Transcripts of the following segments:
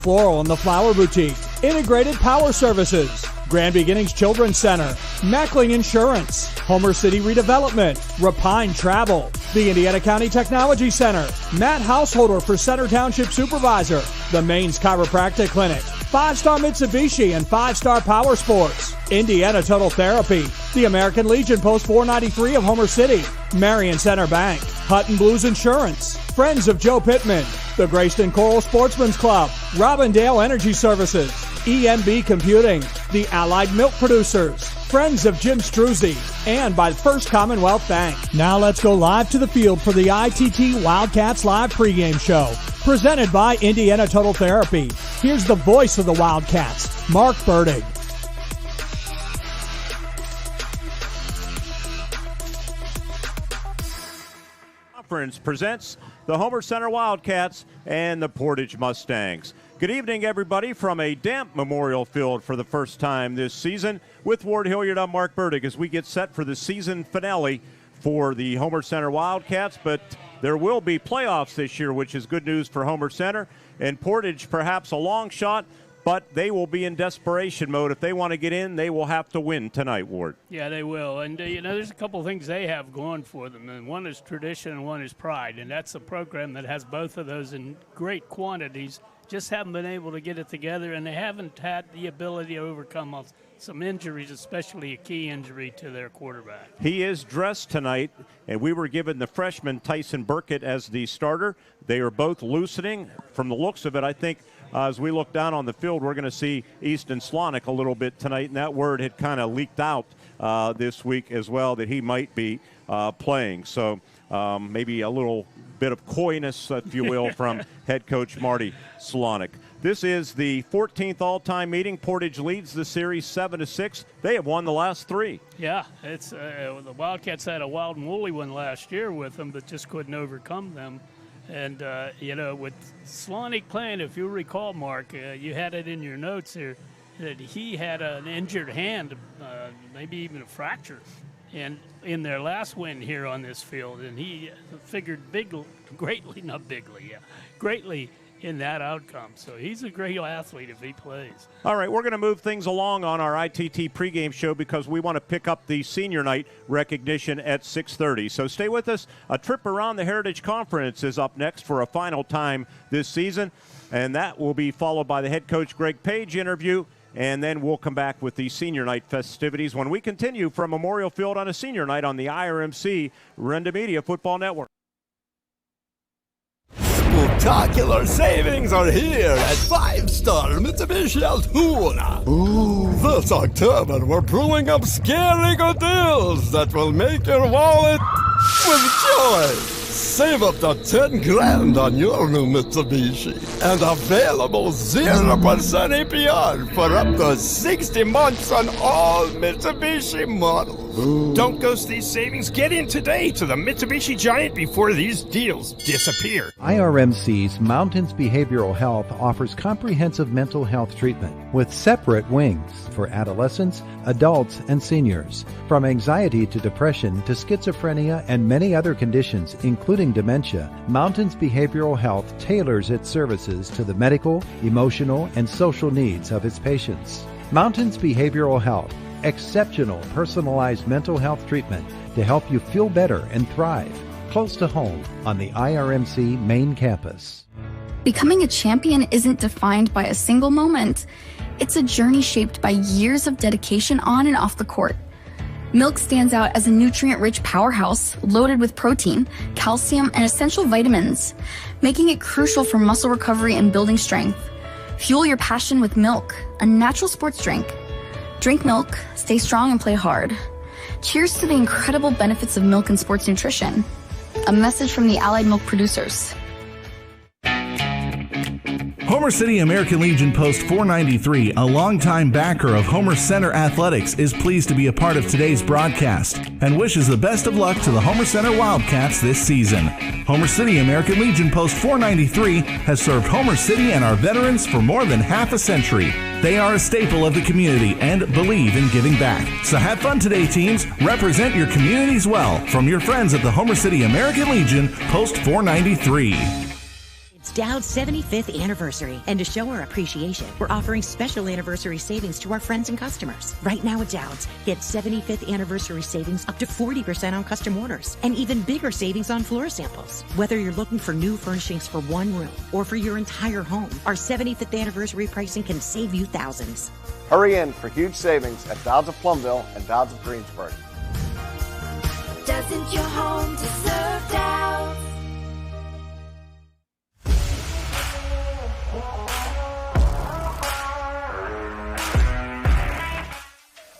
Floral and the Flower Boutique, Integrated Power Services, Grand Beginnings Children's Center, Mackling Insurance, Homer City Redevelopment, Rapine Travel, the Indiana County Technology Center, Matt Householder for Center Township Supervisor, the Maine's Chiropractic Clinic, 5-Star Mitsubishi and 5-Star Power Sports, Indiana Total Therapy, the American Legion Post 493 of Homer City, Marion Center Bank, Hutton Blues Insurance, Friends of Joe Pittman, the Graceton-Coral Sportsman's Club, Robindale Energy Services, EMB Computing, the Allied Milk Producers, Friends of Jim Struzzi, and by First Commonwealth Bank. Now let's go live to the field for the ITT Wildcats Live pregame show, presented by Indiana Total Therapy. Here's the voice of the Wildcats, Mark Bertig. Conference presents the Homer Center Wildcats and the Portage Mustangs. Good evening, everybody, from a damp Memorial Field for the first time this season. With Ward Hilliard, I'm Mark Bertig as we get set for the season finale for the Homer Center Wildcats. But there will be playoffs this year, which is good news for Homer Center. And Portage, perhaps a long shot, but they will be in desperation mode. If they want to get in, they will have to win tonight, Ward. Yeah, they will. And, there's a couple of things they have going for them. And one is tradition and one is pride. And that's a program that has both of those in great quantities. Just haven't been able to get it together, and they haven't had the ability to overcome some injuries, especially a key injury to their quarterback. He is dressed tonight, and we were given the freshman Tyson Burkett as the starter. They are both loosening. From the looks of it, I think as we look down on the field, we're going to see Easton Slonick a little bit tonight, and that word had kind of leaked out this week as well that he might be playing. So maybe a little bit of coyness, if you will, from head coach Marty Slonick. This is the 14th all-time meeting. Portage leads the series 7-6. They have won the last three. Yeah, it's the Wildcats had a wild and woolly one last year with them, but just couldn't overcome them. And, with Slonick playing, if you recall, Mark, you had it in your notes here, that he had an injured hand, maybe even a fracture, and in their last win here on this field. And he figured greatly in that outcome. So he's a great athlete if he plays. All right, we're going to move things along on our ITT pregame show because we want to pick up the senior night recognition at 6:30. So stay with us. A trip around the Heritage Conference is up next for a final time this season, and that will be followed by the head coach Greg Page interview, and then we'll come back with the senior night festivities when we continue from Memorial Field on a senior night on the IRMC Renda Media Football Network. Spectacular savings are here at 5-Star Mitsubishi Altoona. Ooh, this October we're pulling up scary good deals that will make your wallet with joy. Save up to 10 grand on your new Mitsubishi and available 0% APR for up to 60 months on all Mitsubishi models. Ooh. Don't ghost these savings. Get in today to the Mitsubishi Giant before these deals disappear. IRMC's Mountains Behavioral Health offers comprehensive mental health treatment with separate wings for adolescents, adults, and seniors. From anxiety to depression to schizophrenia and many other conditions, including dementia, Mountains Behavioral Health tailors its services to the medical, emotional, and social needs of its patients. Mountains Behavioral Health, exceptional personalized mental health treatment to help you feel better and thrive. Close to home on the IRMC main campus. Becoming a champion isn't defined by a single moment. It's a journey shaped by years of dedication on and off the court. Milk stands out as a nutrient-rich powerhouse loaded with protein, calcium, and essential vitamins, making it crucial for muscle recovery and building strength. Fuel your passion with milk, a natural sports drink. Drink milk, stay strong, and play hard. Cheers to the incredible benefits of milk and sports nutrition. A message from the Allied Milk Producers. Homer City American Legion Post 493, a longtime backer of Homer Center Athletics, is pleased to be a part of today's broadcast and wishes the best of luck to the Homer Center Wildcats this season. Homer City American Legion Post 493 has served Homer City and our veterans for more than half a century. They are a staple of the community and believe in giving back. So have fun today, teams. Represent your communities well from your friends at the Homer City American Legion Post 493. It's Dowd's 75th anniversary, and to show our appreciation, we're offering special anniversary savings to our friends and customers. Right now at Dowd's, get 75th anniversary savings up to 40% on custom orders, and even bigger savings on floor samples. Whether you're looking for new furnishings for one room or for your entire home, our 75th anniversary pricing can save you thousands. Hurry in for huge savings at Dowd's of Plumville and Dowd's of Greensburg. Doesn't your home deserve Dowd's?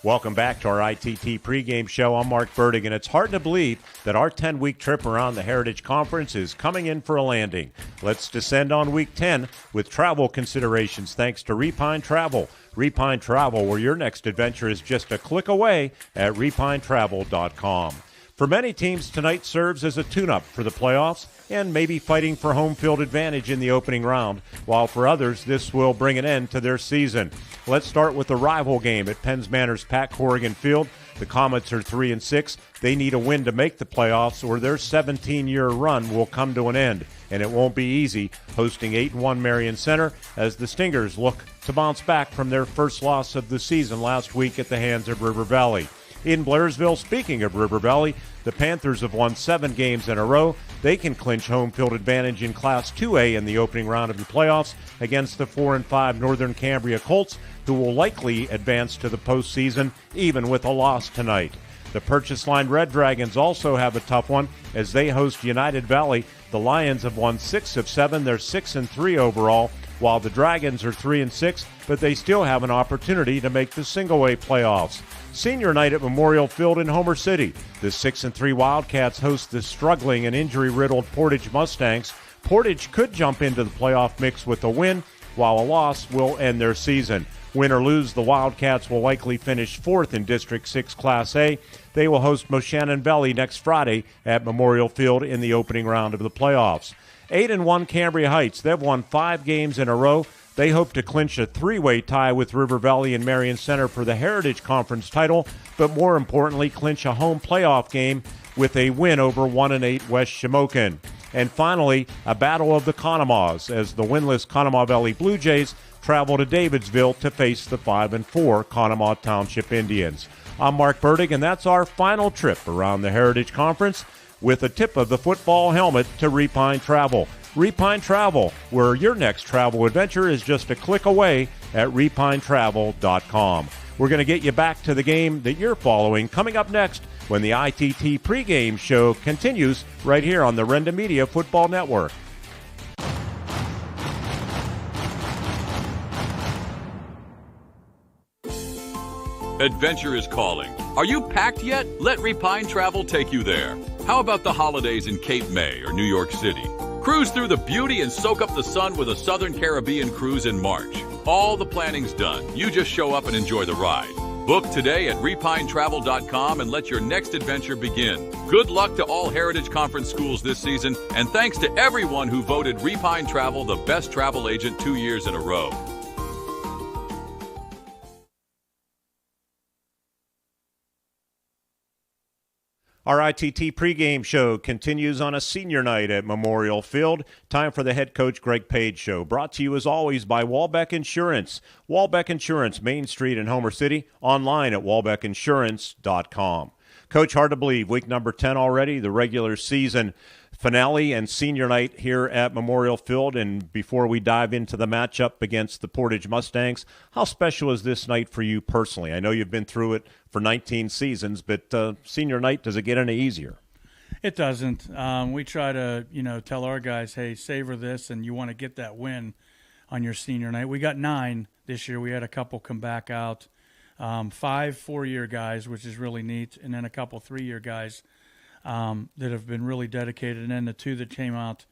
Welcome back to our ITT pregame show. I'm Mark Bertig, and it's hard to believe that our 10-week trip around the Heritage Conference is coming in for a landing. Let's descend on week 10 with travel considerations thanks to Repine Travel. Repine Travel, where your next adventure is just a click away at repinetravel.com. For many teams, tonight serves as a tune-up for the playoffs and maybe fighting for home field advantage in the opening round, while for others, this will bring an end to their season. Let's start with the rival game at Penns Manor's Pat Corrigan Field. The Comets are 3-6. They need a win to make the playoffs, or their 17-year run will come to an end, and it won't be easy hosting 8-1 Marion Center as the Stingers look to bounce back from their first loss of the season last week at the hands of River Valley. In Blairsville, speaking of River Valley, the Panthers have won 7 games in a row. They can clinch home field advantage in Class 2A in the opening round of the playoffs against the 4-5 Northern Cambria Colts, who will likely advance to the postseason even with a loss tonight. The Purchase Line Red Dragons also have a tough one as they host United Valley. The Lions have won 6 of 7. They're 6-3 overall, while the Dragons are 3-6, but they still have an opportunity to make the single-A playoffs. Senior night at Memorial Field in Homer City. The 6-3 Wildcats host the struggling and injury-riddled Portage Mustangs. Portage could jump into the playoff mix with a win, while a loss will end their season. Win or lose, the Wildcats will likely finish 4th in District 6 Class A. They will host Moshannon Valley next Friday at Memorial Field in the opening round of the playoffs. 8-1 Cambria Heights. They've won 5 games in a row. They hope to clinch a 3-way tie with River Valley and Marion Center for the Heritage Conference title, but more importantly, clinch a home playoff game with a win over 1-8 West Shamokin. And finally, a battle of the Conomaws as the winless Conemaugh Valley Blue Jays travel to Davidsville to face the 5-4 Conemaugh Township Indians. I'm Mark Bertig, and that's our final trip around the Heritage Conference with a tip of the football helmet to Repine Travel. Repine Travel, where your next travel adventure is just a click away at repinetravel.com. We're going to get you back to the game that you're following coming up next when the ITT pregame show continues right here on the Renda Media Football Network. Adventure is calling. Are you packed yet? Let Repine Travel take you there. How about the holidays in Cape May or New York City? Cruise through the beauty and soak up the sun with a Southern Caribbean cruise in March. All the planning's done. You just show up and enjoy the ride. Book today at repinetravel.com and let your next adventure begin. Good luck to all Heritage Conference schools this season, and thanks to everyone who voted Repine Travel the best travel agent 2 years in a row. Our ITT pregame show continues on a senior night at Memorial Field. Time for the head coach Greg Page show, brought to you as always by Walbeck Insurance. Walbeck Insurance, Main Street in Homer City, online at walbeckinsurance.com. Coach, hard to believe, week number 10 already, the regular season finale and senior night here at Memorial Field. And before we dive into the matchup against the Portage Mustangs, how special is this night for you personally? I know you've been through it for 19 seasons, but senior night, does it get any easier? It doesn't. We try to, tell our guys, hey, savor this, and you want to get that win on your senior night. We got 9 this year. We had a couple come back out. 5 4-year guys, which is really neat, and then a couple 3-year guys that have been really dedicated, and then the 2 that came out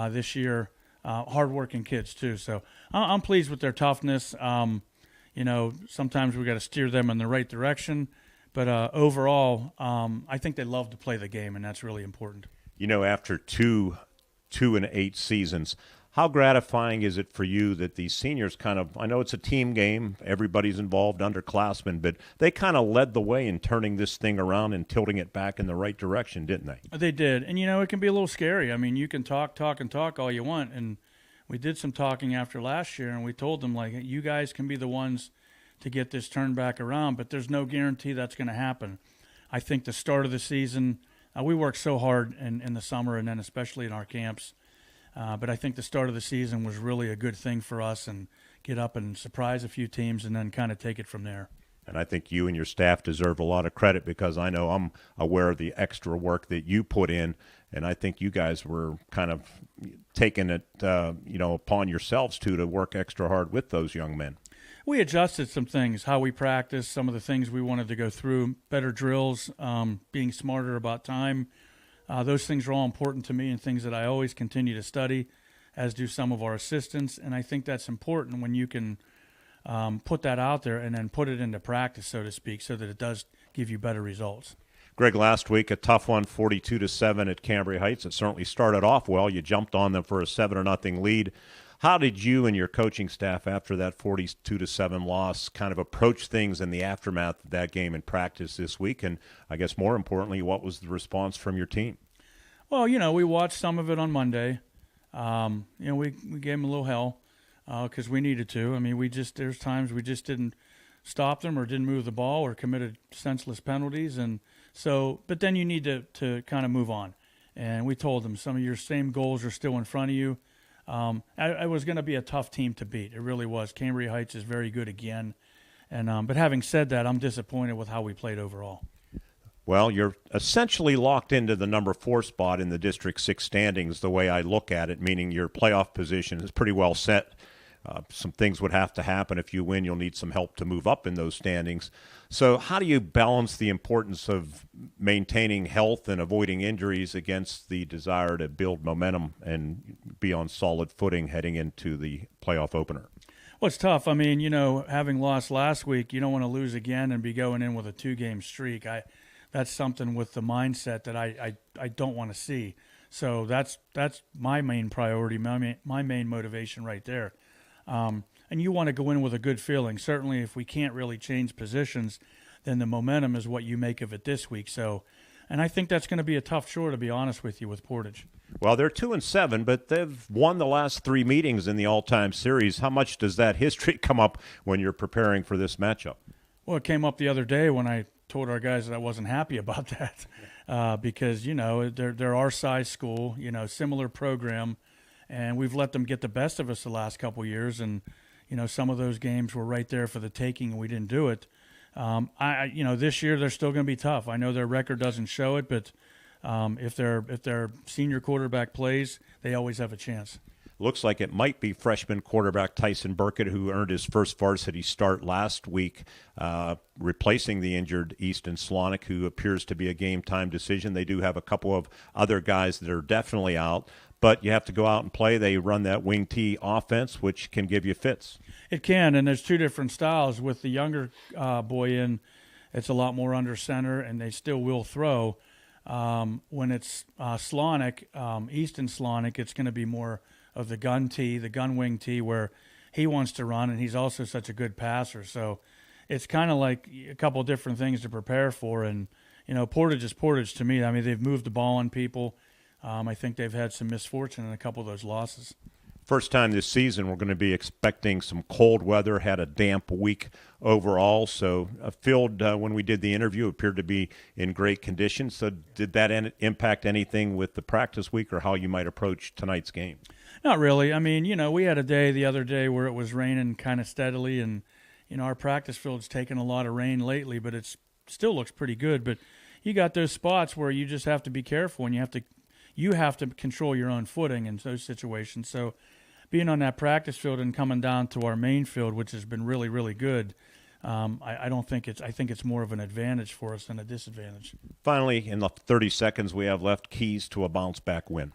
this year, hardworking kids too. So I'm pleased with their toughness. Sometimes we got to steer them in the right direction, but overall, I think they love to play the game, and that's really important. After 2 and 8 seasons, how gratifying is it for you that these seniors I know it's a team game, everybody's involved, underclassmen, but they kind of led the way in turning this thing around and tilting it back in the right direction, didn't they? They did, and it can be a little scary. I mean, you can talk all you want, and we did some talking after last year, and we told them, like, you guys can be the ones to get this turned back around, but there's no guarantee that's going to happen. I think the start of the season, we worked so hard in the summer and then especially in our camps, but I think the start of the season was really a good thing for us, and get up and surprise a few teams and then kind of take it from there. And I think you and your staff deserve a lot of credit, because I know I'm aware of the extra work that you put in, and I think you guys were kind of taking it, upon yourselves to work extra hard with those young men. We adjusted some things, how we practice, some of the things we wanted to go through, better drills, being smarter about time. Those things are all important to me and things that I always continue to study, as do some of our assistants. And I think that's important when you can put that out there and then put it into practice, so to speak, so that it does give you better results. Greg, last week, a tough one, 42-7 at Cambria Heights. It certainly started off well. You jumped on them for a 7-0 lead. How did you and your coaching staff, after that 42-7 loss, kind of approach things in the aftermath of that game in practice this week? And I guess more importantly, what was the response from your team? Well, we watched some of it on Monday. We gave them a little hell because we needed to. I mean, there's times we just didn't stop them or didn't move the ball or committed senseless penalties. And so, but then you need to kind of move on. And we told them some of your same goals are still in front of you. It was going to be a tough team to beat. It really was. Cambria Heights is very good again. And but having said that, I'm disappointed with how we played overall. Well, you're essentially locked into the number 4 spot in the District 6 standings, the way I look at it, meaning your playoff position is pretty well set. Some things would have to happen. If you win, you'll need some help to move up in those standings. So how do you balance the importance of maintaining health and avoiding injuries against the desire to build momentum and be on solid footing heading into the playoff opener? Well, it's tough. I mean, having lost last week, you don't want to lose again and be going in with a 2-game streak. That's something with the mindset that I don't want to see. So that's my main priority, my main motivation right there. And you want to go in with a good feeling. Certainly if we can't really change positions, then the momentum is what you make of it this week. So, and I think that's going to be a tough chore, to be honest with you, with Portage. Well, they're 2-7, but they've won the last 3 meetings in the all-time series. How much does that history come up when you're preparing for this matchup? Well, it came up the other day when I told our guys that I wasn't happy about that because, they're our size school, similar program, and we've let them get the best of us the last couple of years, and some of those games were right there for the taking, and we didn't do it. This year they're still going to be tough. I know their record doesn't show it, but if their senior quarterback plays, they always have a chance. Looks like it might be freshman quarterback Tyson Burkett, who earned his first varsity start last week, replacing the injured Easton Slonic, who appears to be a game-time decision. They do have a couple of other guys that are definitely out, but you have to go out and play. They run that wing T offense, which can give you fits. It can, and there's 2 different styles. With the younger boy in, it's a lot more under center, and they still will throw. When it's Slonic, Easton Slonic, it's going to be more of the gun tee, the gun wing tee, where he wants to run, and he's also such a good passer. So it's kind of like a couple of different things to prepare for. And, Portage is Portage to me. I mean, they've moved the ball on people. I think they've had some misfortune in a couple of those losses. First time this season, we're going to be expecting some cold weather, had a damp week overall. So a field, when we did the interview, appeared to be in great condition. So did that impact anything with the practice week or how you might approach tonight's game? Not really. I mean, we had a day the other day where it was raining kind of steadily, and, our practice field's taken a lot of rain lately, but it still looks pretty good. But you got those spots where you just have to be careful, and you have to control your own footing in those situations. So being on that practice field and coming down to our main field, which has been really, really good, I think it's more of an advantage for us than a disadvantage. Finally, in the 30 seconds we have left, keys to a bounce-back win.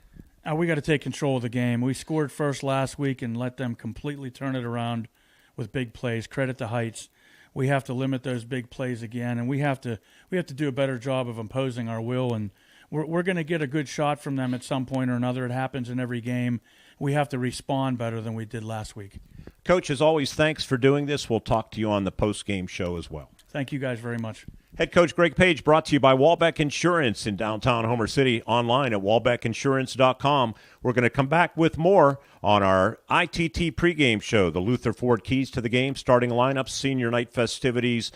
We got to take control of the game. We scored first last week and let them completely turn it around with big plays. Credit to Heights. We have to limit those big plays again, and we have to do a better job of imposing our will. And we're going to get a good shot from them at some point or another. It happens in every game. We have to respond better than we did last week. Coach, as always, thanks for doing this. We'll talk to you on the post-game show as well. Thank you guys very much. Head coach Greg Page, brought to you by Walbeck Insurance in downtown Homer City, online at walbeckinsurance.com. We're going to come back with more on our ITT pregame show, the Luther Ford Keys to the Game, starting lineup, senior night festivities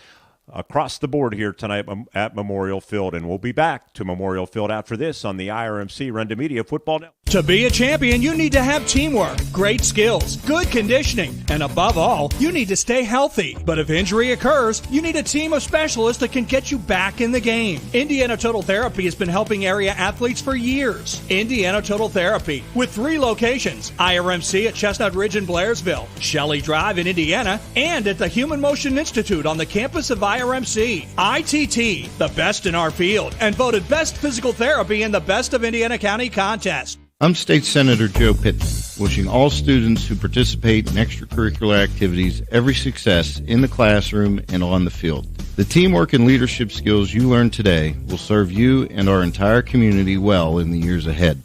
across the board here tonight at Memorial Field. And we'll be back to Memorial Field after this on the IRMC Renda Media Football Network. To be a champion, you need to have teamwork, great skills, good conditioning, and above all, you need to stay healthy. But if injury occurs, you need a team of specialists that can get you back in the game. Indiana Total Therapy has been helping area athletes for years. Indiana Total Therapy, with 3 locations, IRMC at Chestnut Ridge in Blairsville, Shelley Drive in Indiana, and at the Human Motion Institute on the campus of IRMC. ITT, the best in our field, and voted Best Physical Therapy in the Best of Indiana County contest. I'm State Senator Joe Pittman, wishing all students who participate in extracurricular activities every success in the classroom and on the field. The teamwork and leadership skills you learn today will serve you and our entire community well in the years ahead.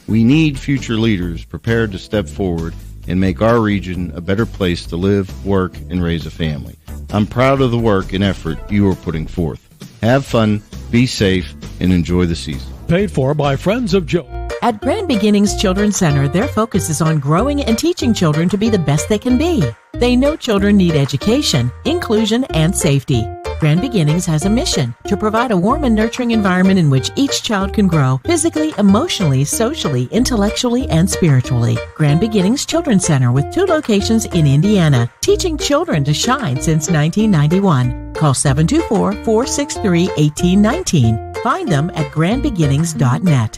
We need future leaders prepared to step forward and make our region a better place to live, work, and raise a family. I'm proud of the work and effort you are putting forth. Have fun, be safe, and enjoy the season. Paid for by Friends of Joe. At Grand Beginnings Children's Center, their focus is on growing and teaching children to be the best they can be. They know children need education, inclusion, and safety. Grand Beginnings has a mission to provide a warm and nurturing environment in which each child can grow physically, emotionally, socially, intellectually, and spiritually. Grand Beginnings Children's Center with 2 locations in Indiana, teaching children to shine since 1991. Call 724-463-1819. Find them at grandbeginnings.net.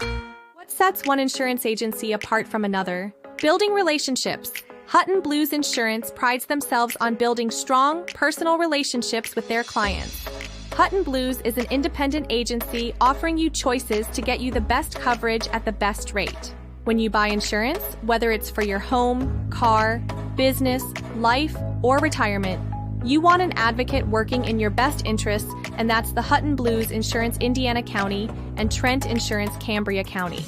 What sets one insurance agency apart from another? Building relationships. Hutton Blues Insurance prides themselves on building strong, personal relationships with their clients. Hutton Blues is an independent agency offering you choices to get you the best coverage at the best rate. When you buy insurance, whether it's for your home, car, business, life, or retirement, you want an advocate working in your best interests, and that's the Hutton Blues Insurance Indiana County and Trent Insurance Cambria County.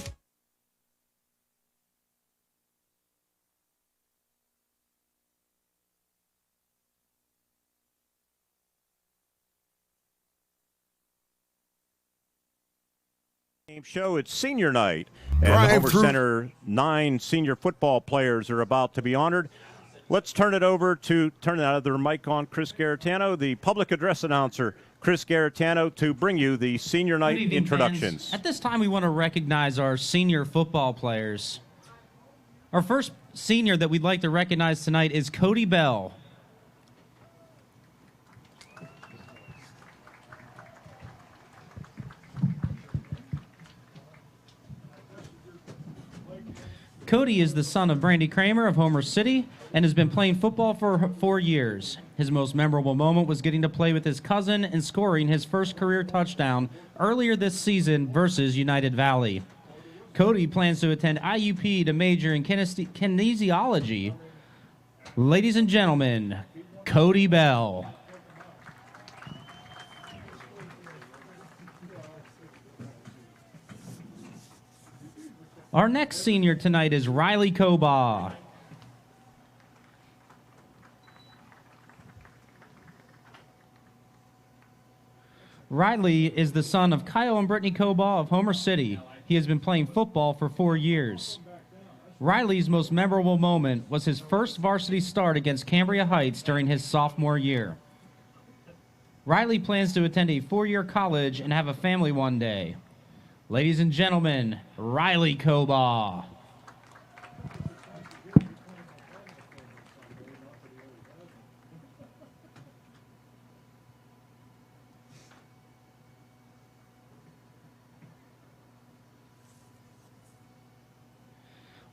Show, it's senior night, and the Homer Center 9 senior football players are about to be honored. Let's turn it over to turn that other mic on, Chris Garetano, the public address announcer, Chris Garetano, to bring you the senior night introductions. Fans. At this time, we want to recognize our senior football players. Our first senior that we'd like to recognize tonight is Cody Bell. Cody is the son of Brandy Kramer of Homer City and has been playing football for 4 years. His most memorable moment was getting to play with his cousin and scoring his first career touchdown earlier this season versus United Valley. Cody plans to attend IUP to major in kinesiology. Ladies and gentlemen, Cody Bell. Our next senior tonight is Riley Cobaugh. Riley is the son of Kyle and Brittany Cobaugh of Homer City. He has been playing football for 4 years. Riley's most memorable moment was his first varsity start against Cambria Heights during his sophomore year. Riley plans to attend a 4-year college and have a family one day. Ladies and gentlemen, Riley Cobaugh.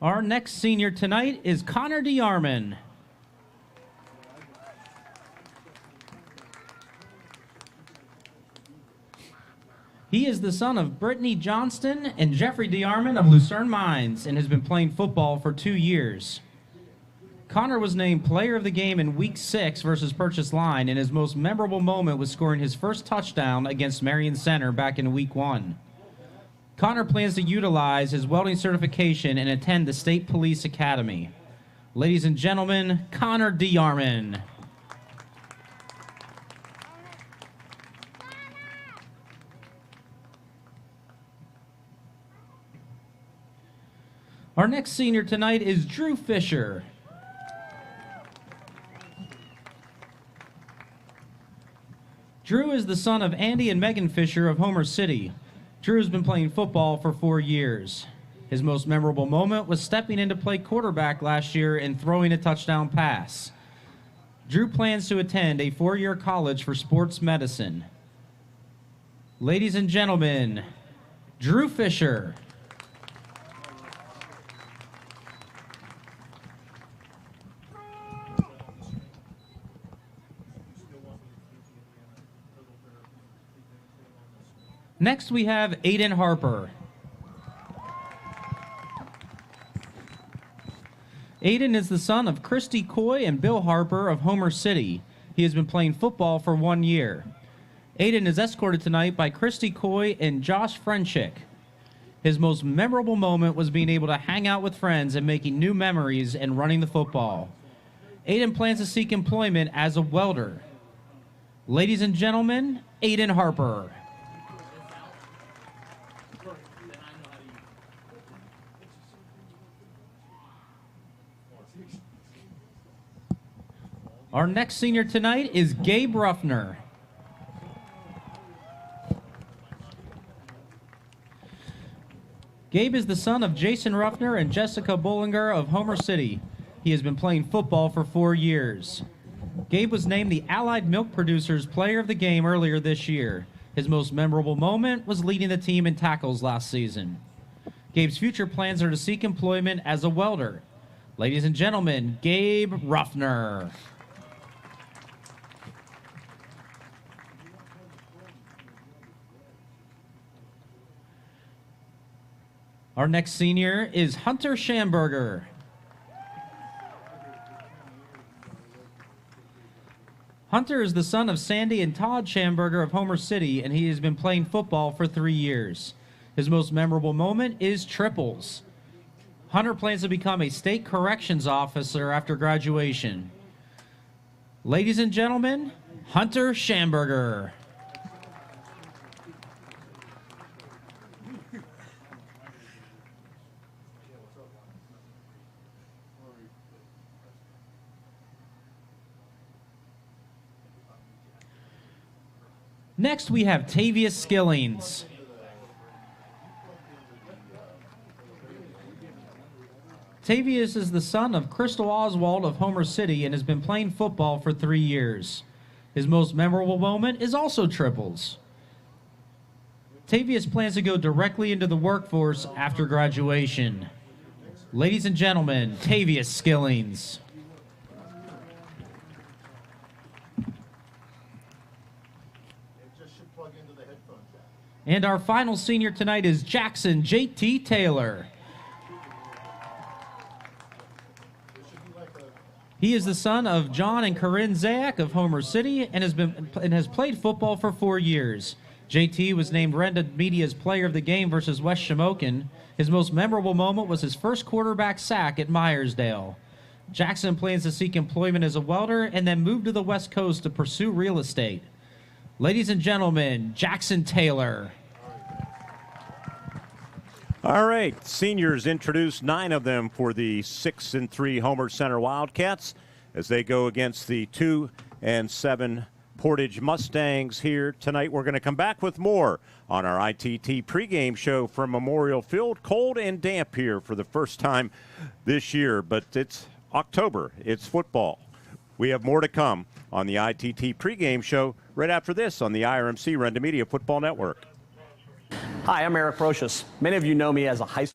Our next senior tonight is Connor DeArmond. He is the son of Brittany Johnston and Jeffrey DeArmond of Lucerne Mines and has been playing football for 2 years. Connor was named player of the game in Week 6 versus Purchase Line, and his most memorable moment was scoring his first touchdown against Marion Center back in Week 1. Connor plans to utilize his welding certification and attend the State Police Academy. Ladies and gentlemen, Connor DeArmond. Our next senior tonight is Drew Fisher. Drew is the son of Andy and Megan Fisher of Homer City. Drew has been playing football for 4 years. His most memorable moment was stepping in to play quarterback last year and throwing a touchdown pass. Drew plans to attend a 4-year college for sports medicine. Ladies and gentlemen, Drew Fisher. Next, we have Aiden Harper. Aiden is the son of Christy Coy and Bill Harper of Homer City. He has been playing football for 1 year. Aiden is escorted tonight by Christy Coy and Josh Frenchick. His most memorable moment was being able to hang out with friends and making new memories and running the football. Aiden plans to seek employment as a welder. Ladies and gentlemen, Aiden Harper. Our next senior tonight is Gabe Ruffner. Gabe is the son of Jason Ruffner and Jessica Bollinger of Homer City. He has been playing football for 4 years. Gabe was named the Allied Milk Producers Player of the Game earlier this year. His most memorable moment was leading the team in tackles last season. Gabe's future plans are to seek employment as a welder. Ladies and gentlemen, Gabe Ruffner. Our next senior is Hunter Schamberger. Hunter is the son of Sandy and Todd Schamberger of Homer City, and he has been playing football for 3 years. His most memorable moment is triples. Hunter plans to become a state corrections officer after graduation. Ladies and gentlemen, Hunter Schamberger. Next, we have Tavius Skillings. Tavius is the son of Crystal Oswald of Homer City and has been playing football for 3 years. His most memorable moment is also triples. Tavius plans to go directly into the workforce after graduation. Ladies and gentlemen, Tavius Skillings. And our final senior tonight is Jackson J.T. Taylor. He is the son of John and Corinne Zayak of Homer City and has played football for 4 years. JT was named Renda Media's Player of the Game versus West Shamokin. His most memorable moment was his first quarterback sack at Myersdale. Jackson plans to seek employment as a welder and then move to the West Coast to pursue real estate. Ladies and gentlemen, Jackson Taylor. All right, seniors introduced 9 of them for the 6-3 Homer Center Wildcats as they go against the 2-7 Portage Mustangs here tonight. We're going to come back with more on our ITT pregame show from Memorial Field. Cold and damp here for the first time this year, but it's October. It's football. We have more to come on the ITT pregame show right after this on the IRMC Renda Media Football Network. Hi, I'm Eric Brocious. Many of you know me as a high school.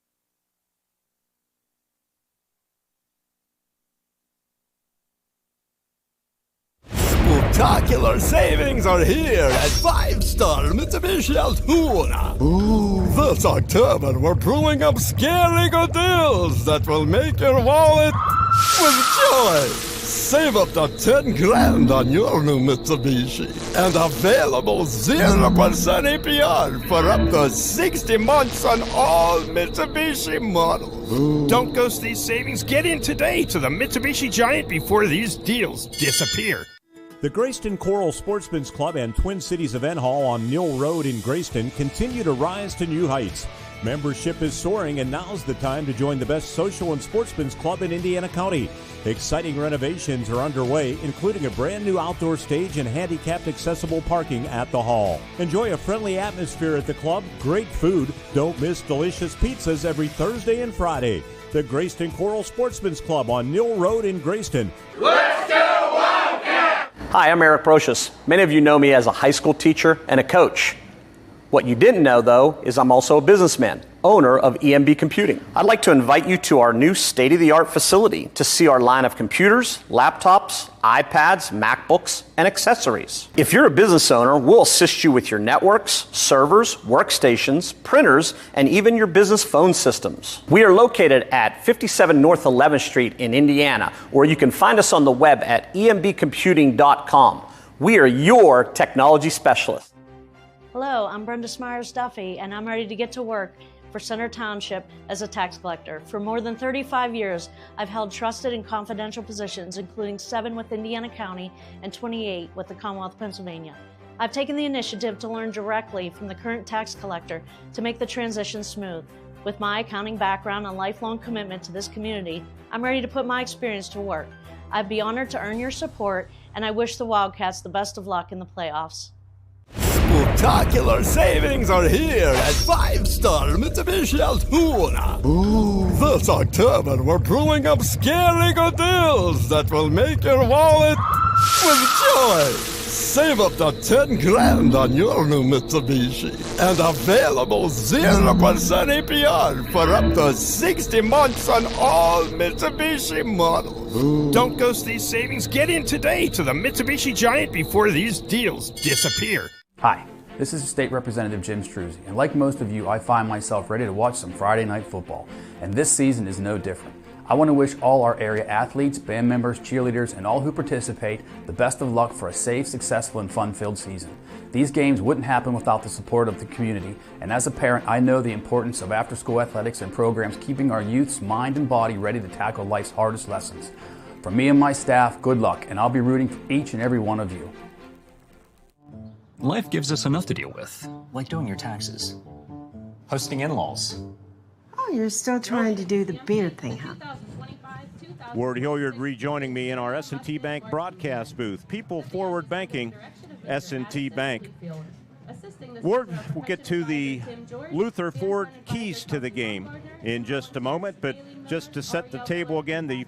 Spectacular savings are here at 5-Star Mitsubishi Altoona. This October, we're pulling up scary good deals that will make your wallet with joy. Save up to 10 grand on your new Mitsubishi. And available 0% APR for up to 60 months on all Mitsubishi models. Don't ghost these savings. Get in today to the Mitsubishi Giant before these deals disappear. The Graceton-Coral Sportsman's Club and Twin Cities Event Hall on Mill Road in Graceton continue to rise to new heights. Membership is soaring, and now's the time to join the best social and sportsman's club in Indiana County. Exciting renovations are underway, including a brand new outdoor stage and handicapped accessible parking at the hall. Enjoy a friendly atmosphere at the club, great food. Don't miss delicious pizzas every Thursday and Friday. The Graceton-Coral Sportsman's Club on Mill Road in Graceton. Let's go Wildcat! Hi, I'm Eric Brocious. Many of you know me as a high school teacher and a coach. What you didn't know, though, is I'm also a businessman, owner of EMB Computing. I'd like to invite you to our new state-of-the-art facility to see our line of computers, laptops, iPads, MacBooks, and accessories. If you're a business owner, we'll assist you with your networks, servers, workstations, printers, and even your business phone systems. We are located at 57 North 11th Street in Indiana, or you can find us on the web at embcomputing.com. We are your technology specialists. Hello, I'm Brenda Smyers-Duffy, and I'm ready to get to work for Center Township as a tax collector. For more than 35 years, I've held trusted and confidential positions, including 7 with Indiana County and 28 with the Commonwealth of Pennsylvania. I've taken the initiative to learn directly from the current tax collector to make the transition smooth. With my accounting background and lifelong commitment to this community, I'm ready to put my experience to work. I'd be honored to earn your support, and I wish the Wildcats the best of luck in the playoffs. Spectacular savings are here at 5-star Mitsubishi Altoona. This October, we're pulling up scary good deals that will make your wallet with joy. Save up to 10 grand on your new Mitsubishi and available 0% APR for up to 60 months on all Mitsubishi models. Don't ghost these savings. Get in today to the Mitsubishi Giant before these deals disappear. Hi, this is State Representative Jim Struzzi, and like most of you, I find myself ready to watch some Friday night football, and this season is no different. I want to wish all our area athletes, band members, cheerleaders, and all who participate the best of luck for a safe, successful, and fun-filled season. These games wouldn't happen without the support of the community, and as a parent, I know the importance of after-school athletics and programs keeping our youth's mind and body ready to tackle life's hardest lessons. From me and my staff, good luck, and I'll be rooting for each and every one of you. Life gives us enough to deal with, like doing your taxes, hosting in-laws. Oh, you're still trying to do the beard thing, huh? Ward Hilliard rejoining me in our S&T Bank broadcast booth. People Forward Banking, S&T Bank. Ward, we'll get to the Luther Ford keys to the game in just a moment, but just to set the table again, the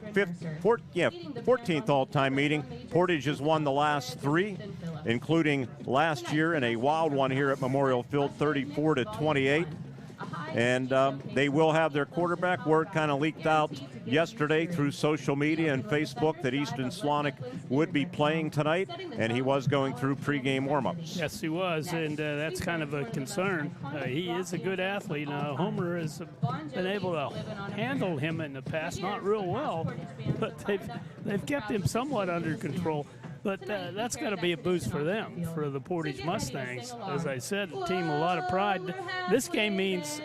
14th all-time meeting. Portage has won the last 3, including last year in a wild one here at Memorial Field, 34-28. And they will have their quarterback. Word kind of leaked out yesterday through social media and Facebook that Easton Slonic would be playing tonight, and he was going through pregame warmups. Yes, he was, and that's kind of a concern. He is a good athlete. Homer has been able to handle him in the past, not real well, but they've kept him somewhat under control. But that's got to be a boost for them, for the Portage Mustangs. As I said, a team with a lot of pride. This game means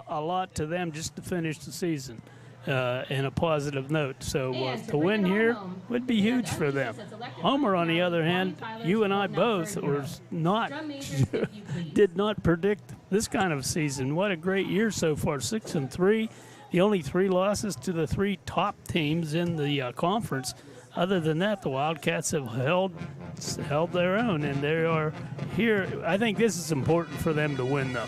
a lot to them just to finish the season in a positive note. So to win here would be huge for them. Homer, on the other hand, you and I both did not predict this kind of season. What a great year so far, 6-3. The only 3 losses to the 3 top teams in the conference. Other than that, the Wildcats have held their own, and they are here. I think this is important for them to win, though.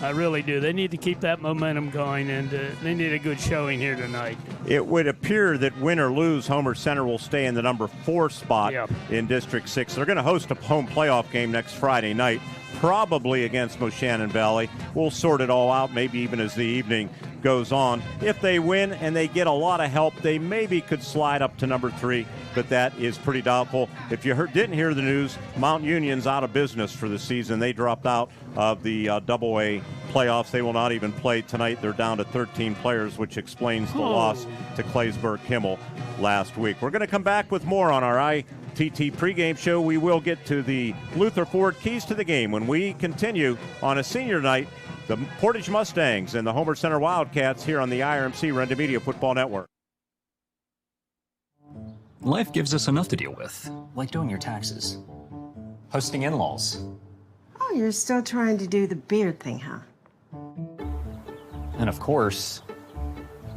I really do. They need to keep that momentum going, and they need a good showing here tonight. It would appear that win or lose, Homer Center will stay in the number 4 spot in District 6. They're going to host a home playoff game next Friday night, probably against Moshannon Valley. We'll sort it all out, maybe even as the evening goes on. If they win and they get a lot of help, they maybe could slide up to number 3, but that is pretty doubtful. If you didn't hear the news, Mount Union's out of business for the season. They dropped out of the AA playoffs. They will not even play tonight. They're down to 13 players, which explains the loss to Claysburg Kimmel last week. We're going to come back with more on our ITT pregame show. We will get to the Luther Ford keys to the game when we continue on a senior night. The Portage Mustangs and the Homer Center Wildcats here on the IRMC Renda Media Football Network. Life gives us enough to deal with, like doing your taxes, hosting in-laws. Oh, you're still trying to do the beard thing, huh? And of course,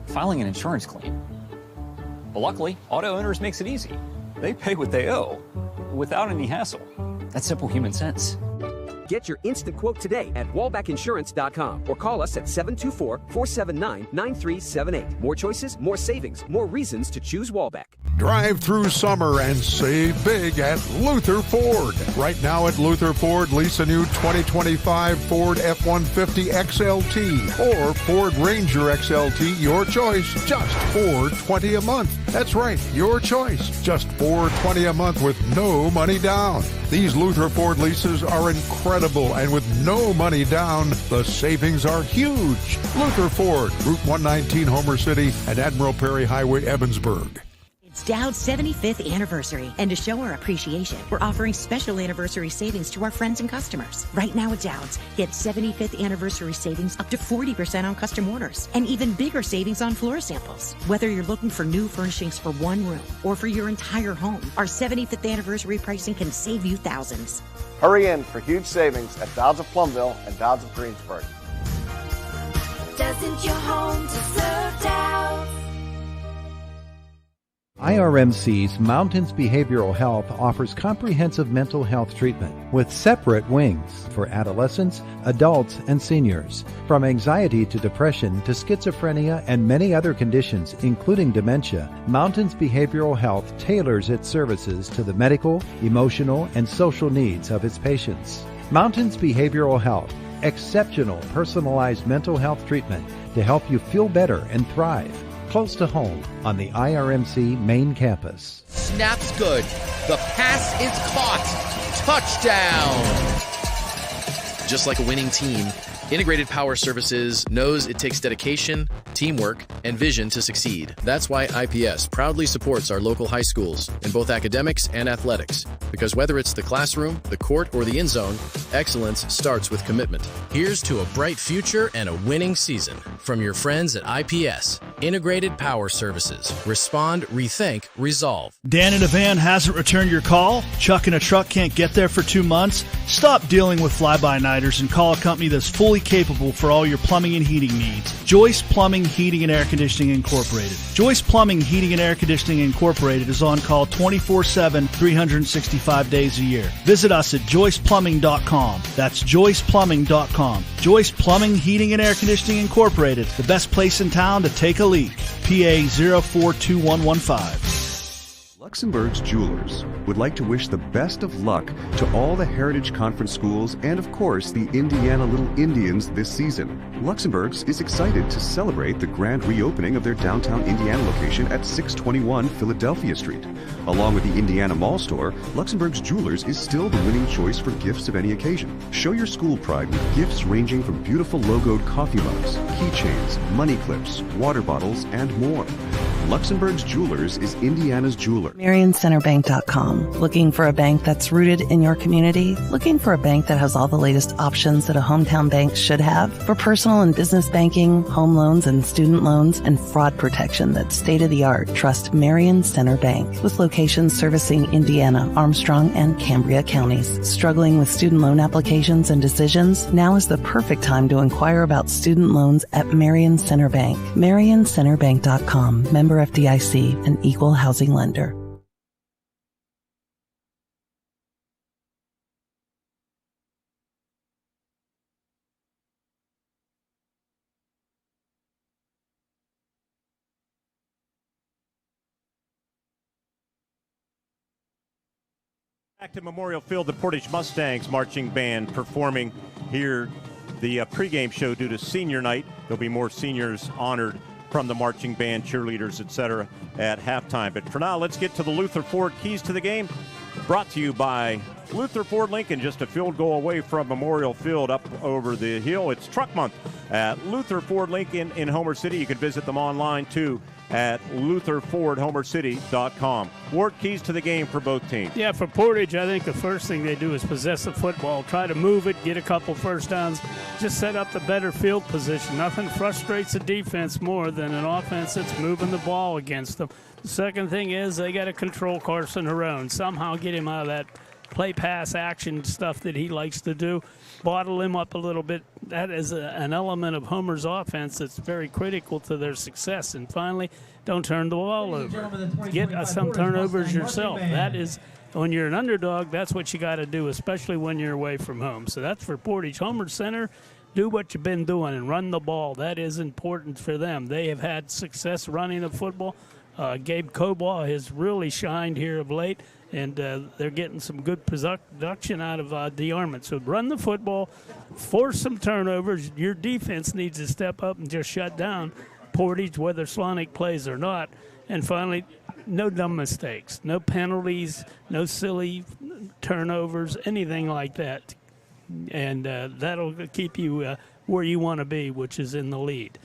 filing an insurance claim. But luckily, auto owners makes it easy. They pay what they owe without any hassle. That's simple human sense. Get your instant quote today at wallbackinsurance.com or call us at 724-479-9378. More choices, more savings, more reasons to choose Wallback. Drive through summer and save big at Luther Ford. Right now at Luther Ford, lease a new 2025 Ford F-150 XLT or Ford Ranger XLT, your choice, just $420 a month. That's right, your choice, just $420 a month with no money down. These Luther Ford leases are incredible, and with no money down, the savings are huge. Luther Ford, Route 119, Homer City, and Admiral Perry Highway, Evansburg. It's Dowd's 75th anniversary, and to show our appreciation, we're offering special anniversary savings to our friends and customers. Right now at Dowd's, get 75th anniversary savings up to 40% on custom orders, and even bigger savings on floor samples. Whether you're looking for new furnishings for one room or for your entire home, our 75th anniversary pricing can save you thousands. Hurry in for huge savings at Dowd's of Plumville and Dowd's of Greensburg. Doesn't your home deserve Dowd's? IRMC's Mountains Behavioral Health offers comprehensive mental health treatment with separate wings for adolescents, adults, and seniors. From anxiety to depression to schizophrenia and many other conditions, including dementia, Mountains Behavioral Health tailors its services to the medical, emotional, and social needs of its patients. Mountains Behavioral Health, exceptional personalized mental health treatment to help you feel better and thrive. Close to home on the IRMC main campus. Snaps good. The pass is caught. Touchdown. Just like a winning team, Integrated Power Services knows it takes dedication, teamwork, and vision to succeed. That's why IPS proudly supports our local high schools in both academics and athletics. Because whether it's the classroom, the court, or the end zone, excellence starts with commitment. Here's to a bright future and a winning season from your friends at IPS. Integrated Power Services. Respond, rethink, resolve. Dan in a van hasn't returned your call? Chuck in a truck can't get there for 2 months? Stop dealing with fly-by-nighters and call a company that's fully capable for all your plumbing and heating needs. Joyce Plumbing, Heating, and Air Conditioning Incorporated. Joyce Plumbing, Heating, and Air Conditioning Incorporated is on call 24/7, 365 days a year. Visit us at joyceplumbing.com. That's joyceplumbing.com. Joyce Plumbing, Heating, and Air Conditioning Incorporated, the best place in town to take a leak. PA 042115. Luxembourg's Jewelers would like to wish the best of luck to all the Heritage Conference schools and, of course, the Indiana Little Indians this season. Luxembourg's is excited to celebrate the grand reopening of their downtown Indiana location at 621 Philadelphia Street. Along with the Indiana Mall store, Luxembourg's Jewelers is still the winning choice for gifts of any occasion. Show your school pride with gifts ranging from beautiful logoed coffee mugs, keychains, money clips, water bottles, and more. Luxembourg's Jewelers is Indiana's jeweler. MarionCenterBank.com. Looking for a bank that's rooted in your community? Looking for a bank that has all the latest options that a hometown bank should have? For personal and business banking, home loans and student loans, and fraud protection that's state-of-the-art, trust Marion Center Bank. With locations servicing Indiana, Armstrong, and Cambria counties. Struggling with student loan applications and decisions? Now is the perfect time to inquire about student loans at Marion Center Bank. MarionCenterBank.com. Member FDIC, an equal housing lender. Back to Memorial Field, the Portage Mustangs marching band performing here the pregame show due to senior night. There'll be more seniors honored from the marching band, cheerleaders, etc. at halftime. But for now, let's get to the Luther Ford Keys to the Game. Brought to you by Luther Ford Lincoln, just a field goal away from Memorial Field up over the hill. It's Truck Month at Luther Ford Lincoln in Homer City. You can visit them online, too, at LutherFordHomerCity.com. Ward, keys to the game for both teams. Yeah, for Portage, I think the first thing they do is possess the football, try to move it, get a couple first downs, just set up the better field position. Nothing frustrates the defense more than an offense that's moving the ball against them. The second thing is they got to control Carson Harone, somehow get him out of that play pass action stuff that he likes to do, bottle him up a little bit. That is an element of Homer's offense that's very critical to their success. And finally, don't turn the ball over. Get some turnovers yourself. That is, when you're an underdog, that's what you got to do, especially when you're away from home. So that's for Portage. Homer Center, do what you've been doing and run the ball. That is important for them. They have had success running the football. Gabe Cobaugh has really shined here of late, and they're getting some good production out of DeArmond. So run the football, force some turnovers. Your defense needs to step up and just shut down Portage, whether Slonic plays or not. And finally, no dumb mistakes, no penalties, no silly turnovers, anything like that. And that'll keep you where you want to be, which is in the lead.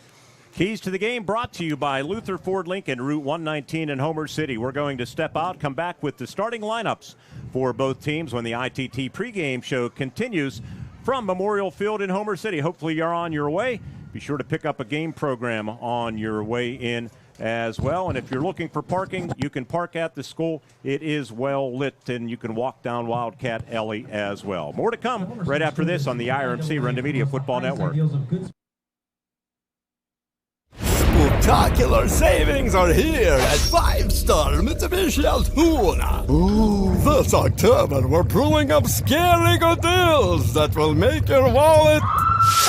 Keys to the game brought to you by Luther Ford Lincoln, Route 119 in Homer City. We're going to step out, come back with the starting lineups for both teams when the ITT pregame show continues from Memorial Field in Homer City. Hopefully you're on your way. Be sure to pick up a game program on your way in as well. And if you're looking for parking, you can park at the school. It is well lit, and you can walk down Wildcat Alley as well. More to come right after this on the IRMC Renda Media Football Network. Spectacular savings are here at 5-star Mitsubishi Altoona. This October, we're pulling up scary good deals that will make your wallet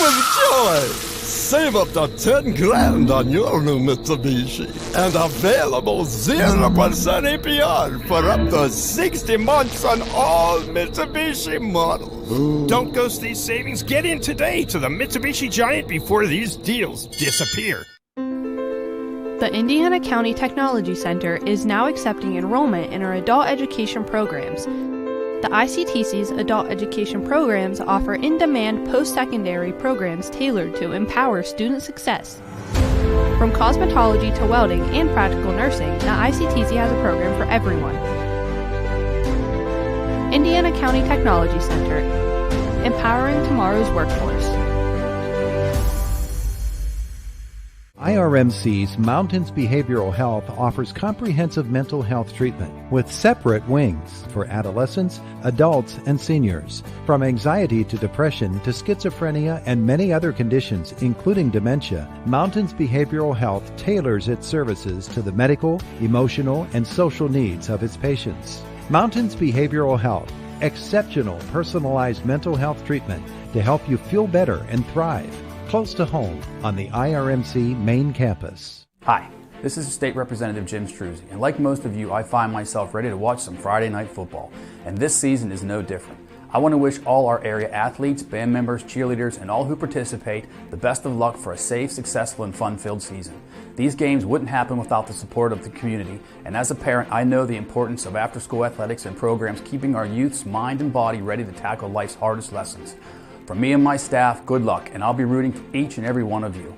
with joy. Save up to 10 grand on your new Mitsubishi. And available 0% APR for up to 60 months on all Mitsubishi models. Don't ghost these savings. Get in today to the Mitsubishi Giant before these deals disappear. The Indiana County Technology Center is now accepting enrollment in our adult education programs. The ICTC's adult education programs offer in-demand post-secondary programs tailored to empower student success. From cosmetology to welding and practical nursing, the ICTC has a program for everyone. Indiana County Technology Center, empowering tomorrow's workforce. IRMC's Mountains Behavioral Health offers comprehensive mental health treatment with separate wings for adolescents, adults, and seniors. From anxiety to depression to schizophrenia and many other conditions, including dementia, Mountains Behavioral Health tailors its services to the medical, emotional, and social needs of its patients. Mountains Behavioral Health, exceptional personalized mental health treatment to help you feel better and thrive. Close to home on the IRMC main campus. Hi, this is State Representative Jim Struzzi, and like most of you, I find myself ready to watch some Friday night football, and this season is no different. I want to wish all our area athletes, band members, cheerleaders, and all who participate the best of luck for a safe, successful, and fun-filled season. These games wouldn't happen without the support of the community, and as a parent, I know the importance of after-school athletics and programs keeping our youth's mind and body ready to tackle life's hardest lessons. From me and my staff, good luck, and I'll be rooting for each and every one of you.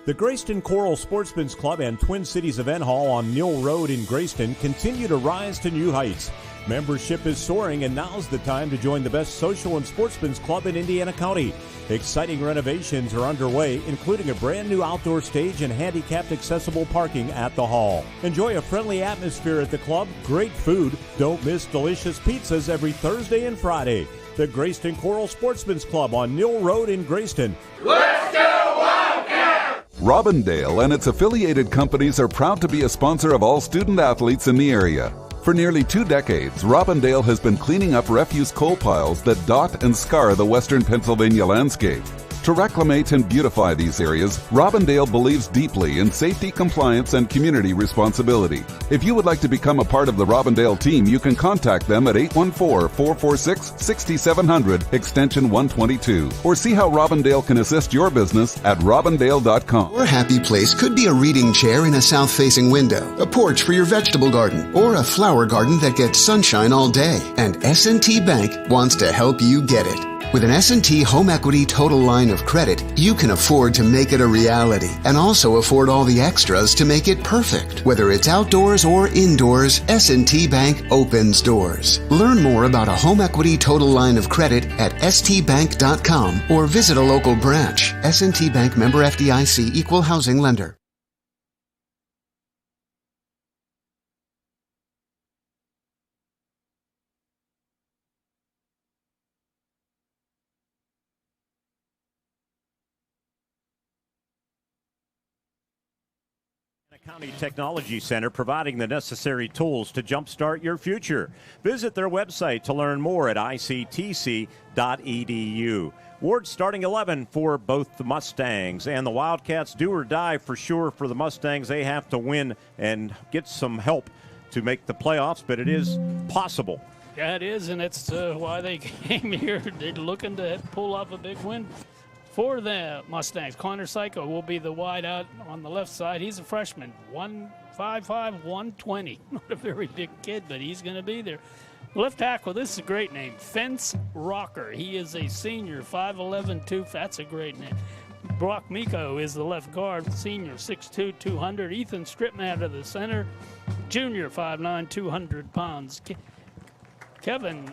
The Graceton-Coral Sportsman's Club and Twin Cities Event Hall on Mill Road in Graceton continue to rise to new heights. Membership is soaring, and now's the time to join the best social and sportsman's club in Indiana County. Exciting renovations are underway, including a brand new outdoor stage and handicapped accessible parking at the hall. Enjoy a friendly atmosphere at the club, great food. Don't miss delicious pizzas every Thursday and Friday. The Graceton-Coral Sportsman's Club on Mill Road in Graceton. Let's go Wildcat! Robindale and its affiliated companies are proud to be a sponsor of all student athletes in the area. For nearly 2 decades, Robindale has been cleaning up refuse coal piles that dot and scar the western Pennsylvania landscape. To reclimate and beautify these areas, Robindale believes deeply in safety, compliance, and community responsibility. If you would like to become a part of the Robindale team, you can contact them at 814-446-6700, extension 122, or see how Robindale can assist your business at robindale.com. Your happy place could be a reading chair in a south-facing window, a porch for your vegetable garden, or a flower garden that gets sunshine all day. And S&T Bank wants to help you get it. With an S&T Home Equity Total Line of Credit, you can afford to make it a reality and also afford all the extras to make it perfect. Whether it's outdoors or indoors, S&T Bank opens doors. Learn more about a Home Equity Total Line of Credit at stbank.com or visit a local branch. S&T Bank, member FDIC, equal housing lender. County Technology Center, providing the necessary tools to jumpstart your future. Visit their website to learn more at ictc.edu. Ward's starting 11 for both the Mustangs and the Wildcats. Do or die for sure for the Mustangs. They have to win and get some help to make the playoffs, but it is possible. Yeah, it is, and that's why they came here. They're looking to pull off a big win for the Mustangs. Connor Psycho will be the wide out on the left side. He's a freshman, 155, 120. Not a very big kid, but he's going to be there. Left tackle, this is a great name, Fence Rocker. He is a senior, 5'11", 2. That's a great name. Brock Miko is the left guard, senior, 6'2", 200. Ethan Stripmatter, the center, junior, 5'9", 200 pounds. Kevin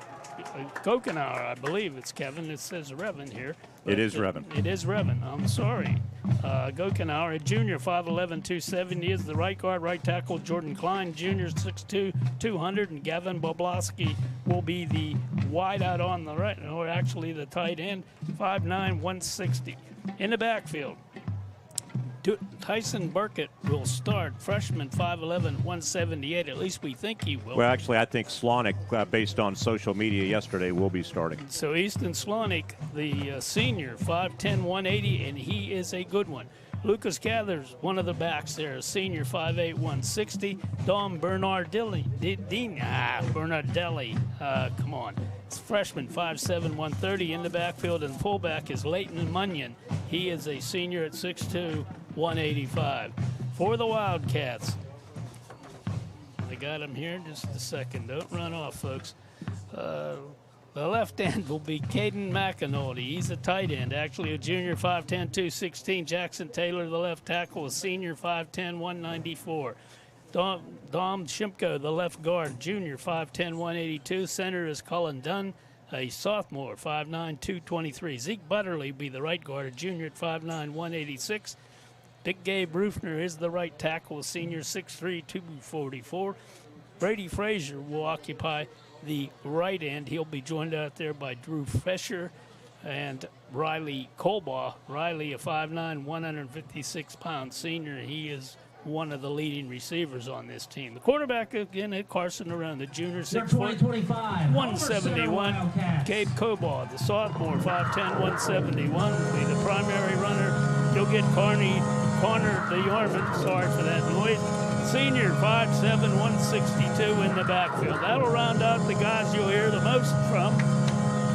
Gokenauer, I believe it's Kevin. It says Revan here. It is Revan. It is Revan. I'm sorry. Gokenauer, a junior, 5'11", 270 is the right guard. Right tackle, Jordan Klein, junior, 6'2", 200. And Gavin Boblowski will be the wide out on the right, or actually the tight end, 5'9", 160. In the backfield, Tyson Burkett will start, freshman, 5'11", 178. At least we think he will. Well, actually, I think Slonick, based on social media yesterday, will be starting. So Easton Slonick, the senior, 5'10", 180, and he is a good one. Lucas Gathers, one of the backs there, senior, 5'8", 160. Dom Bernardelli, come on. It's freshman, 5'7", 130 in the backfield, and fullback is Leighton Munyon. He is a senior at 6'2", 185. For the Wildcats, I got him here in just a second. Don't run off, folks. The left end will be Caden McAnulty. He's a tight end, actually a junior, 5'10", 216. Jackson Taylor, the left tackle, a senior, 5'10", 194. Dom Shimko, the left guard, junior, 5'10", 182. Center is Cullen Dunn, a sophomore, 5'9", 223. Zeke Butterly will be the right guard, a junior at 5'9", 186. Big Gabe Rufner is the right tackle, a senior, 6'3", 244. Brady Frazier will occupy the right end. He'll be joined out there by Drew Fesher and Riley Colbaugh. Riley, a 5'9", 156-pound senior. He is one of the leading receivers on this team. The quarterback, again, at Carson around the junior, 6 foot, 171. Gabe Colbaugh, the sophomore, 5'10", 171, will be the primary runner. You'll get Connor DeYarvin, sorry for that noise. Senior, 5'7", 162 in the backfield. That'll round out the guys you'll hear the most from,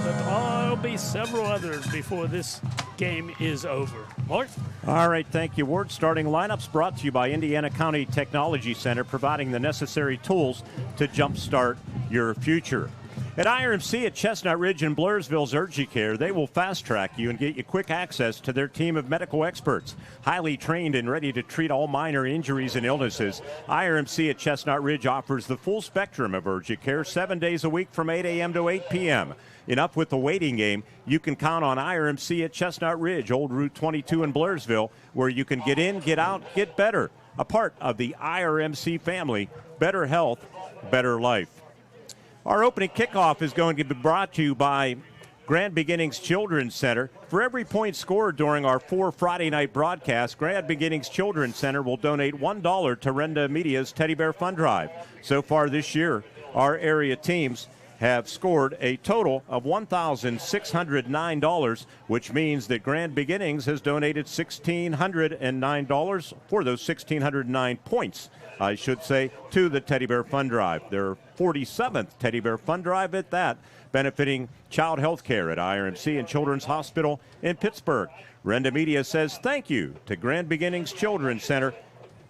but there'll be several others before this game is over. Mort? All right, thank you, Ward. Starting lineups brought to you by Indiana County Technology Center, providing the necessary tools to jumpstart your future. At IRMC at Chestnut Ridge and Blairsville's UrgiCare, they will fast-track you and get you quick access to their team of medical experts. Highly trained and ready to treat all minor injuries and illnesses, IRMC at Chestnut Ridge offers the full spectrum of UrgiCare 7 days a week from 8 a.m. to 8 p.m. Enough with the waiting game. You can count on IRMC at Chestnut Ridge, Old Route 22 in Blairsville, where you can get in, get out, get better. A part of the IRMC family. Better health, better life. Our opening kickoff is going to be brought to you by Grand Beginnings Children's Center. For every point scored during our 4 Friday night broadcasts, Grand Beginnings Children's Center will donate $1 to Renda Media's Teddy Bear Fund Drive. So far this year, our area teams have scored a total of $1,609, which means that Grand Beginnings has donated $1,609 for those 1,609 points, I should say, to the Teddy Bear Fund Drive. Their 47th Teddy Bear Fund Drive at that, benefiting child health care at IRMC and Children's Hospital in Pittsburgh. Renda Media says thank you to Grand Beginnings Children's Center,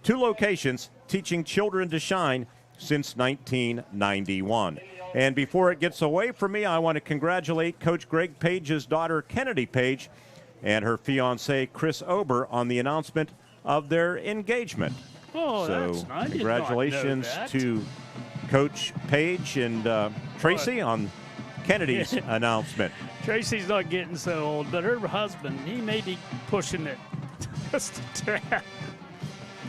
2 locations teaching children to shine since 1991. And before it gets away from me, I want to congratulate Coach Greg Page's daughter, Kennedy Page, and her fiancé, Chris Ober, on the announcement of their engagement. Oh, so that's nice. Congratulations to Coach Page and Tracy on Kennedy's announcement. Tracy's not getting so old, but her husband, he may be pushing it just a tad.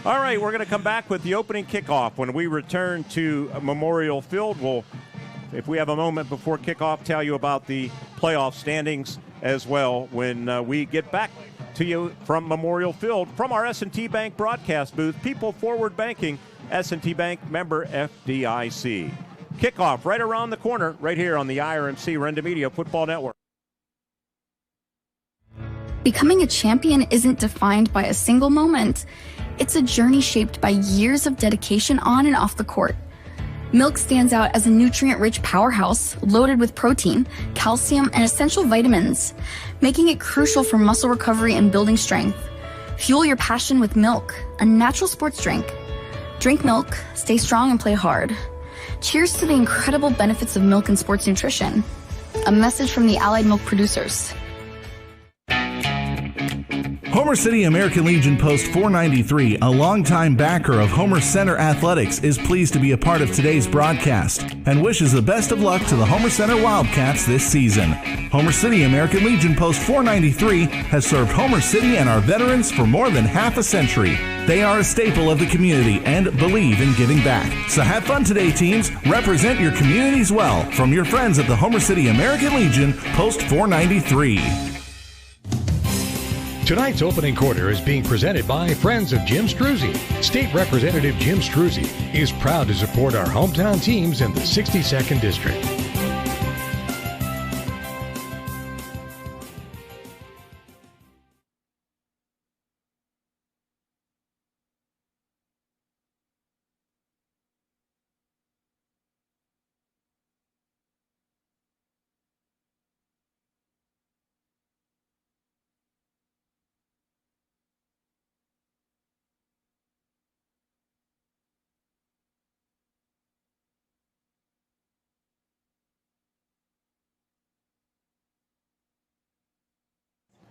All right, we're going to come back with the opening kickoff. When we return to Memorial Field, we'll, if we have a moment before kickoff, tell you about the playoff standings as well when we get back to you from Memorial Field from our S&T Bank broadcast booth. People Forward Banking, S&T Bank member FDIC. Kickoff right around the corner, right here on the IRMC Renda Media Football Network. Becoming a champion isn't defined by a single moment. It's a journey shaped by years of dedication on and off the court. Milk stands out as a nutrient-rich powerhouse loaded with protein, calcium, and essential vitamins, making it crucial for muscle recovery and building strength. Fuel your passion with milk, a natural sports drink. Drink milk, stay strong, and play hard. Cheers to the incredible benefits of milk and sports nutrition. A message from the Allied Milk Producers. Homer City American Legion Post 493, a longtime backer of Homer Center Athletics, is pleased to be a part of today's broadcast and wishes the best of luck to the Homer Center Wildcats this season. Homer City American Legion Post 493 has served Homer City and our veterans for more than half a century. They are a staple of the community and believe in giving back. So have fun today, teams. Represent your communities well. From your friends at the Homer City American Legion Post 493. Tonight's opening quarter is being presented by Friends of Jim Struzzi. State Representative Jim Struzzi is proud to support our hometown teams in the 62nd District.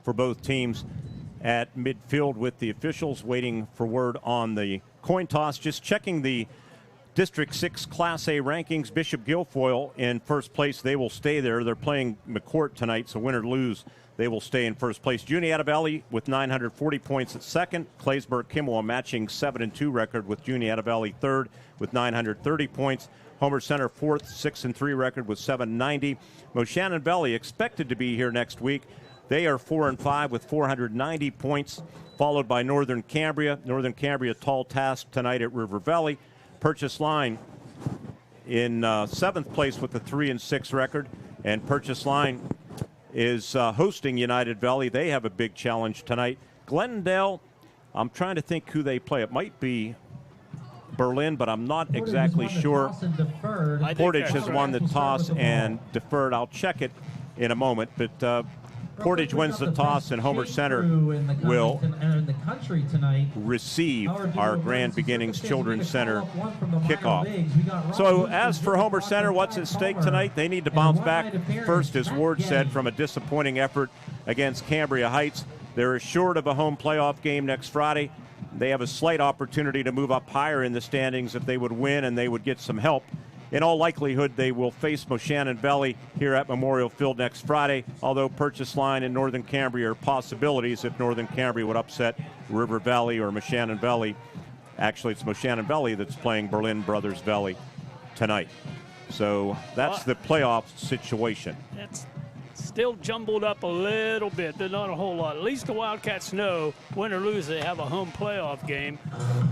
For both teams at midfield, with the officials waiting for word on the coin toss. Just checking the District 6 Class A rankings. Bishop Guilfoyle in first place. They will stay there. They're playing McCourt tonight, so win or lose, they will stay in first place. Juniata Valley with 940 points at second. Claysburg-Kimmel a matching 7-2 record, with Juniata Valley third with 930 points. Homer Center fourth, 6-3 record with 790. Moshannon Valley expected to be here next week. They are 4-5 with 490 points, followed by Northern Cambria. Northern Cambria, tall task tonight at River Valley. Purchase Line in seventh place with a 3-6 record, and Purchase Line is hosting United Valley. They have a big challenge tonight. Glendale, I'm trying to think who they play. It might be Berlin, but I'm not exactly sure. Portage has won the toss and deferred. I'll check it in a moment, but Portage wins the toss, and Homer Center will receive our Grand Beginnings Children's Center kickoff. So as for Homer Center, what's at stake tonight? They need to bounce back first, as Ward said, from a disappointing effort against Cambria Heights. They're assured of a home playoff game next Friday. They have a slight opportunity to move up higher in the standings if they would win, and they would get some help. In all likelihood, they will face Moshannon Valley here at Memorial Field next Friday, although Purchase Line and Northern Cambria are possibilities if Northern Cambria would upset River Valley or Moshannon Valley. Actually, it's Moshannon Valley that's playing Berlin Brothers Valley tonight. So that's the playoff situation. It's still jumbled up a little bit, but not a whole lot. At least the Wildcats know, win or lose, they have a home playoff game.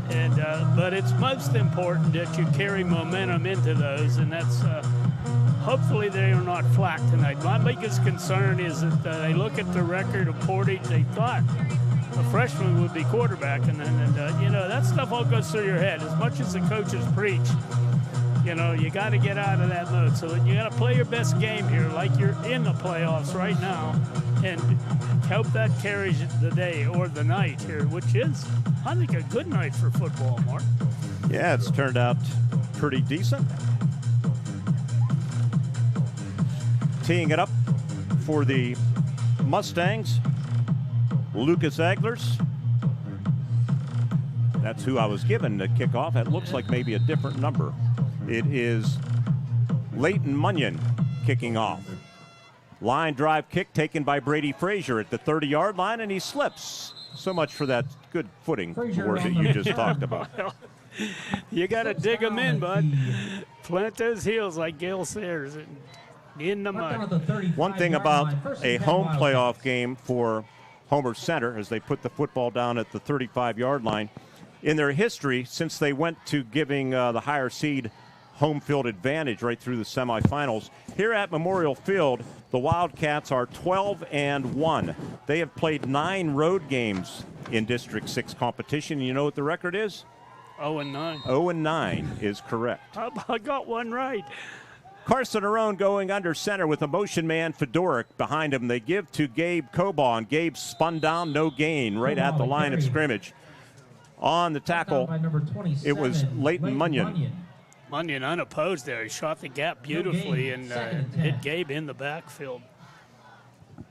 And but it's most important that you carry momentum into those, and that's hopefully they are not flat tonight. My biggest concern is that they look at the record of Portage. They thought a freshman would be quarterback, and you know, that stuff all goes through your head. As much as the coaches preach, you know, you got to get out of that mode. So you got to play your best game here, like you're in the playoffs right now, and hope that carries the day or the night here, which is, I think, a good night for football, Mark. Yeah, it's turned out pretty decent. Teeing it up for the Mustangs, Lucas Aglers. That's who I was given the kickoff. It looks like maybe a different number. It is Leighton Munyon kicking off. Line drive kick taken by Brady Frazier at the 30-yard line, and he slips. So much for that good footing word that you just talked about. Well, you got to dig them in, bud. Plant those heels like Gail Sayers. In the mud. One thing about a home playoff game for Homer Center, as they put the football down at the 35-yard line, in their history, since they went to giving the higher seed home field advantage right through the semifinals, here at Memorial Field, the Wildcats are 12-1. They have played 9 road games in District 6 competition. You know what the record is? 0-9. 0-9 is correct. I got one right. Carson Arone going under center with a motion man Fedoric behind him. They give to Gabe Cobaugh, and Gabe spun down, no gain, right at the line of scrimmage. On the tackle, it was Leighton Munyon. Munyon unopposed there. He shot the gap beautifully and hit Gabe in the backfield.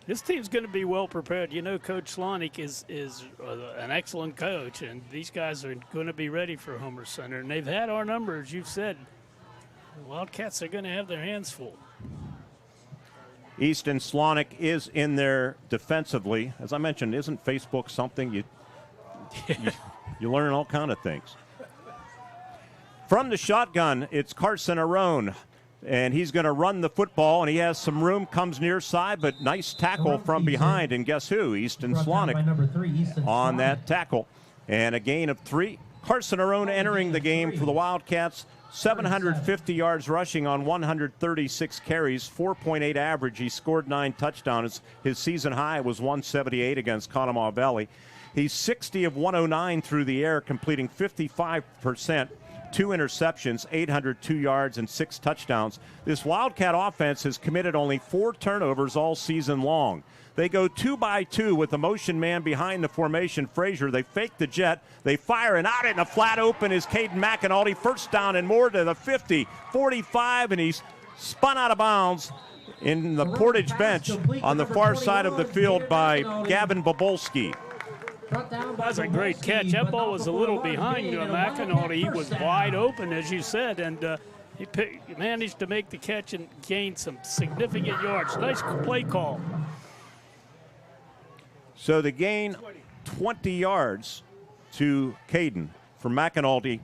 This team's going to be well prepared. You know, Coach Slonick is an excellent coach, and these guys are going to be ready for Homer Center. And they've had our number, as you've said. The Wildcats are going to have their hands full. Easton Slonick is in there defensively. As I mentioned, isn't Facebook something you learn all kind of things. From the shotgun, it's Carson Arone, and he's going to run the football, and he has some room, comes near side, but nice tackle from behind, and guess who? Easton Slonick on that tackle. And a gain of 3. Carson Arone entering the game for the Wildcats, 750 yards rushing on 136 carries, 4.8 average. He scored 9 touchdowns. His season high was 178 against Conemaugh Valley. He's 60 of 109 through the air, completing 55%, 2 interceptions, 802 yards, and 6 touchdowns. This Wildcat offense has committed only 4 turnovers all season long. They go 2 by 2 with the motion man behind the formation, Frazier. They fake the jet. They fire, and out in the flat open is Caden McInalty. First down and more to the 50, 45, and he's spun out of bounds in the Portage bench on the far side of the field by Gavin Bobolski. That's a great catch. That ball was a little behind McInalty. He was wide open, as you said, and he managed to make the catch and gain some significant yards. Nice play call. So the gain 20 yards to Caden for McInalty,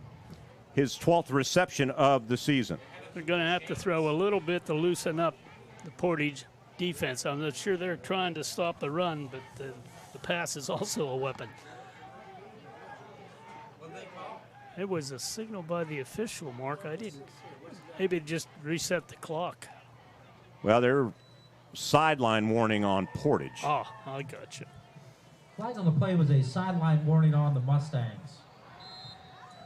his 12th reception of the season. They're going to have to throw a little bit to loosen up the Portage defense. I'm not sure they're trying to stop the run, but the pass is also a weapon. It was a signal by the official, Mark. I didn't. Maybe just reset the clock. Well, they're sideline warning on Portage. Oh, I got you. Flag on the play was a sideline warning on the Mustangs.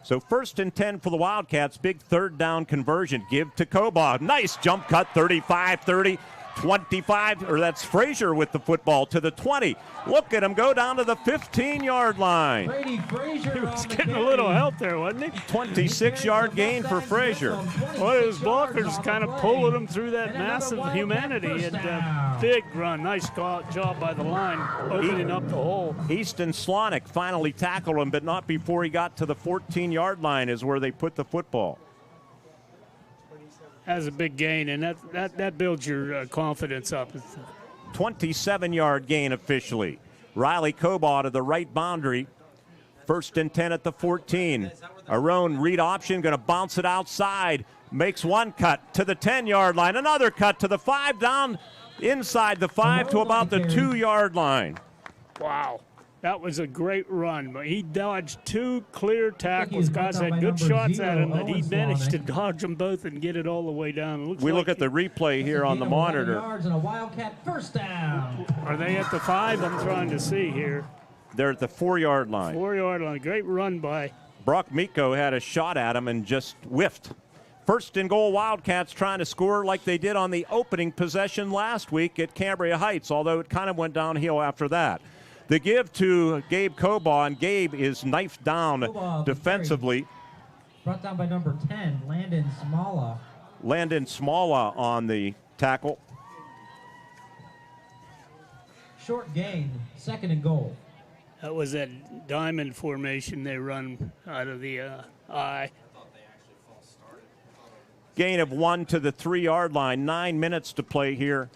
So 1st and 10 for the Wildcats. Big 3rd down conversion. Give to Cobaugh. Nice jump cut, 35-30. 25, or that's Frazier with the football to the 20. Look at him go down to the 15-yard line. He was getting a little help there, wasn't he? 26-yard gain for Frazier. Well, his blockers kind of pulling him through that massive humanity, and big run. Nice job by the line, opening up the hole. Easton Slonick finally tackled him, but not before he got to the 14-yard line is where they put the football. That's a big gain, and that builds your confidence up. 27-yard gain officially. Riley Cobaugh to the right boundary. 1st and 10 at the 14. Arone read option, going to bounce it outside. Makes one cut to the 10-yard line. Another cut to the 5, down inside the 5 to about the 2-yard line. Wow. That was a great run. He dodged 2 clear tackles. Guys had good shots at him, and he managed to dodge them both and get it all the way down. We look at the replay here on the monitor. Yards and a Wildcat first down. Are they at the 5? I'm trying to see here. They're at the 4-yard line. 4-yard line. Great run by. Brock Miko had a shot at him and just whiffed. 1st and goal, Wildcats trying to score like they did on the opening possession last week at Cambria Heights, although it kind of went downhill after that. The give to Gabe Cobaugh, and Gabe is knifed down defensively. Brought down by number 10, Landon Smala. Landon Smala on the tackle. Short gain, 2nd and goal. That was that diamond formation they run out of the eye. Gain of 1 to the 3-yard line. 9 minutes to play here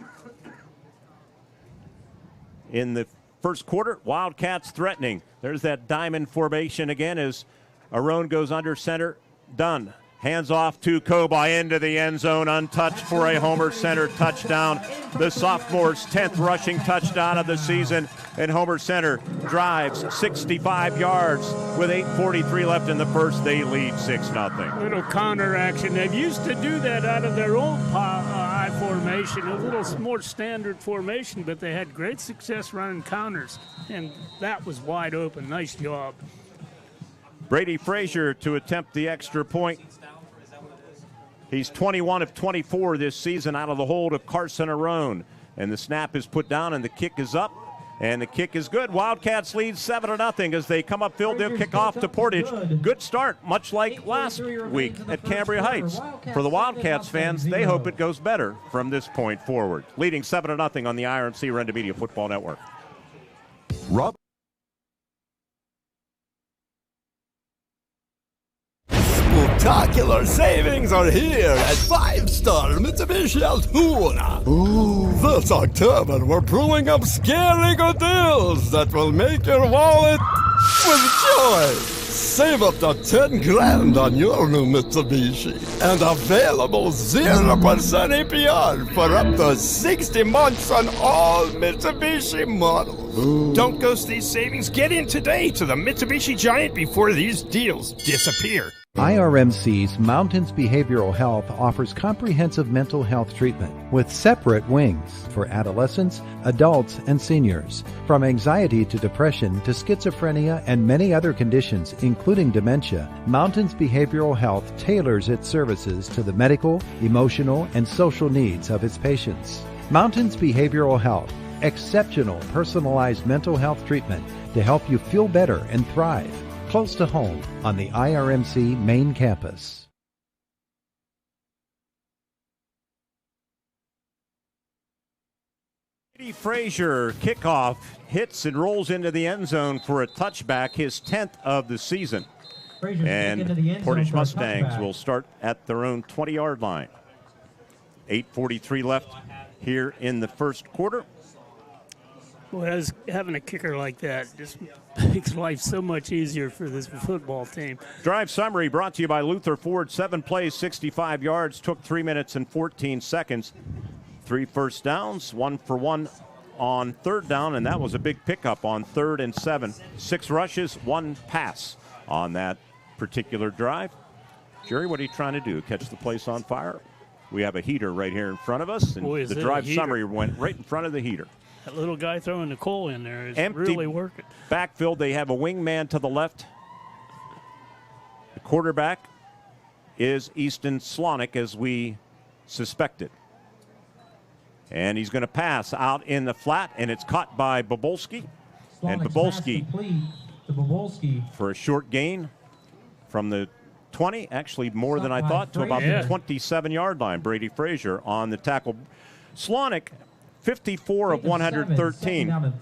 in the first quarter. Wildcats threatening. There's that diamond formation again as Arone goes under center. Dunn Hands off to Koba into the end zone, untouched for a Homer Center touchdown. The sophomore's 10th rushing touchdown of the season, and Homer Center drives 65 yards with 8:43 left in the first. They lead 6-0. Little counter action. They used to do that out of their old I formation, a little more standard formation, but they had great success running counters, and that was wide open. Nice job. Brady Frazier to attempt the extra point. He's 21 of 24 this season out of the hold of Carson Arone. And the snap is put down and the kick is up. And the kick is good. Wildcats lead 7-0 as they come upfield. They'll kick off to Portage. Good start, much like last week at Cambria Heights. For the Wildcats fans, they hope it goes better from this point forward. Leading 7-0 on the IRMC Renda Media Football Network. Rob. Spectacular savings are here at 5-star Mitsubishi Altoona. This October, we're pulling up scary good deals that will make your wallet with joy. Save up to 10 grand on your new Mitsubishi. And available 0% APR for up to 60 months on all Mitsubishi models. Don't ghost these savings. Get in today to the Mitsubishi Giant before these deals disappear. IRMC's Mountains Behavioral Health offers comprehensive mental health treatment with separate wings for adolescents, adults, and seniors. From anxiety to depression to schizophrenia and many other conditions, including dementia, Mountains Behavioral Health tailors its services to the medical, emotional, and social needs of its patients. Mountains Behavioral Health, exceptional personalized mental health treatment to help you feel better and thrive. Close to home on the IRMC main campus. Brady Frazier, kickoff, hits and rolls into the end zone for a touchback, his 10th of the season. And Portage Mustangs will start at their own 20-yard line. 8:43 left here in the first quarter. Well, having a kicker like that just makes life so much easier for this football team. Drive summary brought to you by Luther Ford. 7 plays, 65 yards, took 3 minutes and 14 seconds. 3 first downs, 1 for 1 on third down, and that was a big pickup on 3rd and 7. 6 rushes, 1 pass on that particular drive. Jerry, what are you trying to do? Catch the place on fire? We have a heater right here in front of us, and the drive summary went right in front of the heater. That little guy throwing the coal in there is empty really working. Backfield, they have a wingman to the left. The quarterback is Easton Slonick, as we suspected. And he's going to pass out in the flat, and it's caught by Bobolski. And Bobolski for a short gain from the 20, actually more than I thought, to about the 27-yard line. Brady Frazier on the tackle. Slonick, 54 of 113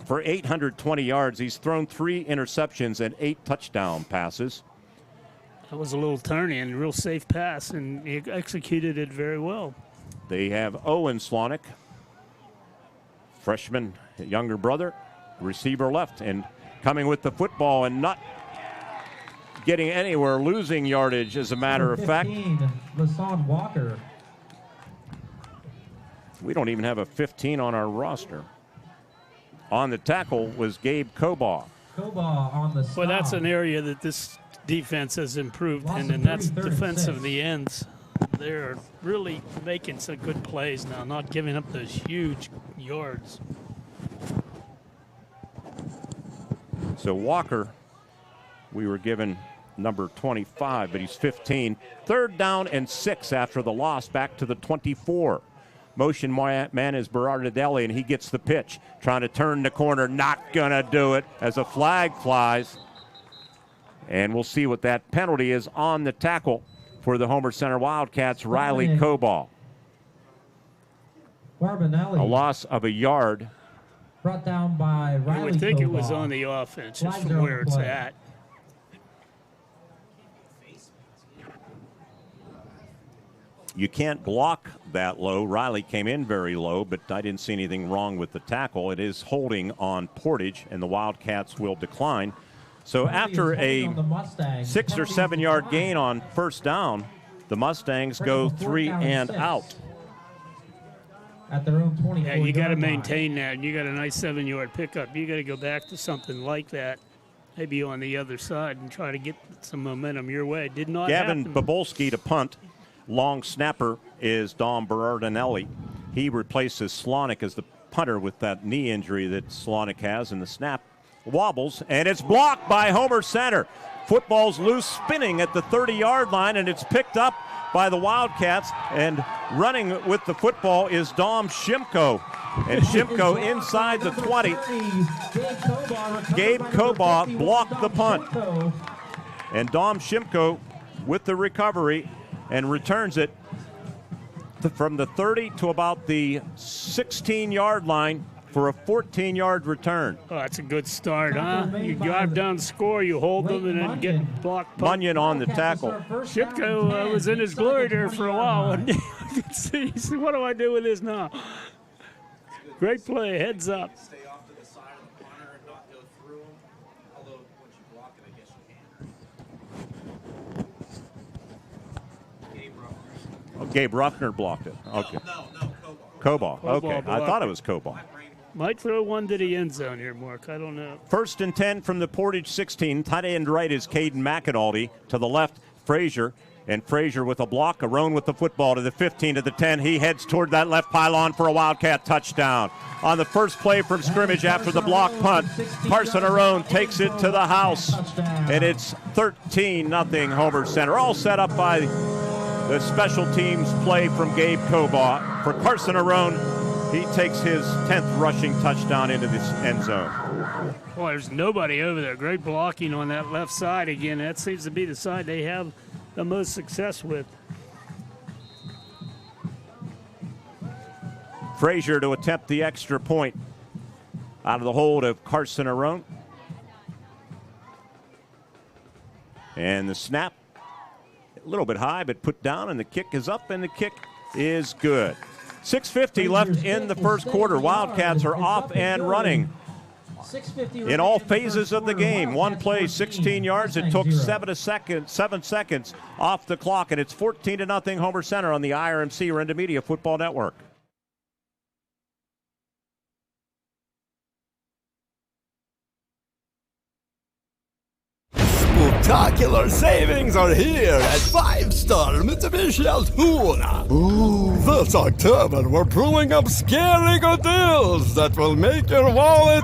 for 820 yards. He's thrown 3 interceptions and 8 touchdown passes. That was a little turny and real safe pass, and he executed it very well. They have Owen Slonick, freshman, younger brother, receiver left, and coming with the football and not getting anywhere, losing yardage, as a matter of fact. LaSawn Walker. We don't even have a 15 on our roster. On the tackle was Gabe Koba. On the stop. Well, that's an area that this defense has improved in, and that's defensive the ends. They're really making some good plays now, not giving up those huge yards. So Walker, we were given number 25, but he's 15. 3rd down and 6 after the loss, back to the 24. Motion man is Berardelli, and he gets the pitch. Trying to turn the corner, not going to do it as a flag flies. And we'll see what that penalty is on the tackle for the Homer Center Wildcats, Riley Coball. Barbanelli. A loss of a yard. Brought down by Riley I would think Coball. it was on the offense, just from where it's at. You can't block that low. Riley came in very low, but I didn't see anything wrong with the tackle. It is holding on Portage, and the Wildcats will decline So after a 6 or 7 yard gain on first down, the Mustangs go 3 and out. At their own 24 Yeah, you got to yard maintain that. And you got a nice 7-yard pickup. You got to go back to something like that, maybe on the other side, and try to get some momentum your way. Did not Gavin happen. Babolski to punt. Long snapper is Dom Berardinelli. He replaces Slonic as the punter with that knee injury that Slonic has, and the snap wobbles, and it's blocked by Homer Center. Football's loose, spinning at the 30-yard line, and it's picked up by the Wildcats, and running with the football is Dom Shimko. And Shimko inside the 20. Gabe Kobaugh blocked the punt. And Dom Shimko with the recovery and returns it from the 30 to about the 16-yard line for a 14-yard return. Oh, that's a good start, huh? You drive down the score, you hold them, and then get blocked. Bunyan on the tackle. Shipko was in his glory there for a while. And I could see, he said, what do I do with this now? Great play, heads up. Stay off to the side of the punter and not go through him. Although, once you block it, I guess you can. Gabe Ruffner blocked it. Okay. No, Kobaugh. Okay. blocked I thought it. it was Kobaugh. Might throw one to the end zone here, Mark. I don't know. 1st and 10 from the Portage 16. Tight end right is Caden McAnulty. To the left, Frazier. And Frazier with a block. Arone with the football to the 15, to the 10. He heads toward that left pylon for a Wildcat touchdown. On the first play from scrimmage after the block punt, Carson Arone takes it to the house. And it's 13-0 Homer Center. All set up by the special teams play from Gabe Kobaugh. For Carson Arone, he takes his 10th rushing touchdown into this end zone. Boy, there's nobody over there. Great blocking on that left side again. That seems to be the side they have the most success with. Frazier to attempt the extra point out of the hold of Carson Arone. And the snap, a little bit high, but put down, and the kick is up, and the kick is good. 6:50 left in the first quarter. Wildcats are off and running in all phases of the game. One play, 16 yards. It took 7 seconds off the clock, and it's 14-0 Homer Center on the IRMC Renda Media Football Network. Spectacular savings are here at 5-star Mitsubishi Altoona. Ooh, this October we're pulling up scary good deals that will make your wallet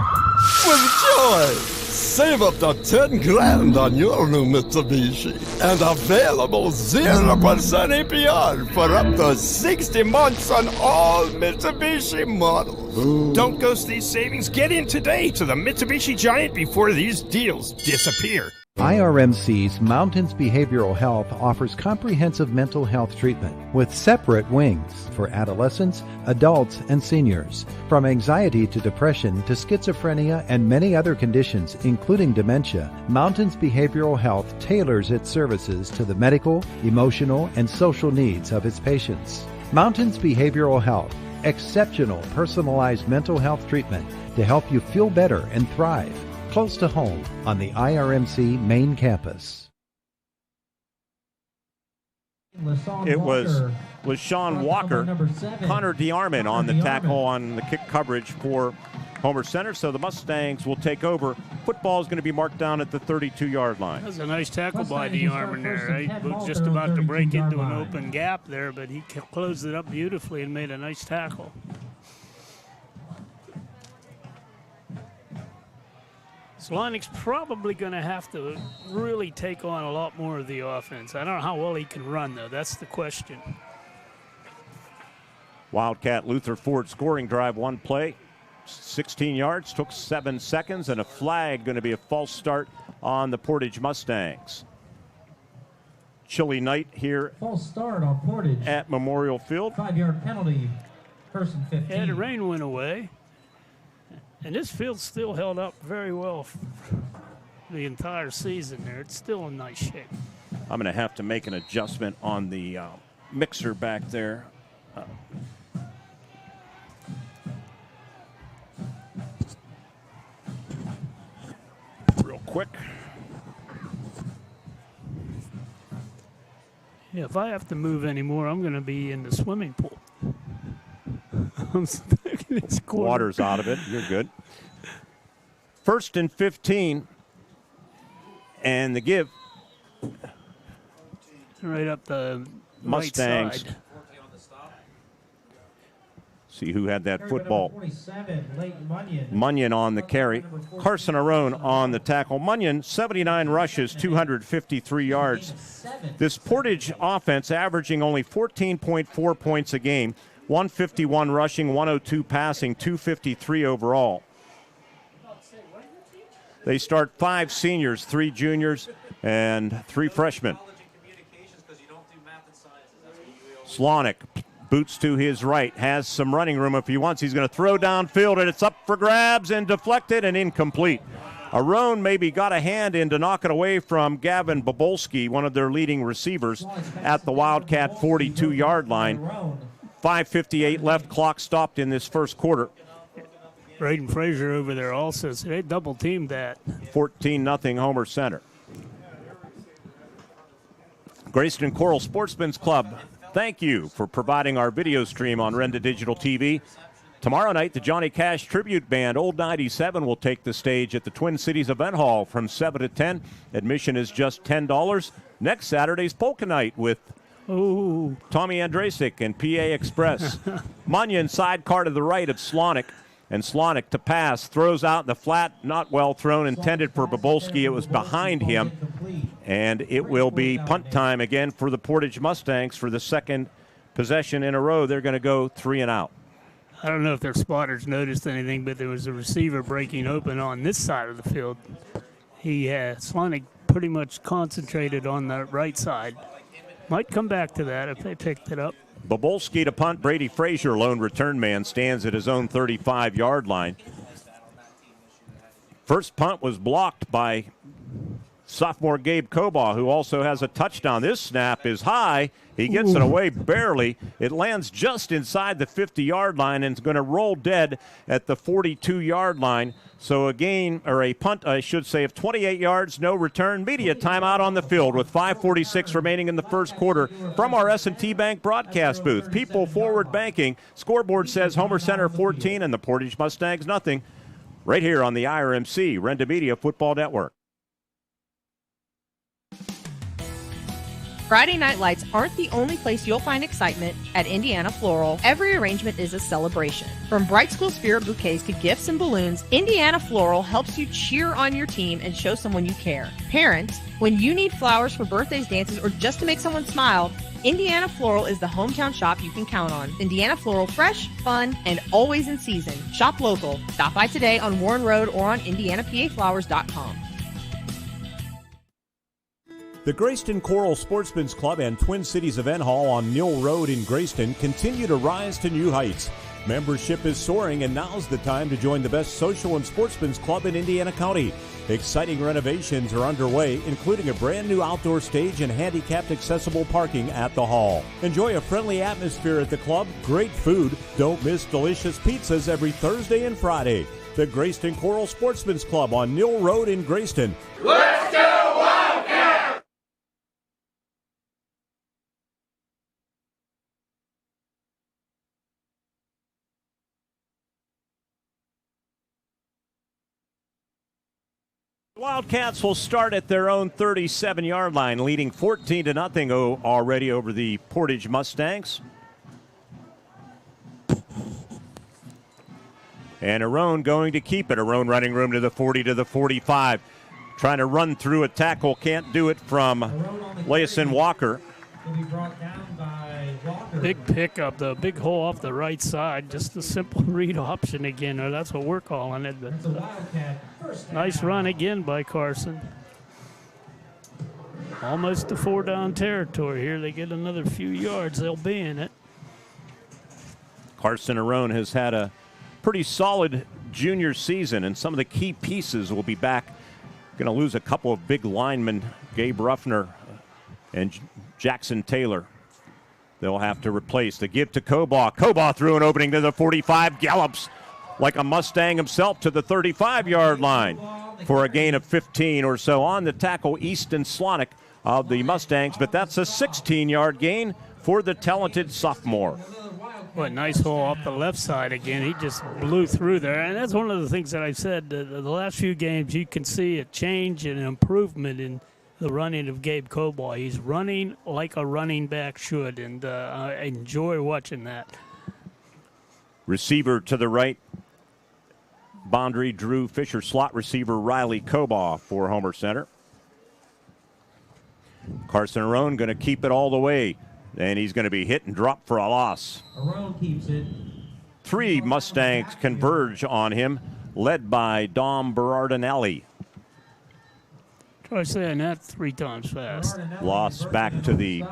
with joy. Save up to 10 grand on your new Mitsubishi and available 0% APR for up to 60 months on all Mitsubishi models. Ooh. Don't ghost these savings. Get in today to the Mitsubishi Giant before these deals disappear. IRMC's Mountains Behavioral Health offers comprehensive mental health treatment with separate wings for adolescents, adults, and seniors. From anxiety to depression to schizophrenia and many other conditions, including dementia, Mountains Behavioral Health tailors its services to the medical, emotional, and social needs of its patients. Mountains Behavioral Health, exceptional personalized mental health treatment to help you feel better and thrive. Close to home on the IRMC main campus. It was Sean Walker, Connor DeArmond on the tackle on the kick coverage for Homer Center. So the Mustangs will take over. Football is going to be marked down at the 32-yard line. That was a nice tackle by DeArmond there. He was just about to break into an open gap there, but he closed it up beautifully and made a nice tackle. Slonic's probably going to have to really take on a lot more of the offense. I don't know how well he can run, though. That's the question. Wildcat Luther Ford scoring drive, one play, 16 yards, took 7 seconds, and a flag going to be a false start on the Portage Mustangs. Chilly night here false start on Portage at Memorial Field. 5-yard penalty, 1st and 15. Yeah, the rain went away. And this field still held up very well the entire season there. It's still in nice shape. I'm going to have to make an adjustment on the mixer back there. Real quick. Yeah, if I have to move anymore, I'm going to be in the swimming pool. I'm stuck in this corner. Water's out of it. You're good. 1st and 15. And the give. Right up the Mustangs. right side. See who had that football. 27, Munyon on the carry. Carson Arone on the tackle. Munyon, 79 rushes, 253 yards. This Portage offense averaging only 14.4 points a game. 151 rushing, 102 passing, 253 overall. They start 5 seniors, 3 juniors, and 3 freshmen. Slonick. Boots to his right, has some running room if he wants. He's going to throw downfield, and it's up for grabs and deflected and incomplete. Arone maybe got a hand in to knock it away from Gavin Bobolski, one of their leading receivers, at the Wildcat 42-yard line. 5:58 left, clock stopped in this first quarter. Braden Frazier over there also, so they double-teamed that. 14-0 Homer Center. Graceton-Coral Sportsman's Club, thank you for providing our video stream on Renda Digital TV. Tomorrow night, the Johnny Cash Tribute Band, Old 97, will take the stage at the Twin Cities Event Hall from 7 to 10. Admission is just $10. Next Saturday's Polka Night with Tommy Andrasik and PA Express. Munyon sidecar to the right of Slonick. And Slonick to pass, throws out in the flat, not well thrown, intended for Bobolski. It was behind him. And it will be punt time again for the Portage Mustangs for the second possession in a row. They're going to go 3 and out. I don't know if their spotters noticed anything, but there was a receiver breaking open on this side of the field. Slonick pretty much concentrated on the right side. Might come back to that if they picked it up. Bobolski to punt. Brady Frazier, lone return man, stands at his own 35-yard line. First punt was blocked by sophomore Gabe Kobaugh, who also has a touchdown. This snap is high. He gets it away barely. It lands just inside the 50-yard line and is going to roll dead at the 42-yard line. So a punt, I should say, of 28 yards, no return. Media timeout on the field with 5:46 remaining in the first quarter from our S&T Bank broadcast booth. People Forward Banking. Scoreboard says Homer Center 14 and the Portage Mustangs nothing. Right here on the IRMC Renda Media Football Network. Friday night lights aren't the only place you'll find excitement at Indiana Floral. Every arrangement is a celebration. From Bright School Spirit bouquets to gifts and balloons, Indiana Floral helps you cheer on your team and show someone you care. Parents, when you need flowers for birthdays, dances, or just to make someone smile, Indiana Floral is the hometown shop you can count on. Indiana Floral, fresh, fun, and always in season. Shop local. Stop by today on Warren Road or on IndianaPAFlowers.com. The Graceton-Coral Sportsman's Club and Twin Cities Event Hall on Mill Road in Graceton continue to rise to new heights. Membership is soaring, and now's the time to join the best social and sportsman's club in Indiana County. Exciting renovations are underway, including a brand new outdoor stage and handicapped accessible parking at the hall. Enjoy a friendly atmosphere at the club, great food. Don't miss delicious pizzas every Thursday and Friday. The Graceton-Coral Sportsman's Club on Mill Road in Graceton. Let's go Wildcats! Wildcats will start at their own 37-yard line, leading 14-0 already over the Portage Mustangs. And Arone going to keep it. Arone running room to the 40 to the 45. Trying to run through a tackle. Can't do it from Laison Walker. Big pickup, the big hole off the right side. Just a simple read option again. Or that's what we're calling it. But, nice run again by Carson. Almost to 4-down territory here. They get another few yards. They'll be in it. Carson Arone has had a pretty solid junior season, and some of the key pieces will be back. Going to lose a couple of big linemen, Gabe Ruffner and Jackson Taylor. They'll have to replace. The give to Kobaugh. Kobaugh through an opening to the 45, gallops like a Mustang himself to the 35-yard line for a gain of 15 or so. On the tackle, Easton Slonick of the Mustangs, but that's a 16-yard gain for the talented sophomore. What a nice hole off the left side again. He just blew through there. And that's one of the things that I've said. The last few games, you can see a change and an improvement in the running of Gabe Cobaugh. He's running like a running back should, and I enjoy watching that. Receiver to the right, Bondry, Drew Fisher. Slot receiver Riley Cobaugh for Homer Center. Carson Arone going to keep it all the way. And he's going to be hit and dropped for a loss. Arone keeps it. 3 Mustangs converge on him, led by Dom Berardinelli. Try saying that 3 times fast. Loss back to the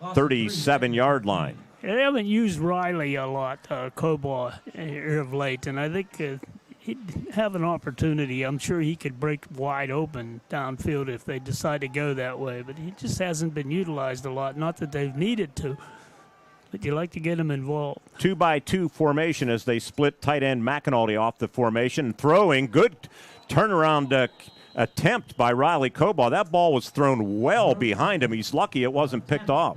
37-yard line. They haven't used Riley a lot, Cobaugh, here of late, and I think he'd have an opportunity. I'm sure he could break wide open downfield if they decide to go that way, but he just hasn't been utilized a lot. Not that they've needed to, but you like to get him involved. 2-by-2 formation as they split tight end McAnally off the formation. Throwing, good turnaround attempt by Riley Cobaugh. That ball was thrown well behind him. He's lucky it wasn't picked off.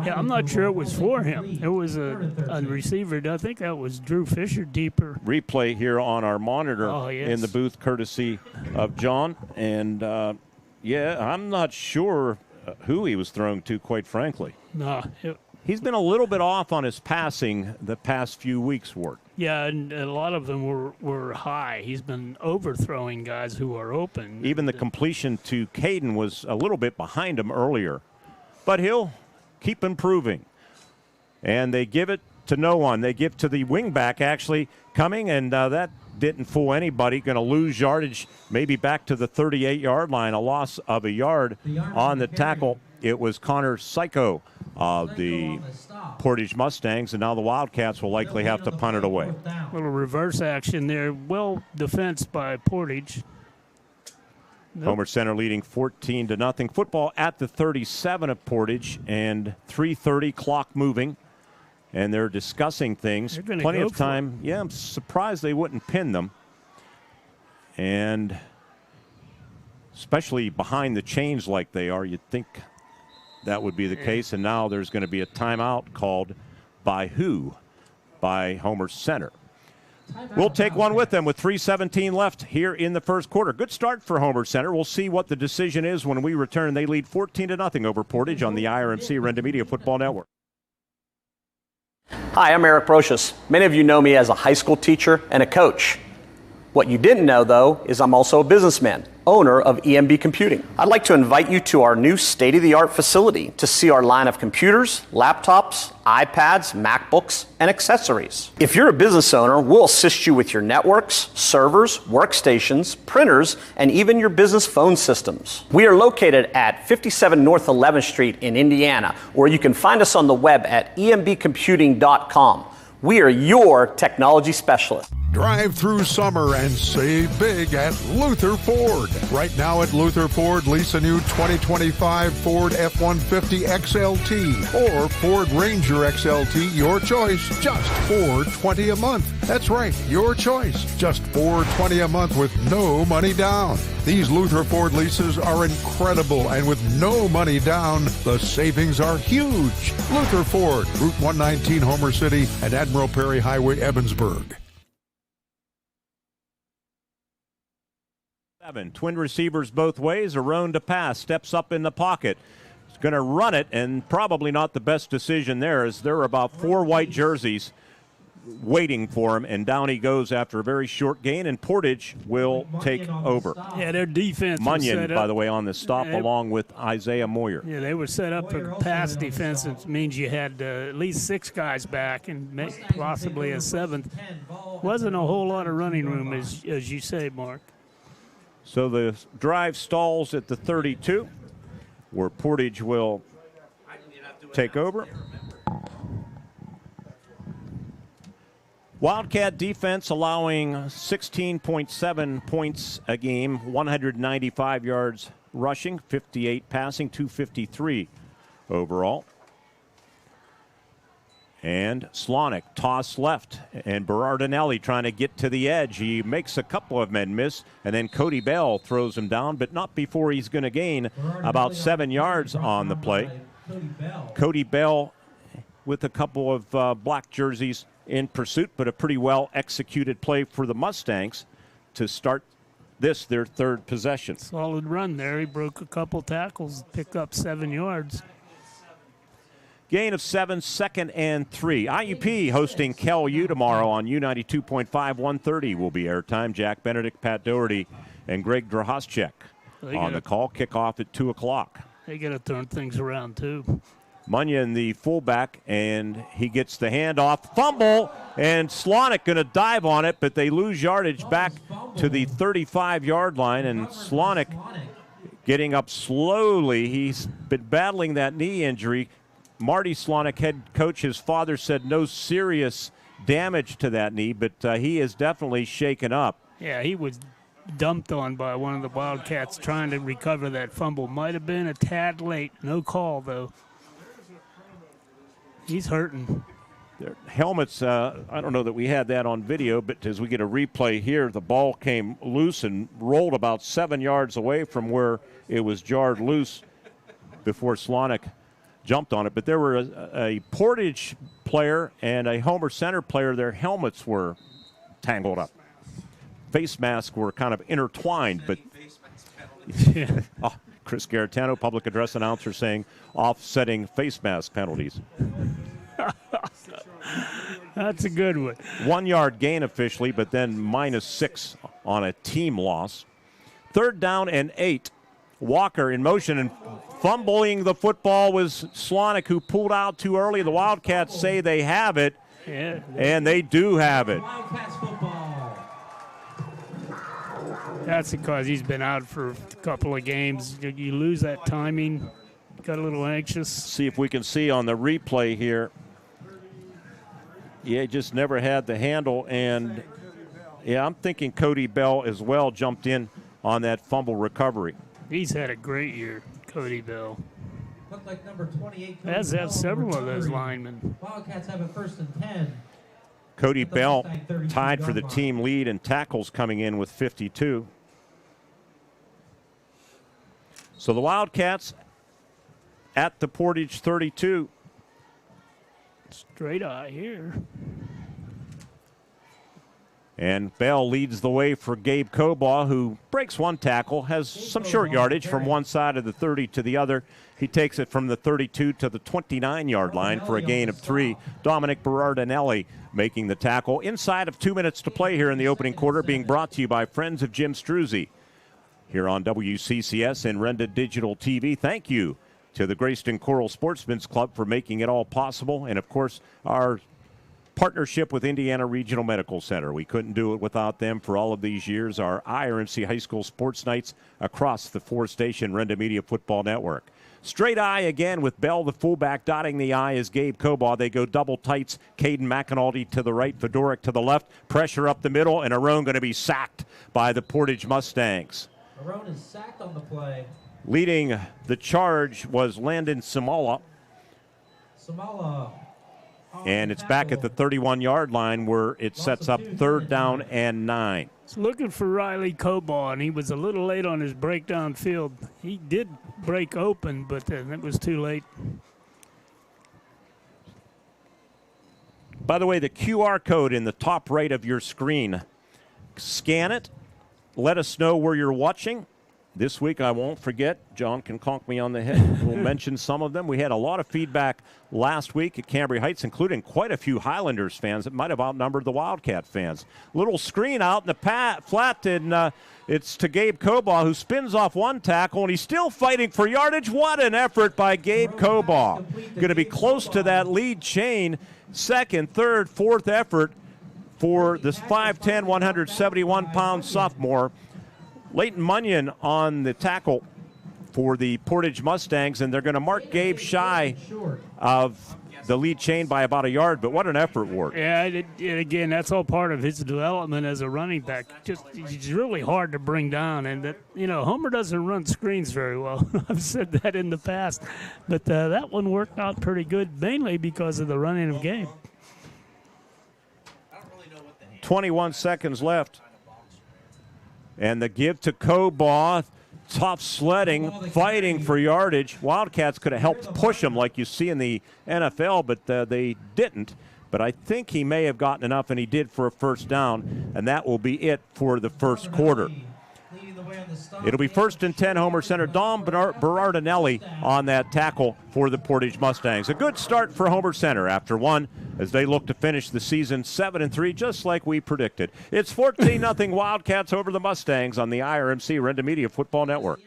Yeah, I'm not sure it was for him. It was a receiver. I think that was Drew Fisher deeper. Replay here on our monitor in the booth, courtesy of John. And, I'm not sure who he was throwing to, quite frankly. No. He's been a little bit off on his passing the past few weeks, Ward. Yeah, and a lot of them were high. He's been overthrowing guys who are open. Even the completion to Caden was a little bit behind him earlier. But he'll keep improving. And they give it to no one. They give to the wingback actually coming, and that didn't fool anybody. Going to lose yardage, maybe back to the 38-yard line, a loss of a yard on the tackle. It was Connor Psycho of the Portage Mustangs, and now the Wildcats will likely have to punt it away. A little reverse action there. Well defensed by Portage. Homer Center leading 14-0. Football at the 37 of Portage, and 3:30 clock moving. And they're discussing things. Plenty of time. Yeah, I'm surprised they wouldn't pin them. And especially behind the chains like they are, you'd think that would be the case. And now there's going to be a timeout called by who? By Homer Center. We'll take one with them with 3:17 left here in the first quarter. Good start for Homer Center. We'll see what the decision is when we return. They lead 14-0 over Portage on the IRMC Renda Media Football Network. Hi, I'm Eric Brocious. Many of you know me as a high school teacher and a coach. What you didn't know, though, is I'm also a businessman, owner of EMB Computing. I'd like to invite you to our new state-of-the-art facility to see our line of computers, laptops, iPads, MacBooks, and accessories. If you're a business owner, we'll assist you with your networks, servers, workstations, printers, and even your business phone systems. We are located at 57 North 11th Street in Indiana, or you can find us on the web at embcomputing.com. We are your technology specialist. Drive through summer and save big at Luther Ford. Right now at Luther Ford, lease a new 2025 Ford F-150 XLT or Ford Ranger XLT, your choice, just $420 a month. That's right, your choice, just $420 a month with no money down. These Luther Ford leases are incredible, and with no money down, the savings are huge. Luther Ford, Route 119, Homer City, and Admiral Perry Highway, Evansburg. Twin receivers both ways. Arone to pass, steps up in the pocket. He's going to run it, and probably not the best decision there, as there are about 4 white jerseys waiting for him, and down he goes after a very short gain, and Portage will take over. Yeah, their defense Munyon, by the way, on the stop, along with Isaiah Moyer. Yeah, they were set up for pass defense. It means you had at least 6 guys back and possibly a 7th. Wasn't a whole lot of running room, as you say, Mark. So the drive stalls at the 32, where Portage will take over. Wildcat defense allowing 16.7 points a game, 195 yards rushing, 58 passing, 253 overall. And Slonick toss left, and Berardinelli trying to get to the edge. He makes a couple of men miss, and then Cody Bell throws him down, but not before he's going to gain about 7 yards on the play. Cody Bell with a couple of black jerseys in pursuit, but a pretty well executed play for the Mustangs to start this, their third possession. Solid run there. He broke a couple tackles, picked up 7 yards. Gain of 7, 2nd and 3. IUP hosting Cal U tomorrow on U92.5, 1:30 will be airtime. Jack Benedict, Pat Doherty, and Greg Drahoschek on the call. Kickoff at 2 o'clock. They got to turn things around, too. Munyon, the fullback, and he gets the handoff. Fumble, and Slonick going to dive on it, but they lose yardage back to the 35-yard line, and Slonick getting up slowly. He's been battling that knee injury. Marty Slonick, head coach, his father said no serious damage to that knee, but he is definitely shaken up. Yeah, he was dumped on by one of the Wildcats trying to recover that fumble. Might have been a tad late. No call, though. He's hurting. Their helmets, I don't know that we had that on video, but as we get a replay here, the ball came loose and rolled about 7 yards away from where it was jarred loose before Slonick jumped on it. But there were a Portage player and a Homer Center player. Their helmets were tangled up. Face masks were kind of intertwined, but Chris Garetano, public address announcer, saying offsetting face mask penalties. That's a good one. 1 yard gain officially, but then -6 on a team loss. 3rd down and 8. Walker in motion and fumbling the football was Slonick, who pulled out too early. The Wildcats say they have it, and they do have it. That's because he's been out for a couple of games. You lose that timing, got a little anxious. See if we can see on the replay here. Yeah, he just never had the handle, and yeah, I'm thinking Cody Bell as well jumped in on that fumble recovery. He's had a great year, Cody Bell. Looked like number 28. Has have several of those linemen. Wildcats have a 1st and 10. Cody Bell tied for the team lead in tackles coming in with 52. So the Wildcats at the Portage 32. Straight eye here. And Bell leads the way for Gabe Cobaugh, who breaks one tackle, has some short yardage from one side of the 30 to the other. He takes it from the 32 to the 29-yard line for a gain of 3. Dominic Berardinelli making the tackle. Inside of 2 minutes to play here in the opening quarter, being brought to you by Friends of Jim Struzzi here on WCCS and Renda Digital TV. Thank you to the Graceton-Coral Sportsman's Club for making it all possible. And, of course, our partnership with Indiana Regional Medical Center. We couldn't do it without them for all of these years. Our IRMC High School sports nights across the 4-station Renda Media Football Network. Straight eye again with Bell, the fullback, dotting the I is Gabe Cobaugh. They go double tights. Caden McAnulty to the right, Fedoruk to the left. Pressure up the middle, and Arone going to be sacked by the Portage Mustangs. Arone is sacked on the play. Leading the charge was Landon Samala. And it's back at the 31-yard line where it sets up 3rd down and 9. It's looking for Riley Cobaugh, and he was a little late on his breakdown field. He did break open, but it was too late. By the way, the QR code in the top right of your screen, scan it. Let us know where you're watching. This week, I won't forget. John can conk me on the head. We'll mention some of them. We had a lot of feedback last week at Cambria Heights, including quite a few Highlanders fans that might have outnumbered the Wildcat fans. Little screen out in the flat, and it's to Gabe Cobaugh, who spins off one tackle, and he's still fighting for yardage. What an effort by Gabe Cobaugh. Going to be close to that lead chain. 2nd, 3rd, 4th effort for this 5'10", 171-pound sophomore. Leighton Munyon on the tackle for the Portage Mustangs, and they're going to mark Gabe shy of the lead chain by about a yard, but what an effort, Ward. Yeah, and again, that's all part of his development as a running back. He's really hard to bring down, and that, Homer doesn't run screens very well. I've said that in the past, but that one worked out pretty good, mainly because of the running of Gabe. 21 seconds left, and the give to Cobaugh. Tough sledding, fighting for yardage. Wildcats could have helped push him like you see in the NFL, but they didn't. But I think he may have gotten enough, and he did for a first down, and that will be it for the first quarter. It'll be 1st and 10, Homer Center. Dom Berardinelli on that tackle for the Portage Mustangs. A good start for Homer Center after one as they look to finish the season 7-3, just like we predicted. It's 14-0 Wildcats over the Mustangs on the IRMC Renda Media Football Network.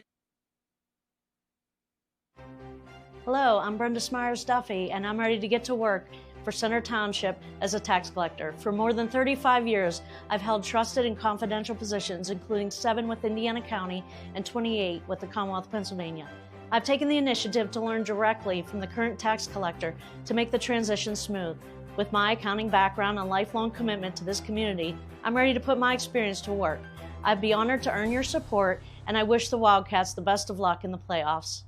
Hello, I'm Brenda Smyers-Duffy, and I'm ready to get to work for Center Township as a tax collector. For more than 35 years, I've held trusted and confidential positions, including 7 with Indiana County and 28 with the Commonwealth of Pennsylvania. I've taken the initiative to learn directly from the current tax collector to make the transition smooth. With my accounting background and lifelong commitment to this community, I'm ready to put my experience to work. I'd be honored to earn your support, and I wish the Wildcats the best of luck in the playoffs.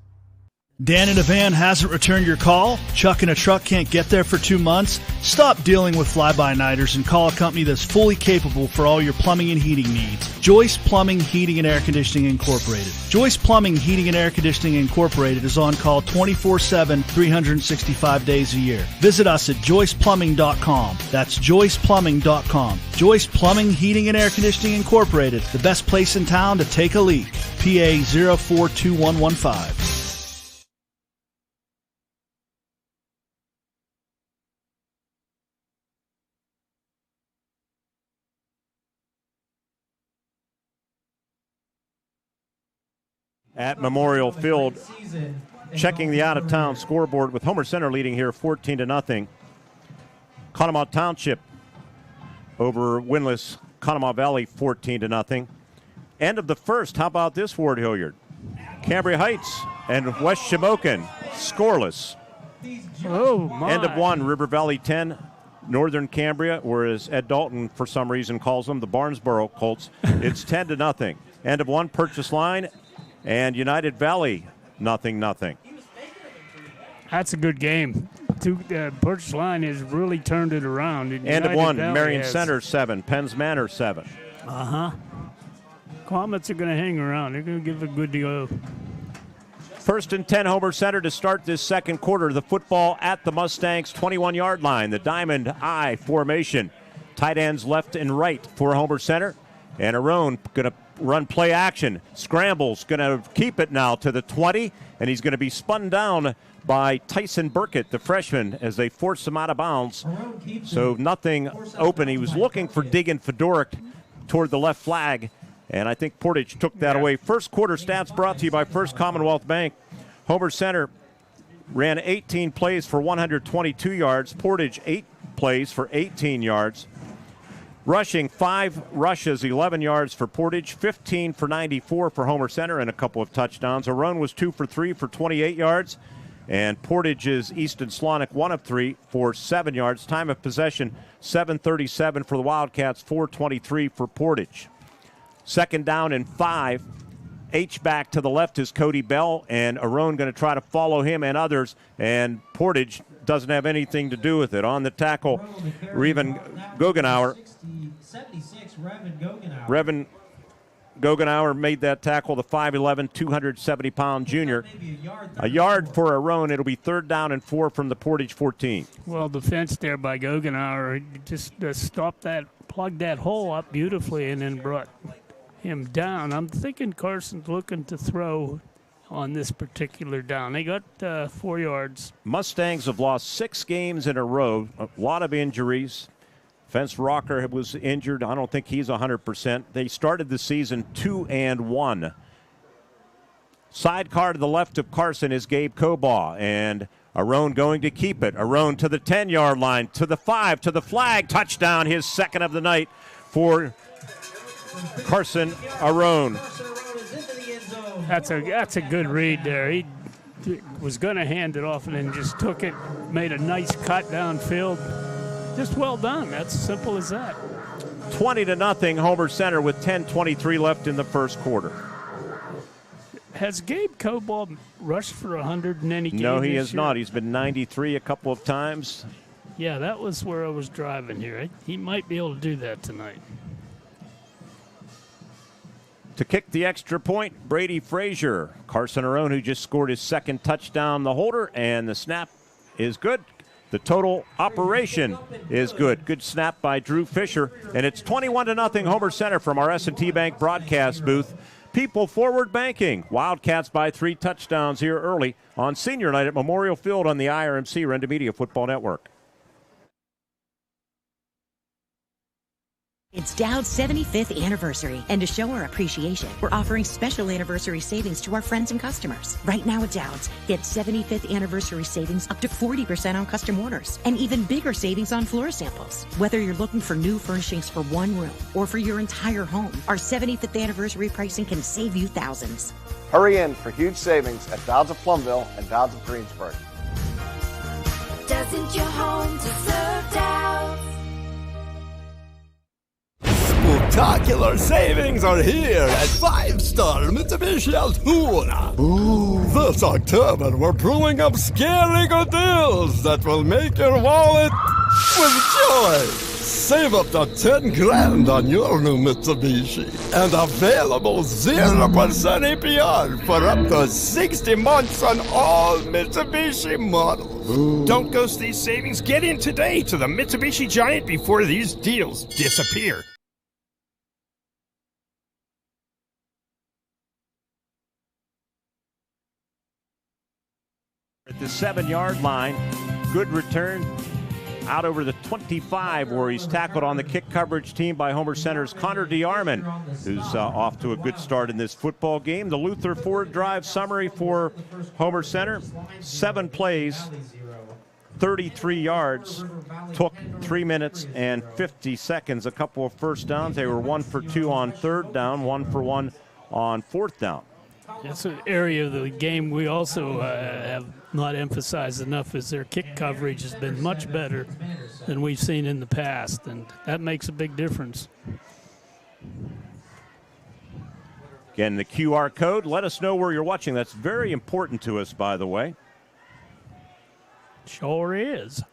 Dan in a van hasn't returned your call? Chuck in a truck can't get there for 2 months? Stop dealing with fly-by-nighters and call a company that's fully capable for all your plumbing and heating needs. Joyce Plumbing, Heating, and Air Conditioning Incorporated. Joyce Plumbing, Heating, and Air Conditioning Incorporated is on call 24/7, 365 days a year. Visit us at joyceplumbing.com. That's joyceplumbing.com. Joyce Plumbing, Heating, and Air Conditioning Incorporated, the best place in town to take a leak. PA 042115. At Memorial Field, checking the out-of-town scoreboard with Homer Center leading here 14-0. Conemaugh Township over winless Conemaugh Valley 14-0. End of the first. How about this, Ward Hilliard? Cambria Heights and West Shamokin scoreless. Oh, my. End of one, River Valley 10, Northern Cambria, or as Ed Dalton for some reason calls them, the Barnesboro Colts. It's 10-0. End of one, Purchase Line and United Valley 0-0. That's a good game. Purchase Line has really turned it around. End of one, Marion Center 7, Penns Manor 7. Comets are going to hang around. They're going to give it a good go. 1st and 10, Homer Center to start this second quarter. The football at the Mustangs' 21-yard line. The diamond eye formation. Tight ends left and right for Homer Center. And Arone going to run play action. Scrambles, going to keep it now to the 20, and he's going to be spun down by Tyson Burkett, the freshman, as they force him out of bounds. So nothing open. He was looking for Diggin Fedoric toward the left flag, and I think Portage took that away. First quarter stats brought to you by First Commonwealth Bank. Homer Center ran 18 plays for 122 yards. Portage 8 plays for 18 yards. Rushing 5 rushes, 11 yards for Portage, 15 for 94 for Homer Center, and a couple of touchdowns. Arone was 2 for 3 for 28 yards, and Portage's Easton Slonic 1 of 3 for 7 yards. Time of possession 7:37 for the Wildcats, 4:23 for Portage. 2nd down and 5. H-back to the left is Cody Bell, and Arone going to try to follow him and others, and Portage doesn't have anything to do with it. On the tackle, Revan Gogenauer. 76, Revan Gogenauer made that tackle, the 5'11", 270-pound junior. A yard for Arone. It'll be 3rd down and 4 from the Portage 14. Well, defense there by Gogenauer. Just plugged that hole up beautifully and then brought him down. I'm thinking Carson's looking to throw on this particular down. They got 4 yards. Mustangs have lost 6 games in a row. A lot of injuries. Fence Rocker was injured. I don't think he's 100%. They started the season 2-1. Sidecar to the left of Carson is Gabe Cobaugh, and Arone going to keep it. Arone to the 10-yard line, to the 5, to the flag. Touchdown, his second of the night for Carson Arone. That's a good read there. He was going to hand it off and then just took it, made a nice cut downfield. Just well done. That's simple as that. 20-0 Homer Center with 10:23 left in the first quarter. Has Gabe Cobalt rushed for 100 in any game? No, he this has year? not. He's been 93 a couple of times. Yeah, that was where I was driving here. He might be able to do that tonight. To kick the extra point, Brady Frazier. Carson Arone, who just scored his second touchdown, the holder, and the snap is good. The total operation is good. Good snap by Drew Fisher, and it's 21-0 Homer Center from our S&T Bank broadcast booth. People Forward Banking. Wildcats by 3 touchdowns here early on senior night at Memorial Field on the IRMC Renda Media Football Network. It's Dowd's 75th anniversary, and to show our appreciation, we're offering special anniversary savings to our friends and customers. Right now at Dowd's, get 75th anniversary savings up to 40% on custom orders, and even bigger savings on floor samples. Whether you're looking for new furnishings for one room or for your entire home, our 75th anniversary pricing can save you thousands. Hurry in for huge savings at Dowd's of Plumville and Dowd's of Greensburg. Doesn't your home deserve Dowd's? Spectacular savings are here at 5-star Mitsubishi Altoona. This October, we're pulling up scary good deals that will make your wallet with joy. Save up to 10 grand on your new Mitsubishi and available 0% APR for up to 60 months on all Mitsubishi models. Don't ghost these savings. Get in today to the Mitsubishi Giant before these deals disappear. At the 7-yard line, good return out over the 25 where he's tackled on the kick coverage team by Homer Center's Connor DeArmond, who's off to a good start in this football game. The Luther Ford drive summary for Homer Center, 7 plays, 33 yards, took 3 minutes and 50 seconds, a couple of first downs. They were 1 for 2 on third down, 1 for 1 on fourth down. That's an area of the game we also have not emphasized enough, is their kick coverage has been much better than we've seen in the past, and that makes a big difference. Again, the QR code. Let us know where you're watching. That's very important to us, by the way. Sure is.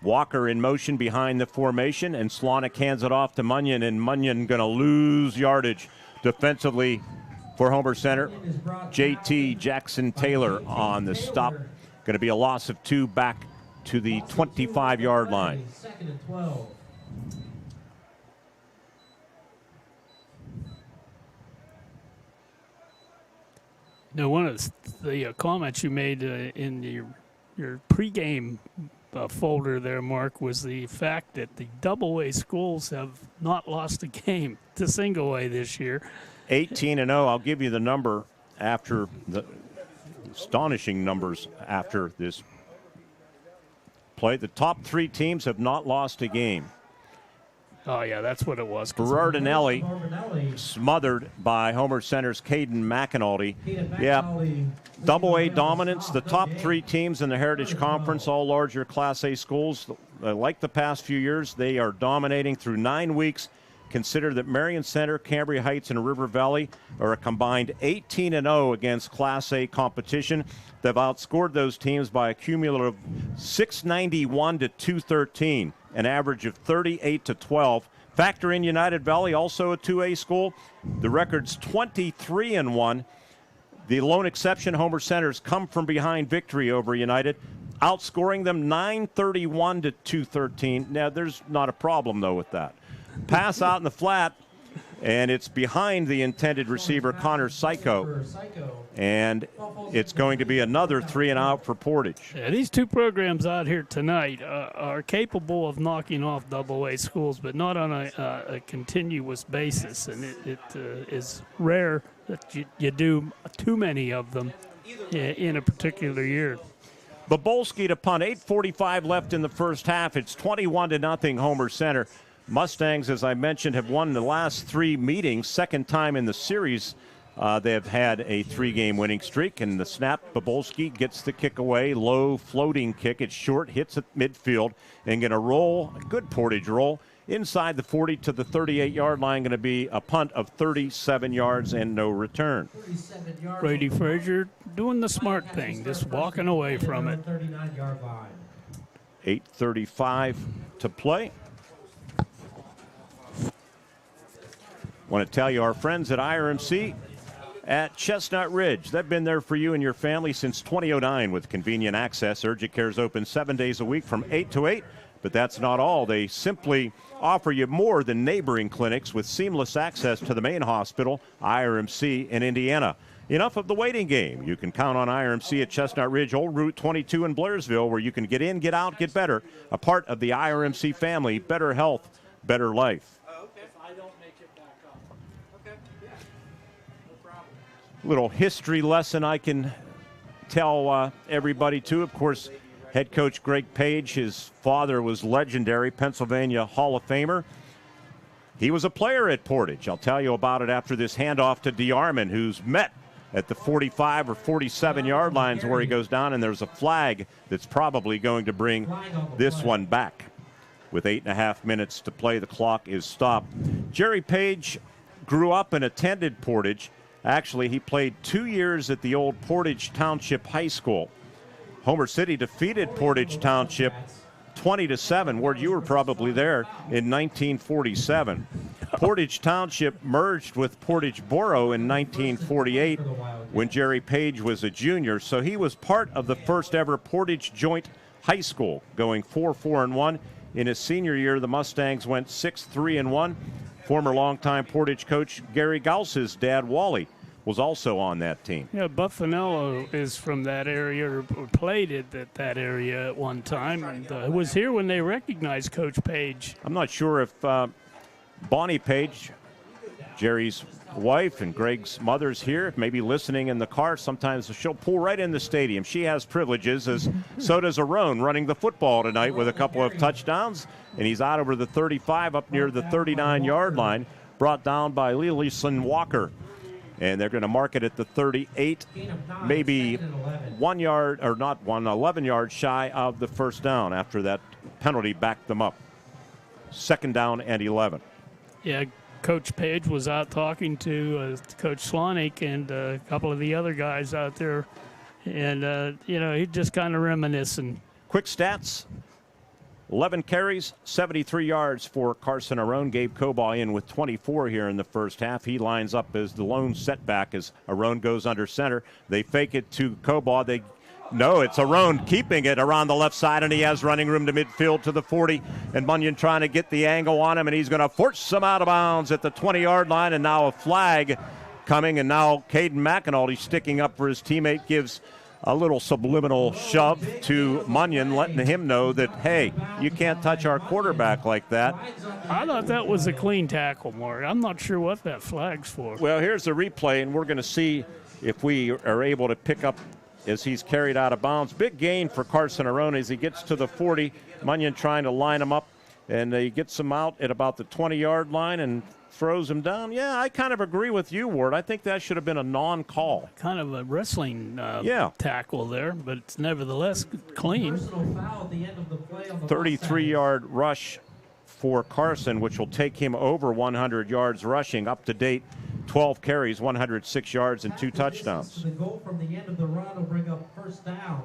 Walker in motion behind the formation, and Slonick hands it off to Munyon, and Munyon going to lose yardage defensively for Homer Center. JT Jackson Taylor on the stop. Going to be a loss of 2 back to the 25-yard line. Now, one of the comments you made in your pregame folder there, Mark, was the fact that the double-A schools have not lost a game to single-A this year. 18-0. I'll give you the number after the astonishing numbers after this play. The top 3 teams have not lost a game. Oh, yeah, that's what it was. Berardinelli smothered by Homer Center's Caden McAnulty. Yeah, double-A dominance. The top 3 teams in the Heritage Conference, all larger Class A schools. Like the past few years, they are dominating through 9 weeks. Consider that Marion Center, Cambria Heights, and River Valley are a combined 18-0 against Class A competition. They've outscored those teams by a cumulative 691 to 213, an average of 38-12. Factor in United Valley, also a 2A school. The record's 23-1. The lone exception, Homer Center's come from behind victory over United, outscoring them 931 to 213. Now, there's not a problem, though, with that. Pass out in the flat, and it's behind the intended receiver, Connor Psycho. And it's going to be another 3-and-out for Portage. Yeah, these 2 programs out here tonight are capable of knocking off double-A schools, but not on a continuous basis. And it is rare that you do too many of them in a particular year. Bobolski to punt, 8:45 left in the first half. It's 21-0 Homer Center. Mustangs, as I mentioned, have won the last 3 meetings, second time in the series They have had a 3-game winning streak, and the snap, Bobolski gets the kick away, low floating kick. It's short, hits at midfield, and going to roll, a good Portage roll, inside the 40 to the 38-yard line. Going to be a punt of 37 yards and no return. Brady Frazier doing the smart thing, just walking away from it. 8:35 to play. Want to tell you our friends at IRMC at Chestnut Ridge. They've been there for you and your family since 2009 with convenient access. Urgent Care is open 7 days a week from 8 to 8. But that's not all. They simply offer you more than neighboring clinics with seamless access to the main hospital, IRMC in Indiana. Enough of the waiting game. You can count on IRMC at Chestnut Ridge, Old Route 22 in Blairsville, where you can get in, get out, get better. A part of the IRMC family. Better health, better life. Little history lesson I can tell everybody, too. Of course, head coach Greg Page, his father was legendary, Pennsylvania Hall of Famer. He was a player at Portage. I'll tell you about it after this handoff to DeArmond, who's met at the 45 or 47-yard lines where he goes down, and there's a flag that's probably going to bring this one back. With 8.5 minutes to play, the clock is stopped. Jerry Page grew up and attended Portage. Actually, he played 2 years at the old Portage Township High School. Homer City defeated Portage Township 20-7. Ward, you were probably there in 1947. Portage Township merged with Portage Borough in 1948 when Jerry Page was a junior. So he was part of the first ever Portage Joint High School, going 4-4-1. In his senior year, the Mustangs went 6-3-1. Former longtime Portage coach Gary Gauss's dad, Wally, was also on that team. Yeah, Buffanello is from that area, or played at that area at one time, and was here when they recognized Coach Page. I'm not sure if Bonnie Page, Jerry's wife and Greg's mother's here, maybe listening in the car. Sometimes she'll pull right in the stadium. She has privileges, as so does Arone, running the football tonight with a couple of touchdowns. And he's out over the 35 up near the 39-yard line, brought down by Lilison Walker. And they're going to mark it at the 38, maybe 1 yard, or not one, 11 yards shy of the first down after that penalty backed them up. 2nd down and 11. Yeah, Coach Page was out talking to Coach Slonick and a couple of the other guys out there. And, he just kind of reminiscing. Quick stats. 11 carries, 73 yards for Carson Arone. Gabe Cobaugh in with 24 here in the first half. He lines up as the lone setback as Arone goes under center. They fake it to Cobaugh. No, it's Arone keeping it around the left side, and he has running room to midfield to the 40. And Munyon trying to get the angle on him, and he's going to force him out of bounds at the 20-yard line. And now a flag coming, and now Caden McEnulty sticking up for his teammate gives a little subliminal shove to Munyon, letting him know that, hey, you can't touch our quarterback like that. I thought that was a clean tackle, Mark. I'm not sure what that flag's for. Well, here's the replay, and we're going to see if we are able to pick up as he's carried out of bounds. Big gain for Carson Arone as he gets to the 40. Munyon trying to line him up, and he gets him out at about the 20-yard line and throws him down. Yeah, I kind of agree with you, Ward. I think that should have been a non-call. Kind of a wrestling tackle there, but it's nevertheless clean. 33-yard rush for Carson, which will take him over 100 yards rushing, up to date. 12 carries, 106 yards, and 2 touchdowns. The goal from the end of the run will bring up 1st down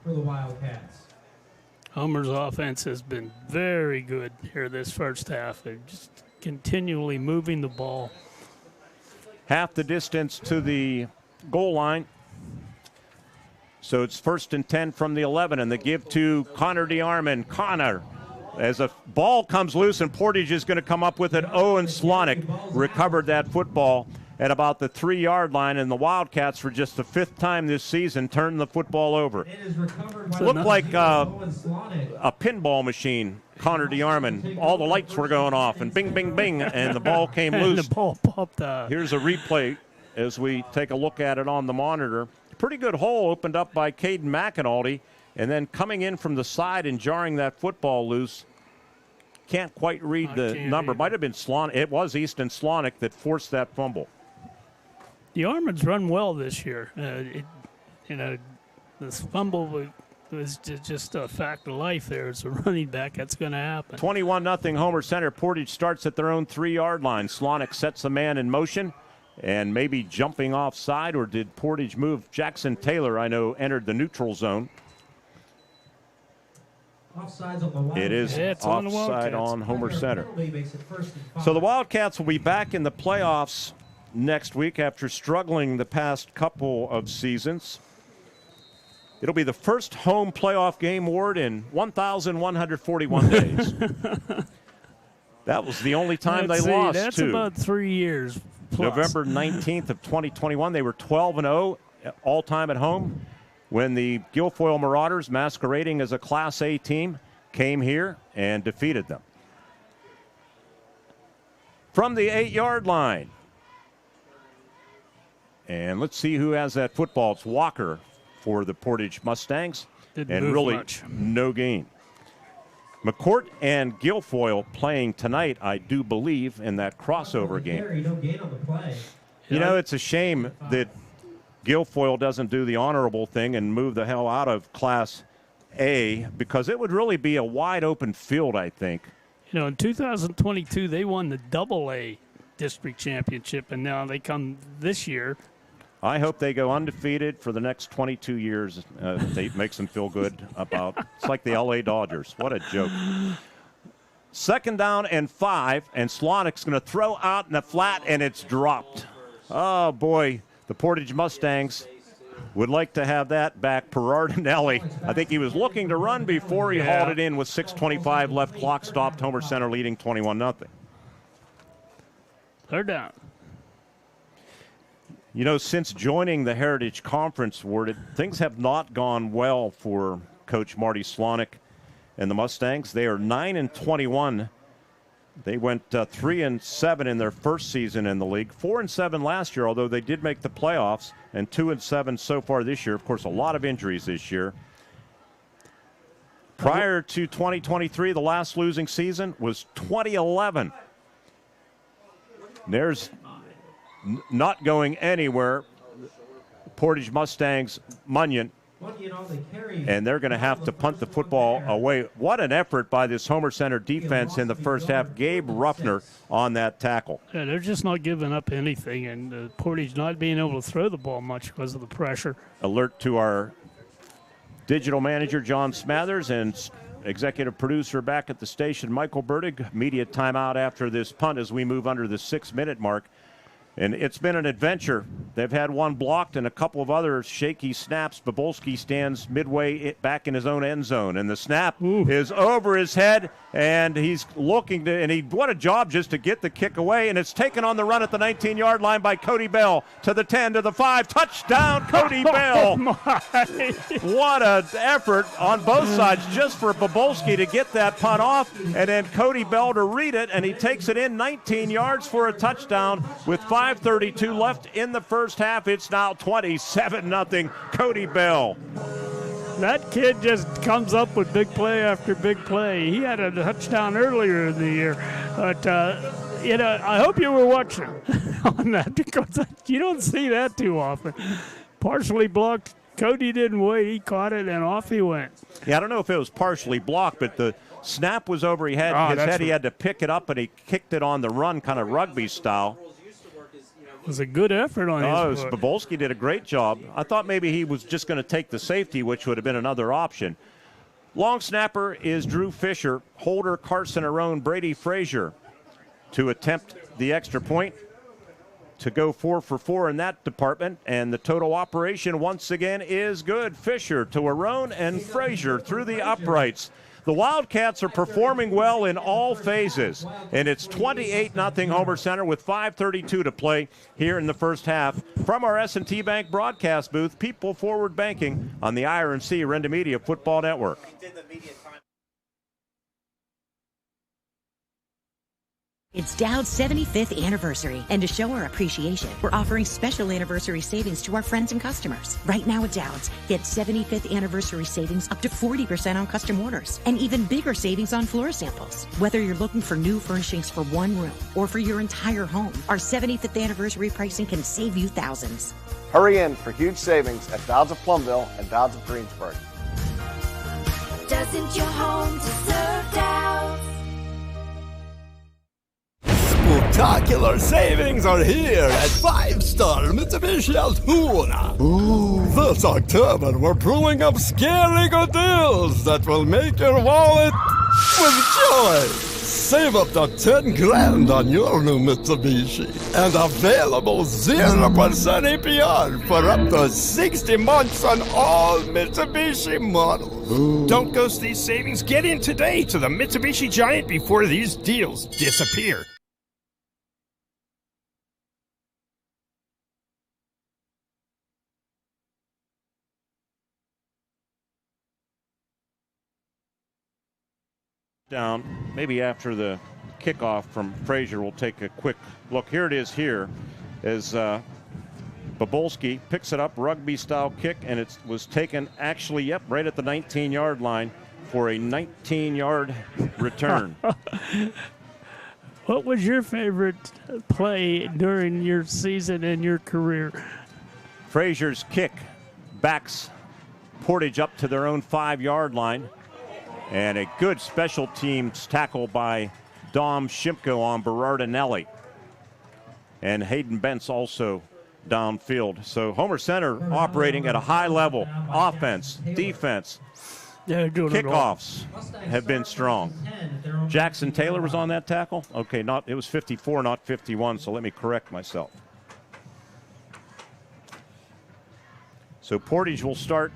for the Wildcats. Homer's offense has been very good here this first half. They're just continually moving the ball. Half the distance to the goal line. So it's 1st and 10 from the 11, and the give to Connor DeArmond. Connor, as a ball comes loose, and Portage is going to come up with it. Owen Slonick recovered that football at about the 3-yard line, and the Wildcats, for just the 5th time this season, turned the football over. It looked like a pinball machine. Connor DeArmond, all the lights were going off, and bing, bing, bing, and the ball came loose. And the ball popped out. Here's a replay as we take a look at it on the monitor. Pretty good hole opened up by Caden McEnulty, and then coming in from the side and jarring that football loose. Can't quite read the number. Might have been Slonick. It was Easton Slonick that forced that fumble. The Armans run well this year. This fumble was just a fact of life there. It's a running back. That's going to happen. 21-0 Homer Center. Portage starts at their own 3-yard line. Slonick sets the man in motion and maybe jumping offside, or did Portage move? Jackson Taylor, I know, entered the neutral zone. It is offside on Homer Center. So the Wildcats will be back in the playoffs next week after struggling the past couple of seasons. It'll be the first home playoff game, Ward, in 1,141 days. That was the only time they lost, that's too. About 3 years plus. November 19th of 2021, they were 12-0 all-time at home when the Guilfoyle Marauders, masquerading as a Class A team, came here and defeated them. From the 8-yard line. And let's see who has that football. It's Walker for the Portage Mustangs. Didn't move really much. No gain. McCourt and Guilfoyle playing tonight, I do believe, in that crossover game. No gain on the play. You know, it's a shame that Guilfoyle doesn't do the honorable thing and move the hell out of Class A, because it would really be a wide open field, I think. You know, in 2022, they won the Double-A district championship, and now they come this year. I hope they go undefeated for the next 22 years. It makes them feel good about. It's like the L.A. Dodgers. What a joke. 2nd down and 5, and Slonick's going to throw out in the flat, and it's dropped. Oh, boy. The Portage Mustangs would like to have that back. Perardinelli, I think he was looking to run before he hauled it in with 6:25 left. Clock stopped. Homer Center leading 21-0. They're down. You know, since joining the Heritage Conference, Ward, things have not gone well for Coach Marty Slonick and the Mustangs. They are 9-21. They went 3-7 in their first season in the league, 4-7 last year, although they did make the playoffs, and 2-7 so far this year. Of course, a lot of injuries this year. Prior to 2023, the last losing season was 2011. There's not going anywhere. Portage Mustangs, Munyon. And they're going to have to punt the football away. What an effort by this Homer Center defense in the first half. Gabe Ruffner on that tackle. Yeah, they're just not giving up anything, and Portage not being able to throw the ball much because of the pressure. Alert to our digital manager, John Smathers, and executive producer back at the station, Michael Bertig. Media timeout after this punt as we move under the 6-minute mark. And it's been an adventure. They've had one blocked and a couple of other shaky snaps. Bobolski stands midway back in his own end zone, and the snap is over his head, and he's looking to, and what a job just to get the kick away, and it's taken on the run at the 19-yard line by Cody Bell to the 10, to the 5. Touchdown, Cody Bell. What an effort on both sides just for Bobolski to get that punt off, and then Cody Bell to read it, and he takes it in 19 yards for a touchdown with 5:32 left in the first half. It's now 27-0 Cody Bell. That kid just comes up with big play after big play. He had a touchdown earlier in the year. But, I hope you were watching on that, because you don't see that too often. Partially blocked. Cody didn't wait. He caught it, and off he went. Yeah, I don't know if it was partially blocked, but the snap was over his head. He had to pick it up, and he kicked it on the run, kind of rugby style. It was a good effort on his part. Bobolski did a great job. I thought maybe he was just going to take the safety, which would have been another option. Long snapper is Drew Fisher. Holder, Carson Arone, Brady Frazier to attempt the extra point, to go 4 for 4 in that department. And the total operation once again is good. Fisher to Arone and Frazier through the uprights. The Wildcats are performing well in all phases, and it's 28-0 Homer Center with 5:32 to play here in the first half. From our S&T Bank broadcast booth, People Forward Banking on the IRMC Renda Media Football Network. It's Dowd's 75th anniversary, and to show our appreciation, we're offering special anniversary savings to our friends and customers. Right now at Dowd's, get 75th anniversary savings up to 40% on custom orders, and even bigger savings on floor samples. Whether you're looking for new furnishings for one room or for your entire home, our 75th anniversary pricing can save you thousands. Hurry in for huge savings at Dowd's of Plumville and Dowd's of Greensburg. Doesn't your home deserve Dowd's? Spectacular savings are here at 5-star Mitsubishi Altoona. This October, we're pulling up scary good deals that will make your wallet with joy. Save up to 10 grand on your new Mitsubishi and available 0% APR for up to 60 months on all Mitsubishi models. Don't ghost these savings. Get in today to the Mitsubishi Giant before these deals disappear. Down, maybe after the kickoff from Frazier, we'll take a quick look. Here it is here as Bobolski picks it up, rugby-style kick, and it was taken actually, right at the 19-yard line for a 19-yard return. What was your favorite play during your season and your career? Frazier's kick backs Portage up to their own 5-yard line. And a good special teams tackle by Dom Shimko on Berardinelli. And Hayden Bentz also downfield. So Homer Center operating at a high level. Offense, defense, kickoffs have been strong. Jackson Taylor was on that tackle? Okay, it was 54, not 51, so let me correct myself. So Portage will start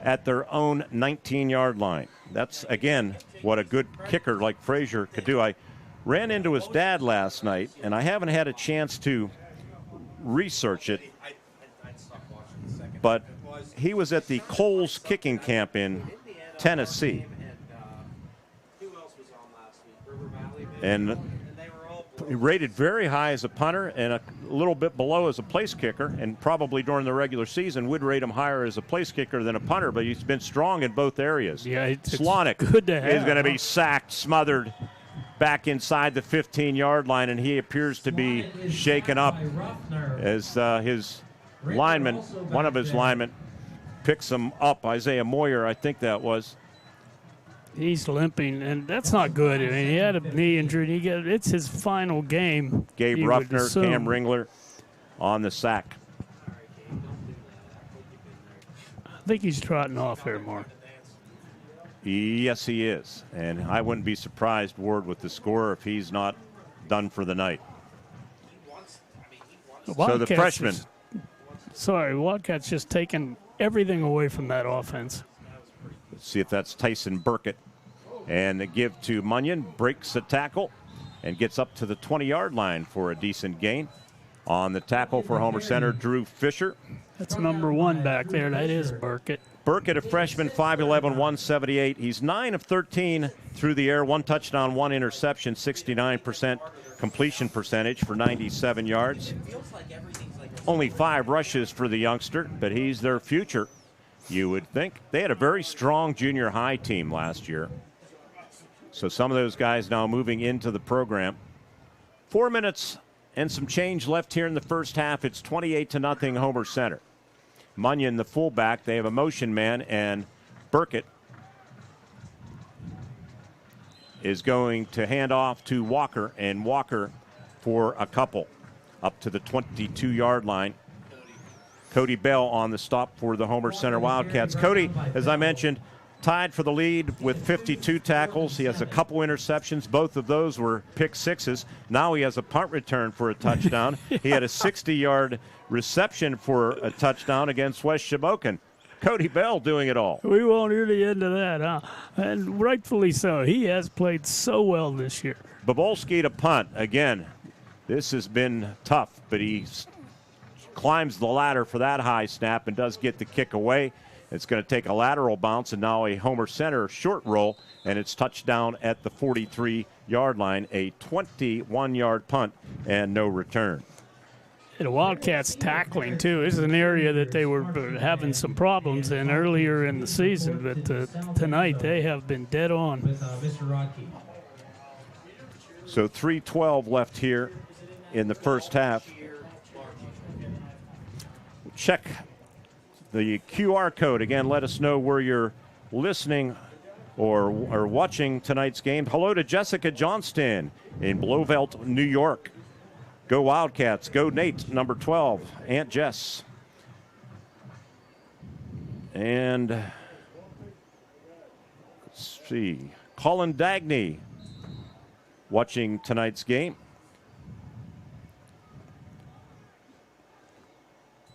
at their own 19-yard line. That's, again, what a good kicker like Frazier could do. I ran into his dad last night, and I haven't had a chance to research it, but he was at the Coles kicking camp in Tennessee. And rated very high as a punter and a little bit below as a place kicker, and probably during the regular season would rate him higher as a place kicker than a punter, but he's been strong in both areas. Yeah, Slonick good to have. is going to be sacked, smothered back inside the 15-yard line, and he appears to be shaken up as his lineman, one of his linemen, picks him up. Isaiah Moyer, I think that was. He's limping, and that's not good. I mean, he had a knee injury. It's his final game. Gabe Ruffner, Cam Ringler on the sack. I think he's trotting off there, Mark. Yes, he is. And I wouldn't be surprised, Ward, with the score if he's not done for the night. So the freshman. Wildcats just taking everything away from that offense. Let's see if that's Tyson Burkett. And the give to Munyon, breaks a tackle and gets up to the 20-yard line for a decent gain. On the tackle for Homer Center, Drew Fisher. That's number one back there. That is Burkett. Burkett, a freshman, 5'11", 178. He's 9 of 13 through the air, 1 touchdown, 1 interception, 69% completion percentage for 97 yards. Only 5 rushes for the youngster, but he's their future, you would think. They had a very strong junior high team last year. So some of those guys now moving into the program. 4 minutes and some change left here in the first half. It's 28-0 Homer Center. Munyon, the fullback, they have a motion man, and Burkett is going to hand off to Walker, and Walker for a couple up to the 22-yard line. Cody Bell on the stop for the Homer Center Wildcats. Cody, as I mentioned, tied for the lead with 52 tackles. He has a couple interceptions. Both of those were pick sixes. Now he has a punt return for a touchdown. He had a 60-yard reception for a touchdown against West Shamokin. Cody Bell doing it all. We won't hear the end of that, huh? And rightfully so. He has played so well this year. Bobolski to punt. Again, this has been tough, but he climbs the ladder for that high snap and does get the kick away. It's going to take a lateral bounce and now a Homer Center short roll, and it's touchdown at the 43-yard line, a 21-yard punt and no return. The Wildcats tackling, too, is an area that they were having some problems in earlier in the season, but tonight they have been dead on. So 3:12 left here in the first half. Check the QR code. Again, let us know where you're listening or watching tonight's game. Hello to Jessica Johnston in Blauvelt, New York. Go Wildcats. Go Nate, number 12. Aunt Jess. And let's see. Colin Dagney watching tonight's game.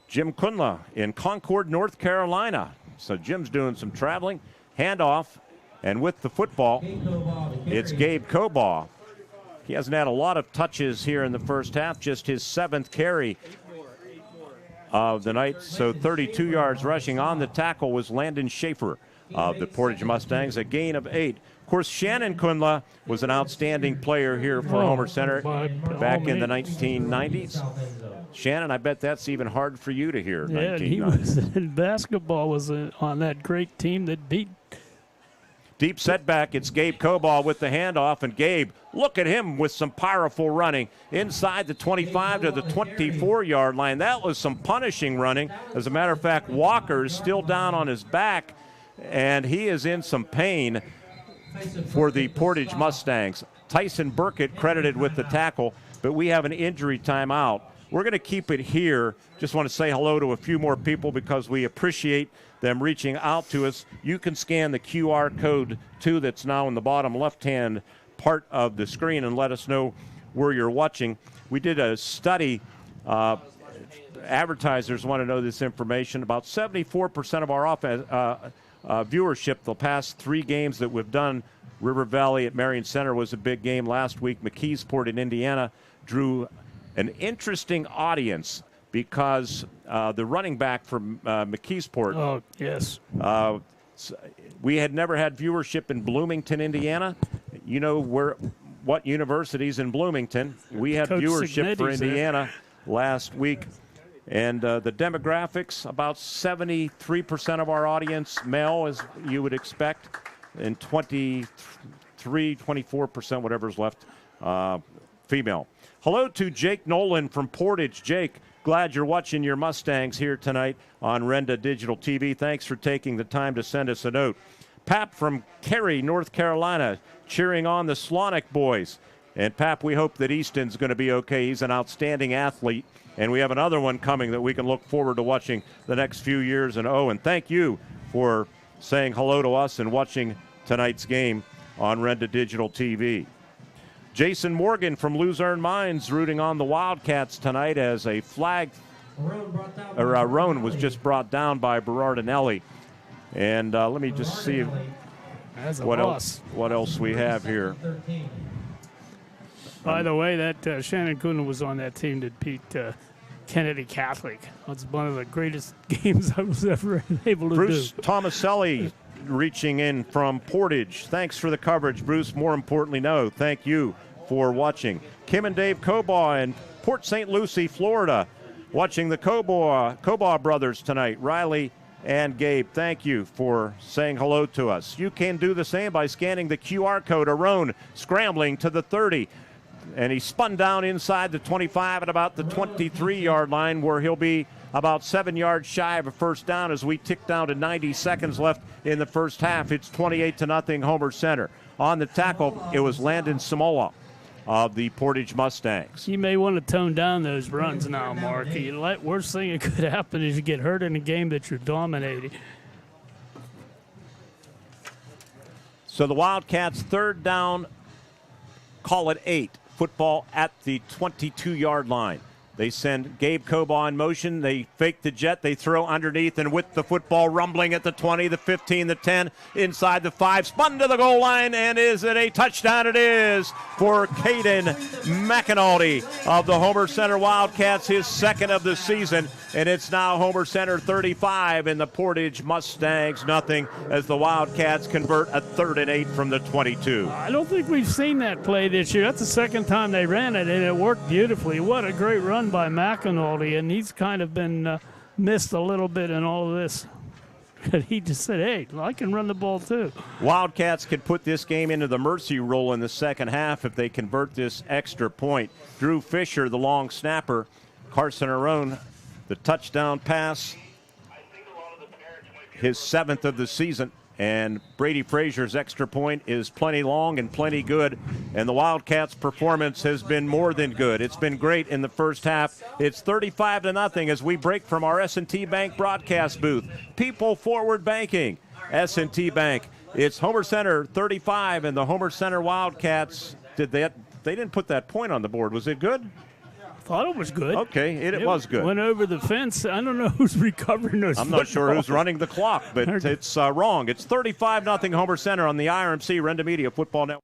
Jim Kunla in Concord, North Carolina. So Jim's doing some traveling. Handoff. And with the football, it's Gabe Cobaugh. He hasn't had a lot of touches here in the first half, just his 7th carry of the night. So 32 yards rushing. On the tackle was Landon Schaefer of the Portage Mustangs, a gain of 8. Of course, Shannon Kunla was an outstanding player here for Homer Center back in the 1990s. Shannon, I bet that's even hard for you to hear. Yeah, he was in basketball, was on that great team that beat. Deep setback. It's Gabe Cobaugh with the handoff, and Gabe, look at him with some powerful running inside the 25 to the 24-yard line. That was some punishing running. As a matter of fact, Walker is still down on his back, and he is in some pain for the Portage Mustangs. Tyson Burkett credited with the tackle, but we have an injury timeout. We're going to keep it here. Just want to say hello to a few more people because we appreciate them reaching out to us. You can scan the QR code, too, that's now in the bottom left-hand part of the screen and let us know where you're watching. We did a study. Advertisers want to know this information. About 74% of our viewership the past 3 games that we've done. River Valley at Marion Center was a big game last week. McKeesport in Indiana drew an interesting audience because the running back from McKeesport. Oh, yes. We had never had viewership in Bloomington, Indiana. You know what universities in Bloomington. We had Coach viewership for Signetti's Indiana last week. And the demographics, about 73% of our audience male, as you would expect, and 24%, whatever's left, female. Hello to Jake Nolan from Portage. Jake, glad you're watching your Mustangs here tonight on Renda Digital TV. Thanks for taking the time to send us a note. Pap from Cary, North Carolina, cheering on the Slonic boys. And Pap, we hope that Easton's going to be okay. He's an outstanding athlete. And we have another one coming that we can look forward to watching the next few years. And and thank you for saying hello to us and watching tonight's game on Renda Digital TV. Jason Morgan from Luzerne Mines rooting on the Wildcats tonight as a flag, or a roan was just brought down by Berardinelli. And let me just see what else we have here. By the way, that Shannon Kunla was on that team that beat Kennedy Catholic. That's one of the greatest games I was ever able to Bruce do. Tomaselli reaching in from Portage. Thanks for the coverage, Bruce. More importantly, thank you for watching. Kim and Dave Cobaugh in Port St. Lucie, Florida, watching the Cobaugh brothers tonight. Riley and Gabe, thank you for saying hello to us. You can do the same by scanning the QR code. Arone scrambling to the 30. And he spun down inside the 25 at about the 23-yard line, where he'll be about 7 yards shy of a first down as we tick down to 90 seconds left in the first half. It's 28-0 Homer Center. On the tackle, it was Landon Samoa of the Portage Mustangs. You may want to tone down those runs now, Mark. The worst thing that could happen is you get hurt in a game that you're dominating. So the Wildcats, 3rd down, call it 8. Football at the 22-yard line. They send Gabe Cobaugh in motion. They fake the jet. They throw underneath, and with the football rumbling at the 20, the 15, the 10, inside the 5, spun to the goal line, and is it a touchdown? It is for Caden McAnulty of the Homer Center Wildcats, his 2nd of the season. and it's now Homer Center 35 and the Portage Mustangs nothing as the Wildcats convert a 3rd and 8 from the 22. I don't think we've seen that play this year. That's the second time they ran it, and it worked beautifully. What a great run by McAnulty, and he's kind of been missed a little bit in all of this. He just said, hey, I can run the ball too. Wildcats can put this game into the mercy rule in the second half if they convert this extra point. Drew Fisher, the long snapper. Carson Arone, the touchdown pass. His 7th of the season. And Brady Frazier's extra point is plenty long and plenty good. And the Wildcats' performance has been more than good. It's been great in the first half. It's 35-0 as we break from our S&T Bank broadcast booth. People Forward Banking, S&T Bank. It's Homer Center 35 and the Homer Center Wildcats. They didn't put that point on the board. Was it good? Thought it was good. Okay, it was good. Went over the fence. I don't know who's recovering those I'm not sure who's running the clock, but it's wrong. It's 35-0 Homer Center on the IRMC Renda Media Football Network.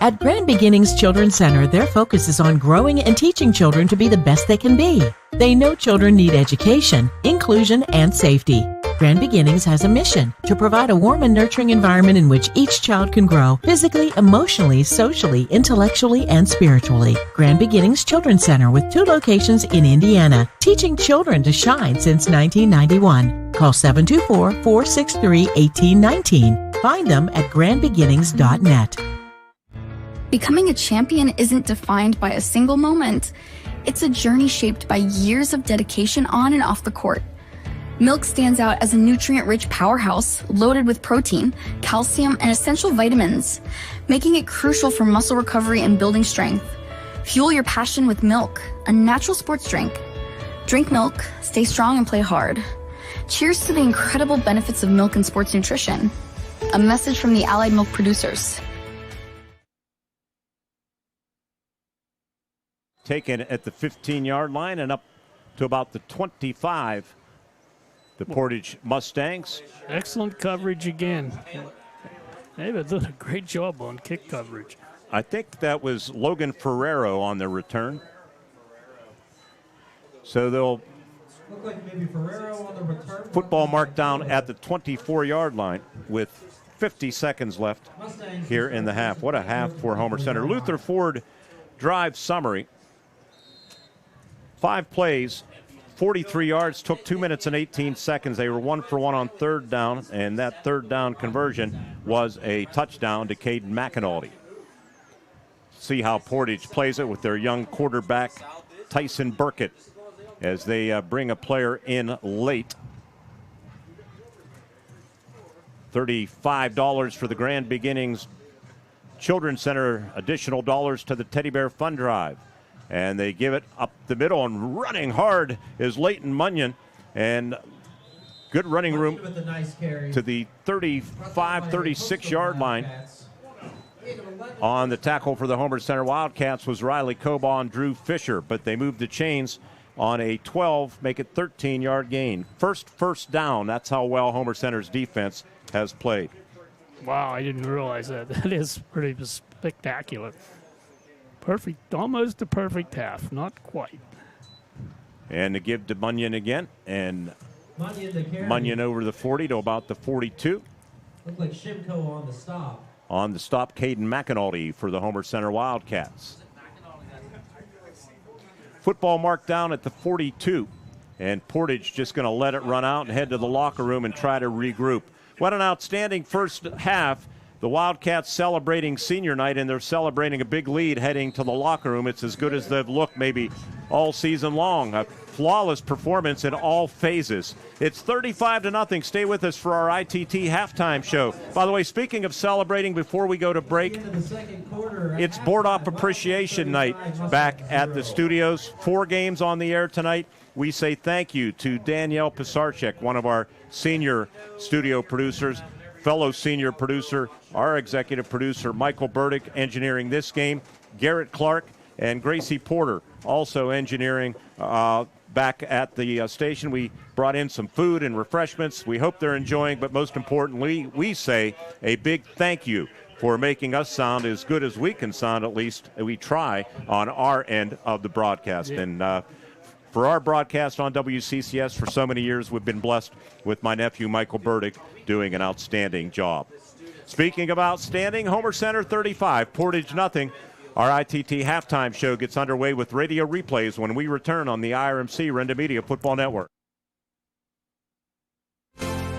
At Grand Beginnings Children's Center, their focus is on growing and teaching children to be the best they can be. They know children need education, inclusion, and safety. Grand Beginnings has a mission to provide a warm and nurturing environment in which each child can grow physically, emotionally, socially, intellectually, and spiritually. Grand Beginnings Children's Center with 2 locations in Indiana, teaching children to shine since 1991. Call 724-463-1819. Find them at grandbeginnings.net. Becoming a champion isn't defined by a single moment. It's a journey shaped by years of dedication on and off the court. Milk stands out as a nutrient-rich powerhouse loaded with protein, calcium, and essential vitamins, making it crucial for muscle recovery and building strength. Fuel your passion with milk, a natural sports drink. Drink milk, stay strong, and play hard. Cheers to the incredible benefits of milk and sports nutrition. A message from the Allied Milk Producers. Taken at the 15-yard line and up to about the 25. The Portage Mustangs. Excellent coverage again. They've done a great job on kick coverage. I think that was Logan Ferrero on the return. So they'll Look like maybe Ferrero on the return. football marked down at the 24-yard line with 50 seconds left here in the half. What a half for Homer Center. Luther Ford drive summary. 5 plays. 43 yards, took 2 minutes and 18 seconds. They were 1 for 1 on 3rd down, and that 3rd down conversion was a touchdown to Caden McAnulty. See how Portage plays it with their young quarterback, Tyson Burkett, as they bring a player in late. $35 for the Grand Beginnings Children's Center, additional dollars to the Teddy Bear Fund Drive. And they give it up the middle, and running hard is Leighton Munyon. And good running room to the 35, 36-yard line. On the tackle for the Homer Center Wildcats was Riley Cobaugh and Drew Fisher, but they moved the chains on a 12, make it 13-yard gain. First down, that's how well Homer Center's defense has played. Wow, I didn't realize that. That is pretty spectacular. Perfect, almost a perfect half, not quite. And to give to Munyon again, and Munyon over the 40 to about the 42. Looked like Shimko on the stop. On the stop, Caden McAnulty for the Homer Center Wildcats. Football marked down at the 42, and Portage just going to let it run out and head to the locker room and try to regroup. What an outstanding first half. The Wildcats celebrating senior night, and they're celebrating a big lead heading to the locker room. It's as good as they've looked maybe all season long. A flawless performance in all phases. It's 35-0. Stay with us for our ITT halftime show. By the way, speaking of celebrating before we go to break, it's Board Op Appreciation Night back at the studios. 4 games on the air tonight. We say thank you to Danielle Pisarcik, one of our senior studio producers, fellow senior producer, our executive producer, Michael Bertig, engineering this game, Garrett Clark, and Gracie Porter, also engineering back at the station. We brought in some food and refreshments. We hope they're enjoying, but most importantly, we say a big thank you for making us sound as good as we can sound, at least we try on our end of the broadcast. Yeah. And for our broadcast on WCCS for so many years, we've been blessed with my nephew, Michael Bertig, doing an outstanding job. Speaking of outstanding, Homer Center 35, Portage nothing. Our ITT halftime show gets underway with radio replays when we return on the IRMC Renda Media Football Network.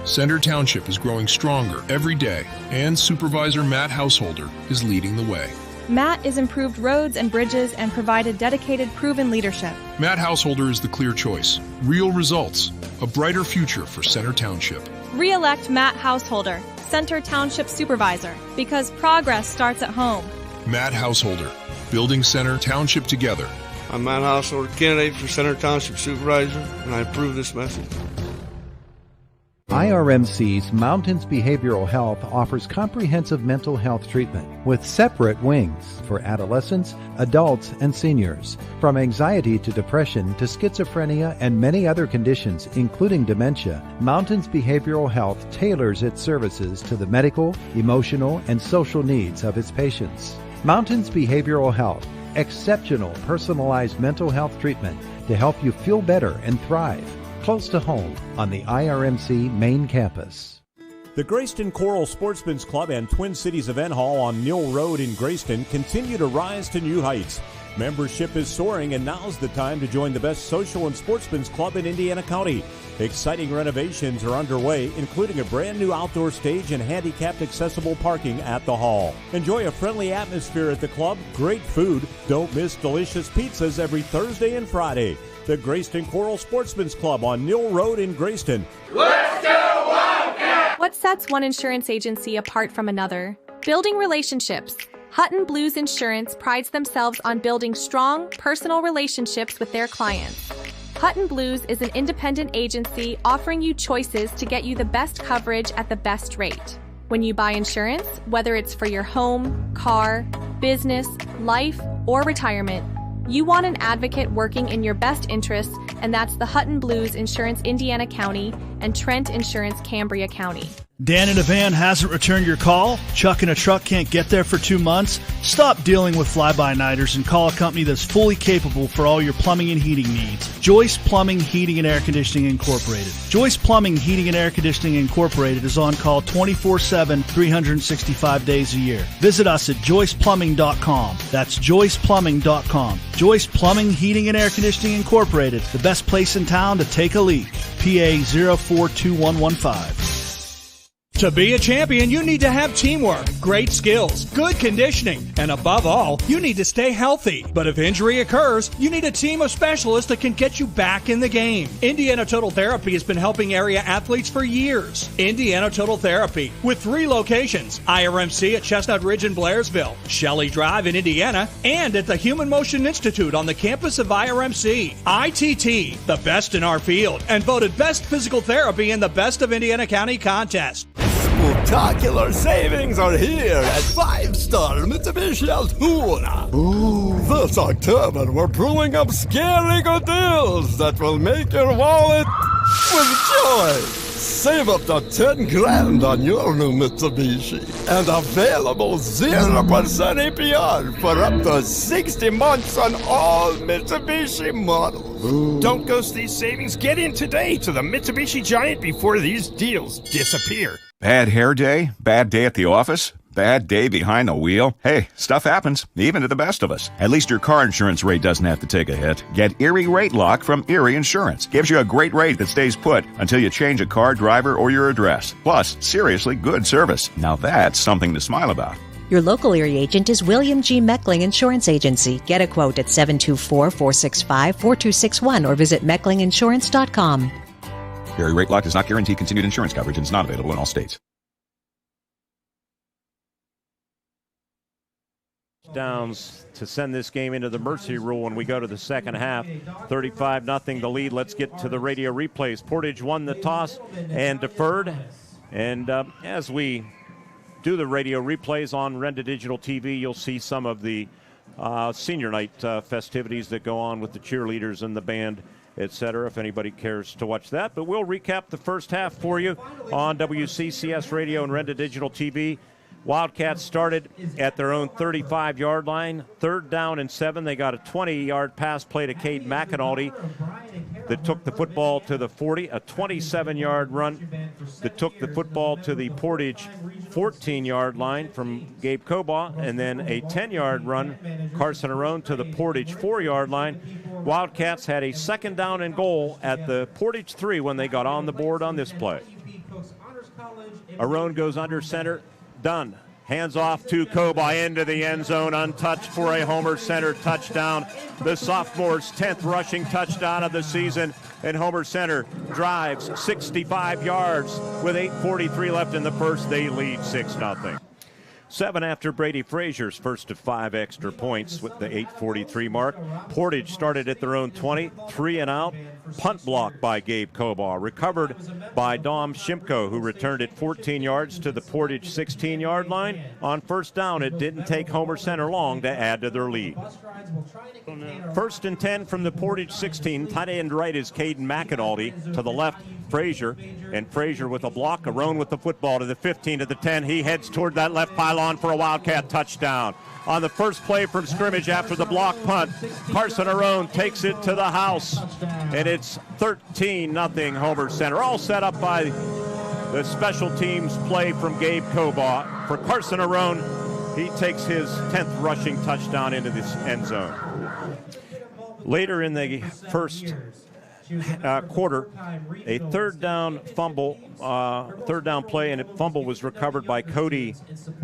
Center Township is growing stronger every day, and Supervisor Matt Householder is leading the way. Matt has improved roads and bridges and provided dedicated, proven leadership. Matt Householder is the clear choice. Real results, a brighter future for Center Township. Re-elect Matt Householder, Center Township Supervisor, because progress starts at home. Matt Householder, building Center Township together. I'm Matt Householder, candidate for Center Township Supervisor, and I approve this message. IRMC's Mountains Behavioral Health offers comprehensive mental health treatment with separate wings for adolescents, adults, and seniors. From anxiety to depression to schizophrenia and many other conditions, including dementia, Mountains Behavioral Health tailors its services to the medical, emotional, and social needs of its patients. Mountains Behavioral Health, exceptional personalized mental health treatment to help you feel better and thrive. Close to home on the IRMC main campus. The Graceton-Coral Sportsman's Club and Twin Cities Event Hall on Mill Road in Graceton continue to rise to new heights. Membership is soaring, and now's the time to join the best social and sportsman's club in Indiana County. Exciting renovations are underway, including a brand new outdoor stage and handicapped accessible parking at the hall. Enjoy a friendly atmosphere at the club, great food. Don't miss delicious pizzas every Thursday and Friday. The Graceton-Coral Sportsman's Club on Mill Road in Graceton. Let's go Wildcats! What sets one insurance agency apart from another? Building relationships. Hutton Blues Insurance prides themselves on building strong, personal relationships with their clients. Hutton Blues is an independent agency offering you choices to get you the best coverage at the best rate. When you buy insurance, whether it's for your home, car, business, life, or retirement, you want an advocate working in your best interests, and that's the Hutton Blues Insurance Indiana County and Trent Insurance Cambria County. Dan in a van hasn't returned your call? Chuck in a truck can't get there for 2 months? Stop dealing with fly-by-nighters and call a company that's fully capable for all your plumbing and heating needs. Joyce Plumbing, Heating, and Air Conditioning Incorporated. Joyce Plumbing, Heating, and Air Conditioning Incorporated is on call 24/7, 365 days a year. Visit us at joyceplumbing.com. That's joyceplumbing.com. Joyce Plumbing, Heating, and Air Conditioning Incorporated, the best place in town to take a leak. PA 042115. To be a champion, you need to have teamwork, great skills, good conditioning, and above all, you need to stay healthy. But if injury occurs, you need a team of specialists that can get you back in the game. Indiana Total Therapy has been helping area athletes for years. Indiana Total Therapy, with 3 locations, IRMC at Chestnut Ridge in Blairsville, Shelley Drive in Indiana, and at the Human Motion Institute on the campus of IRMC. ITT, the best in our field, and voted Best Physical Therapy in the Best of Indiana County contest. Spectacular savings are here at 5-star Mitsubishi Altoona. Ooh, this October we're pulling up scary good deals that will make your wallet with joy. Save up to 10 grand on your new Mitsubishi and available 0% APR for up to 60 months on all Mitsubishi models. Ooh. Don't ghost these savings. Get in today to the Mitsubishi Giant before these deals disappear. Bad hair day? Bad day at the office? Bad day behind the wheel? Hey, stuff happens, even to the best of us. At least your car insurance rate doesn't have to take a hit. Get Erie Rate Lock from Erie Insurance. Gives you a great rate that stays put until you change a car, driver, or your address. Plus, seriously good service. Now that's something to smile about. Your local Erie agent is William G. Meckling Insurance Agency. Get a quote at 724-465-4261 or visit mecklinginsurance.com. Erie Rate Lock does not guarantee continued insurance coverage and is not available in all states. Downs to send this game into the mercy rule when we go to the second half. 35-0 the lead. Let's get to the radio replays. Portage won the toss and deferred. And as we do the radio replays on Renda Digital TV, you'll see some of the senior night festivities that go on with the cheerleaders and the band, etc., if anybody cares to watch that. But we'll recap the first half for you on WCCS Radio and Renda Digital TV. Wildcats started at their own 35-yard line. 3rd down and 7. They got a 20-yard pass play to Cade McAnulty that took the football to the 40. A 27-yard run that took the football to the Portage 14-yard line from Gabe Cobaugh. And then a 10-yard run, Carson Arone, to the Portage 4-yard line. Wildcats had a 2nd down and goal at the Portage 3 when they got on the board on this play. Arone goes under center. Done. Hands off to Cobaugh into the end zone, untouched for a Homer Center touchdown. The sophomore's 10th rushing touchdown of the season, and Homer Center drives 65 yards with 8:43 left in the first. They lead 6-0. 7 after Brady Frazier's first of 5 extra points with the 8:43 mark. Portage started at their own 20, 3 and out. Punt block by Gabe Cobaugh, recovered by Dom Shimko, who returned it 14 yards to the Portage 16-yard line. On 1st down, it didn't take Homer Center long to add to their lead. 1st and 10 from the Portage 16. Tight end right is Caden McAnulty. To the left, Frazier. And Frazier with a block. Arone with the football to the 15, to the 10. He heads toward that left pylon for a Wildcat touchdown. On the first play from scrimmage after the block punt, Carson Arone takes it to the house. And it's 13-0 Homer Center. All set up by the special teams play from Gabe Cobaugh. For Carson Arone, he takes his 10th rushing touchdown into this end zone. Later in the first quarter, a 3rd down fumble, 3rd down play, and a fumble was recovered by Cody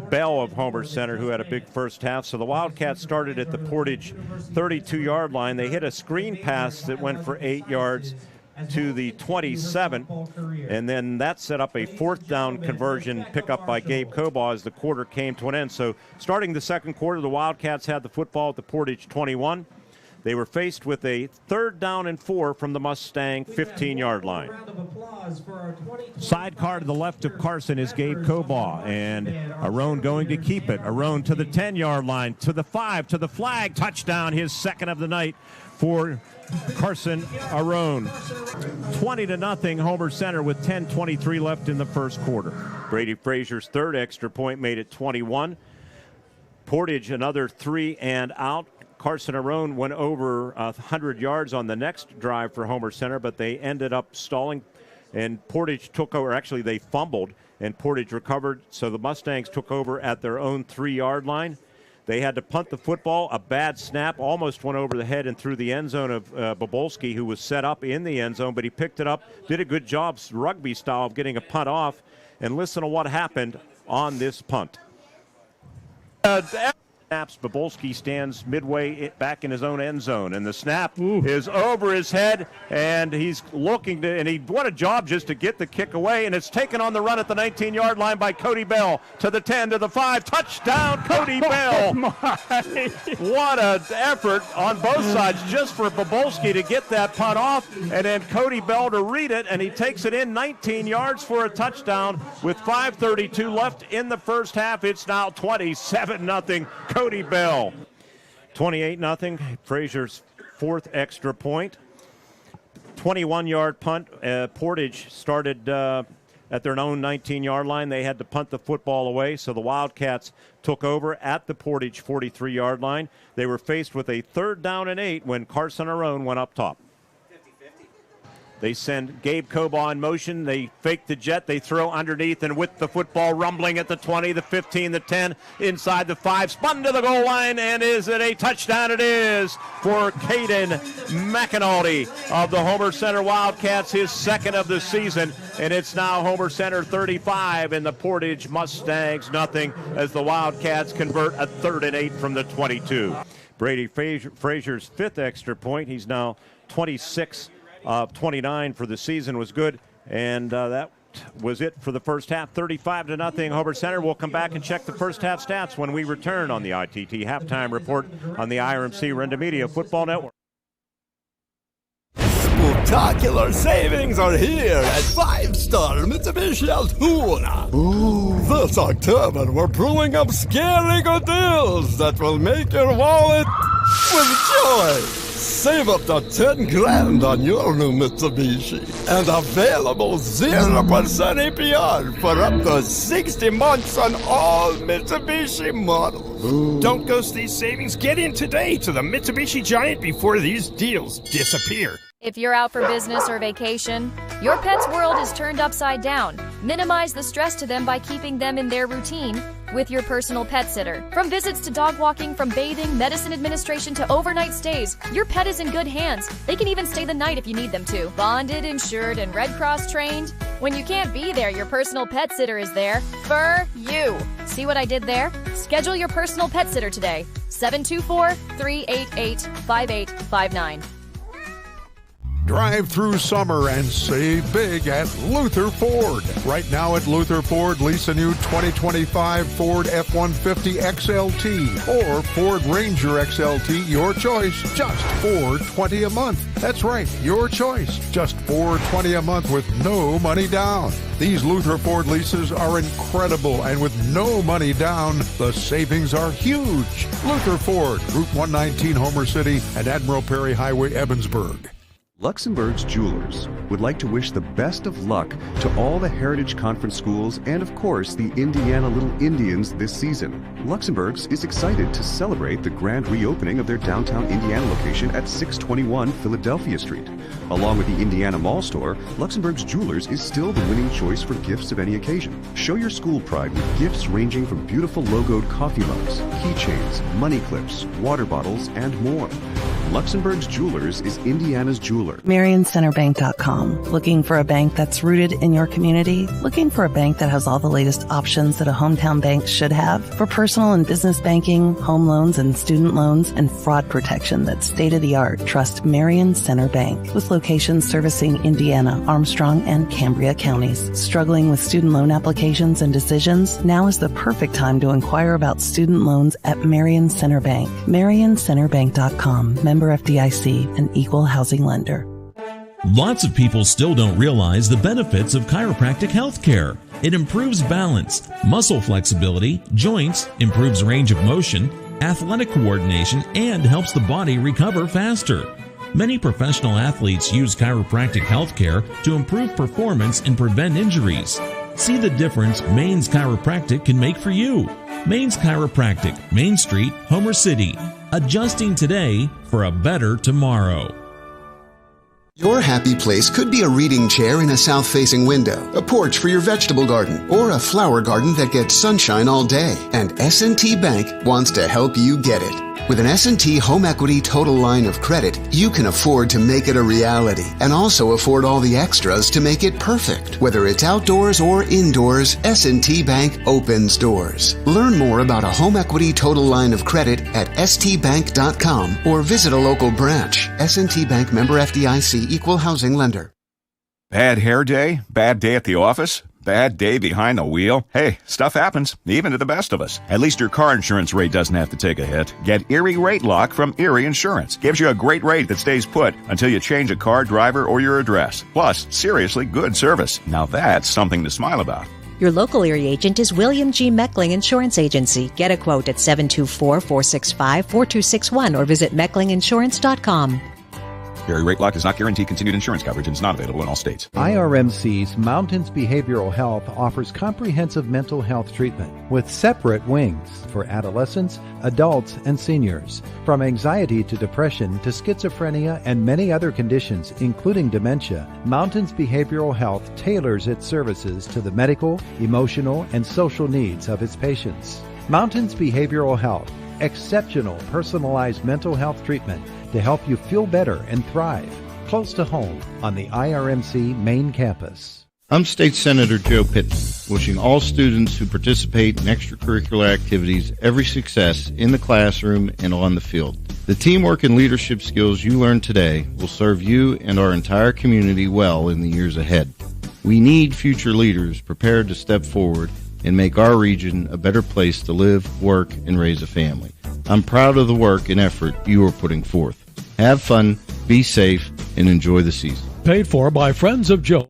Bell of Homer Center, who had a big first half. So the Wildcats started at the Portage 32-yard line. They hit a screen pass that went for 8 yards to the 27, and then that set up a 4th down conversion pickup by Gabe Cobaugh as the quarter came to an end. So starting the 2nd quarter, the Wildcats had the football at the Portage 21. They were faced with a 3rd down and 4 from the Mustang 15-yard line. Sidecar to the left of Carson is Gabe Cobaugh, and Arone going to keep it. Arone to the 10-yard line, to the 5, to the flag, touchdown, his 2nd of the night for Carson Arone. 20-0 Homer Center with 10:23 left in the first quarter. Brady Frazier's 3rd extra point made it 21. Portage another 3 and out. Carson Arone went over 100 yards on the next drive for Homer Center, but they ended up stalling, and Portage took over. Actually, they fumbled, and Portage recovered, so the Mustangs took over at their own 3-yard line. They had to punt the football. A bad snap almost went over the head and through the end zone of Bobolski, who was set up in the end zone, but he picked it up, did a good job, rugby style, of getting a punt off. And listen to what happened on this punt. Bobolski stands midway back in his own end zone, and the snap is over his head, and he's looking to, and what a job just to get the kick away, and it's taken on the run at the 19-yard line by Cody Bell to the 10, to the 5, touchdown Cody Bell. What an effort on both sides just for Bobolski to get that punt off, and then Cody Bell to read it, and he takes it in 19 yards for a touchdown with 5:32 left in the first half. It's now 27-0 Cody Bell. 28-0, Frazier's 4th extra point. 21-yard punt. Portage started at their own 19-yard line. They had to punt the football away, so the Wildcats took over at the Portage 43-yard line. They were faced with a 3rd down and 8 when Carson Arone went up top. They send Gabe Cobaugh in motion. They fake the jet. They throw underneath and with the football rumbling at the 20, the 15, the 10, inside the 5, spun to the goal line, and is it a touchdown? It is for Caden McAnulty of the Homer Center Wildcats, his 2nd of the season, and it's now Homer Center 35 and the Portage Mustangs nothing as the Wildcats convert a 3rd and 8 from the 22. Brady Frazier's 5th extra point. He's now 26 of 29 for the season was good, and that was it for the first half. 35-0 Homer Center. We'll come back and check the first half stats when we return on the ITT halftime report on the IRMC Renda Media Football Network. Spectacular savings are here at 5-star Mitsubishi Altoona. This October, we're pulling up scary good deals that will make your wallet with joy. Save up to 10 grand on your new Mitsubishi. And available 0% APR for up to 60 months on all Mitsubishi models. Ooh. Don't ghost these savings. Get in today to the Mitsubishi Giant before these deals disappear. If you're out for business or vacation, your pet's world is turned upside down. Minimize the stress to them by keeping them in their routine with your personal pet sitter. From visits to dog walking, from bathing, medicine administration to overnight stays, your pet is in good hands. They can even stay the night if you need them to. Bonded, insured, and Red Cross trained. When you can't be there, your personal pet sitter is there for you. See what I did there? Schedule your personal pet sitter today. 724-388-5859. Drive through summer and save big at Luther Ford. Right now at Luther Ford, lease a new 2025 Ford F-150 XLT or Ford Ranger XLT, your choice, just $420 a month. That's right, your choice, just $420 a month with no money down. These Luther Ford leases are incredible, and with no money down, the savings are huge. Luther Ford, Route 119, Homer City, and Admiral Perry Highway, Evansburg. Luxembourg's Jewelers would like to wish the best of luck to all the Heritage Conference schools and, of course, the Indiana Little Indians this season. Luxembourg's is excited to celebrate the grand reopening of their downtown Indiana location at 621 Philadelphia Street. Along with the Indiana Mall store, Luxembourg's Jewelers is still the winning choice for gifts of any occasion. Show your school pride with gifts ranging from beautiful logoed coffee mugs, keychains, money clips, water bottles, and more. Luxembourg's Jewelers is Indiana's jeweler. MarionCenterBank.com. Looking for a bank that's rooted in your community? Looking for a bank that has all the latest options that a hometown bank should have? For personal and business banking, home loans and student loans, and fraud protection that's state-of-the-art, trust Marion Center Bank. With locations servicing Indiana, Armstrong, and Cambria counties. Struggling with student loan applications and decisions? Now is the perfect time to inquire about student loans at Marion Center Bank. MarionCenterBank.com. Member FDIC, an equal housing lender. Lots of people still don't realize the benefits of chiropractic health care. It improves balance, muscle flexibility, joints, improves range of motion, athletic coordination, and helps the body recover faster. Many professional athletes use chiropractic health care to improve performance and prevent injuries. See the difference Maine's Chiropractic can make for you. Maine's Chiropractic, Main Street, Homer City. Adjusting today for a better tomorrow. Your happy place could be a reading chair in a south-facing window, a porch for your vegetable garden, or a flower garden that gets sunshine all day. And S&T Bank wants to help you get it. With an S&T Home Equity Total Line of Credit, you can afford to make it a reality and also afford all the extras to make it perfect. Whether it's outdoors or indoors, S&T Bank opens doors. Learn more about a Home Equity Total Line of Credit at stbank.com or visit a local branch. S&T Bank, member FDIC, equal housing lender. Bad hair day? Bad day at the office? Bad day behind the wheel? Hey, stuff happens, even to the best of us. At least your car insurance rate doesn't have to take a hit. Get Erie Rate Lock from Erie Insurance. Gives you a great rate that stays put until you change a car, driver, or your address. Plus, seriously good service. Now that's something to smile about. Your local Erie agent is William G. Meckling Insurance Agency. Get a quote at 724-465-4261 or visit mecklinginsurance.com. Erie Rate Lock does not guarantee continued insurance coverage and is not available in all states. IRMC's Mountains Behavioral Health offers comprehensive mental health treatment with separate wings for adolescents, adults, and seniors. From anxiety to depression to schizophrenia and many other conditions, including dementia, Mountains Behavioral Health tailors its services to the medical, emotional, and social needs of its patients. Mountains Behavioral Health, exceptional personalized mental health treatment to help you feel better and thrive. Close to home on the IRMC main campus. I'm State Senator Joe Pitton, wishing all students who participate in extracurricular activities every success in the classroom and on the field. The teamwork and leadership skills you learn today will serve you and our entire community well in the years ahead. We need future leaders prepared to step forward and make our region a better place to live, work, and raise a family. I'm proud of the work and effort you are putting forth. Have fun, be safe, and enjoy the season. Paid for by Friends of Joe.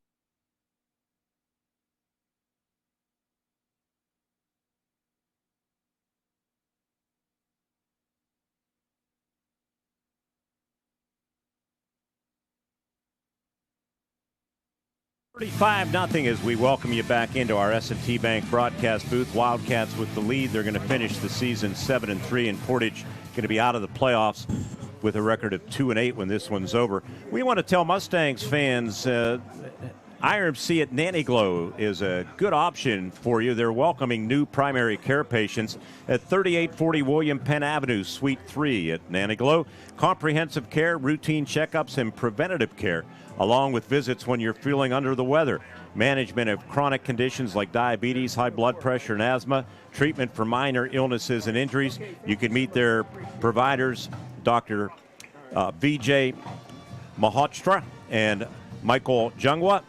35-0 as we welcome you back into our S&T Bank broadcast booth. Wildcats with the lead. They're going to finish the season 7-3, and Portage going to be out of the playoffs with a record of 2-8 when this one's over. We want to tell Mustangs fans IRMC at Nannyglow is a good option for you. They're welcoming new primary care patients at 3840 William Penn Avenue, Suite 3 at Nannyglow. Comprehensive care, routine checkups, and preventative care, along with visits when you're feeling under the weather. Management of chronic conditions like diabetes, high blood pressure, and asthma. Treatment for minor illnesses and injuries. You can meet their providers, Dr. Vijay Malhotra and Michael Jungwa,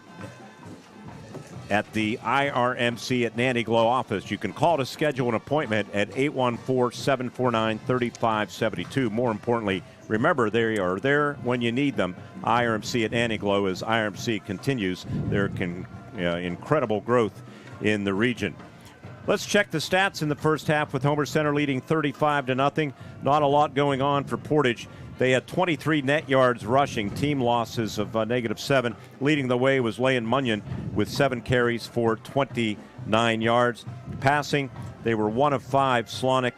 at the IRMC at Nannyglow office. You can call to schedule an appointment at 814-749-3572. More importantly, remember, they are there when you need them. IRMC at Nannyglow, as IRMC continues their incredible growth in the region. Let's check the stats in the first half with Homer Center leading 35-0. Not a lot going on for Portage. They had 23 net yards rushing, team losses of -7. Leading the way was Layan Munyon with 7 carries for 29 yards. Passing, they were 1 of 5. Slonic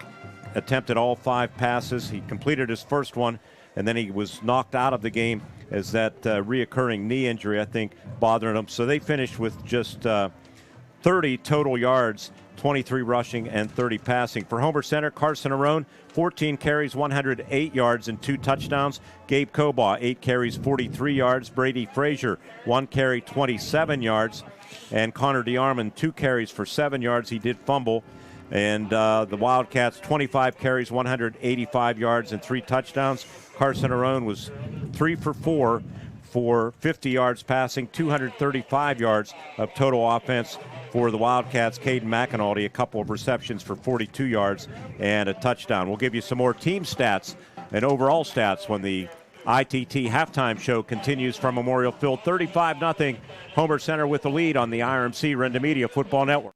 attempted all 5 passes. He completed his first one, and then he was knocked out of the game as that reoccurring knee injury, I think, bothered him. So they finished with just 30 total yards, 23 rushing and 30 passing. For Homer Center, Carson Arone, 14 carries, 108 yards and 2 touchdowns. Gabe Cobaugh, 8 carries, 43 yards. Brady Frazier, 1 carry, 27 yards. And Connor DeArmond, 2 carries for 7 yards. He did fumble. And the Wildcats, 25 carries, 185 yards and 3 touchdowns. Carson Arone was 3 for 4 for 50 yards passing, 235 yards of total offense for the Wildcats. Caden McAnulty, a couple of receptions for 42 yards and a touchdown. We'll give you some more team stats and overall stats when the ITT halftime show continues from Memorial Field. 35-0, Homer Center with the lead on the IRMC Renda Media Football Network.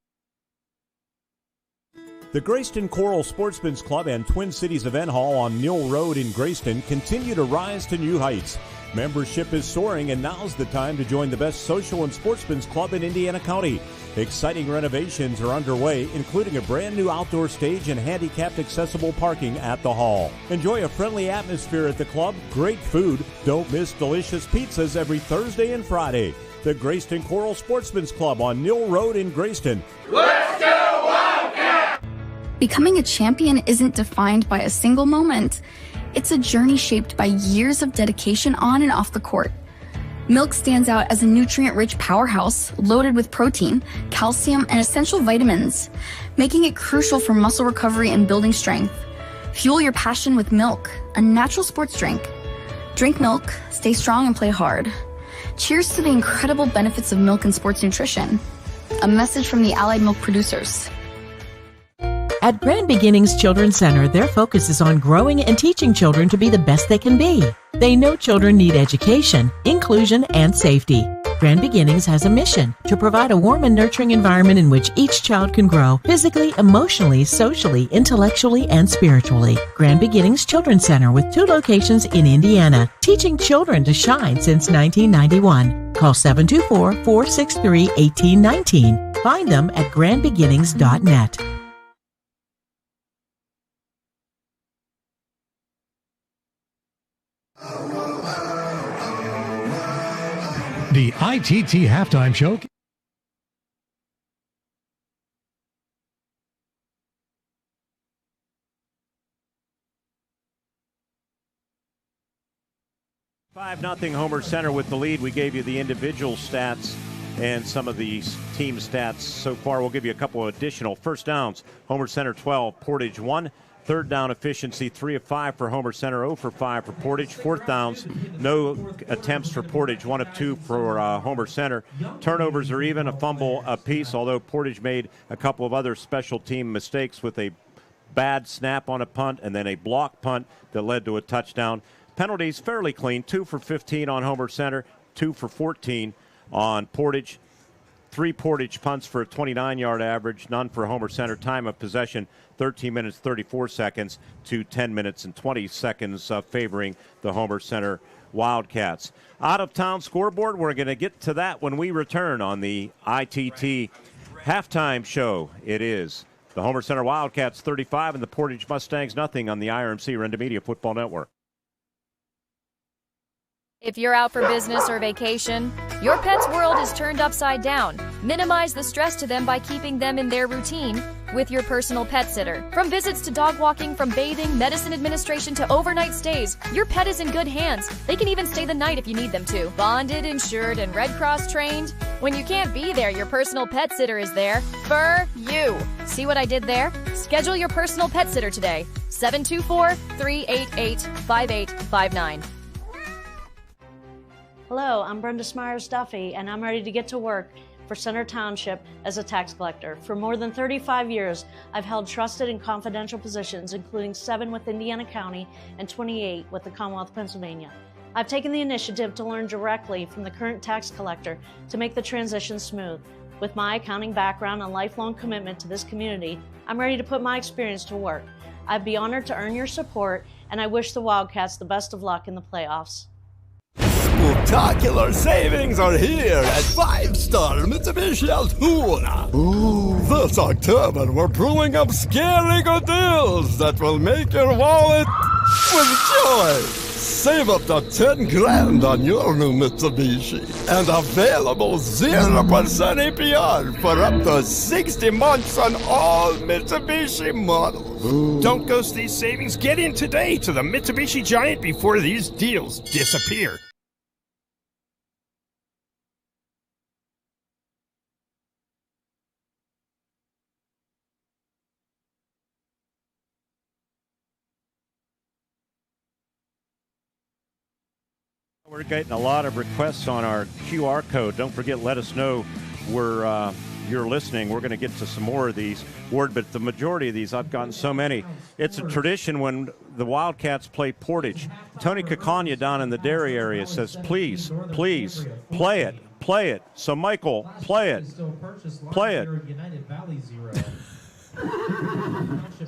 The Graceton-Coral Sportsman's Club and Twin Cities Event Hall on Mill Road in Graceton continue to rise to new heights. Membership is soaring, and now's the time to join the best social and sportsman's club in Indiana County. Exciting renovations are underway, including a brand new outdoor stage and handicapped accessible parking at the hall. Enjoy a friendly atmosphere at the club, great food. Don't miss delicious pizzas every Thursday and Friday. The Graceton-Coral Sportsman's Club on Mill Road in Graceton. Let's go Wildcat! Becoming a champion isn't defined by a single moment. It's a journey shaped by years of dedication on and off the court. Milk stands out as a nutrient-rich powerhouse loaded with protein, calcium, and essential vitamins, making it crucial for muscle recovery and building strength. Fuel your passion with milk, a natural sports drink. Drink milk, stay strong, and play hard. Cheers to the incredible benefits of milk and sports nutrition. A message from the Allied Milk producers. At Grand Beginnings Children's Center, their focus is on growing and teaching children to be the best they can be. They know children need education, inclusion, and safety. Grand Beginnings has a mission to provide a warm and nurturing environment in which each child can grow physically, emotionally, socially, intellectually, and spiritually. Grand Beginnings Children's Center with 2 locations in Indiana, teaching children to shine since 1991. Call 724-463-1819. Find them at grandbeginnings.net. The ITT Halftime Show. Nothing Homer Center with the lead. We gave you the individual stats and some of the team stats so far. We'll give you a couple of additional. First downs, Homer Center 12, Portage 1. Third down efficiency, 3 of 5 for Homer Center, 0 for 5 for Portage. Fourth downs, no attempts for Portage, 1 of 2 for Homer Center. Turnovers are even, a fumble apiece, although Portage made a couple of other special team mistakes with a bad snap on a punt and then a block punt that led to a touchdown. Penalties fairly clean, 2 for 15 on Homer Center, 2 for 14 on Portage. 3 Portage punts for a 29-yard average, none for Homer Center. Time of possession, 13 minutes, 34 seconds to 10 minutes and 20 seconds favoring the Homer Center Wildcats. Out-of-town scoreboard, we're going to get to that when we return on the ITT halftime show. It is the Homer Center Wildcats 35 and the Portage Mustangs nothing on the IRMC Renda Media Football Network. If you're out for business or vacation, your pet's world is turned upside down. Minimize the stress to them by keeping them in their routine with your personal pet sitter. From visits to dog walking, from bathing, medicine administration to overnight stays, your pet is in good hands. They can even stay the night if you need them to. Bonded, insured, and Red Cross trained. When you can't be there, your personal pet sitter is there for you. See what I did there? Schedule your personal pet sitter today. 724-388-5859. Hello, I'm Brenda Smyers-Duffy, and I'm ready to get to work for Center Township as a tax collector. For more than 35 years, I've held trusted and confidential positions, including 7 with Indiana County and 28 with the Commonwealth of Pennsylvania. I've taken the initiative to learn directly from the current tax collector to make the transition smooth. With my accounting background and lifelong commitment to this community, I'm ready to put my experience to work. I'd be honored to earn your support, and I wish the Wildcats the best of luck in the playoffs. Spectacular savings are here at 5-Star Mitsubishi Altoona. This October, we're pulling up scary good deals that will make your wallet with joy. Save up to 10 grand on your new Mitsubishi. And available 0% APR for up to 60 months on all Mitsubishi models. Don't ghost these savings. Get in today to the Mitsubishi Giant before these deals disappear. We're getting a lot of requests on our QR code. Don't forget, let us know where you're listening. We're going to get to some more of these, Ward, but the majority of these, I've gotten so many. It's a tradition when the Wildcats play Portage. Tony Cacagna down in the Dairy area says, please, please, play it, play it. So, Michael, play it, play it.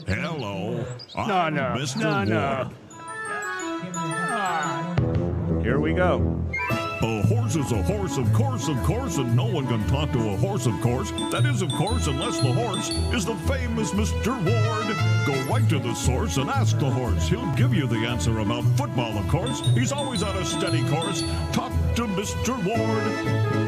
Hello, I'm Mr. Ward. Here we go. A horse is a horse, of course, and no one can talk to a horse, of course. That is, of course, unless the horse is the famous Mr. Ward. Go right to the source and ask the horse. He'll give you the answer about football, of course. He's always on a steady course. Talk to Mr. Ward.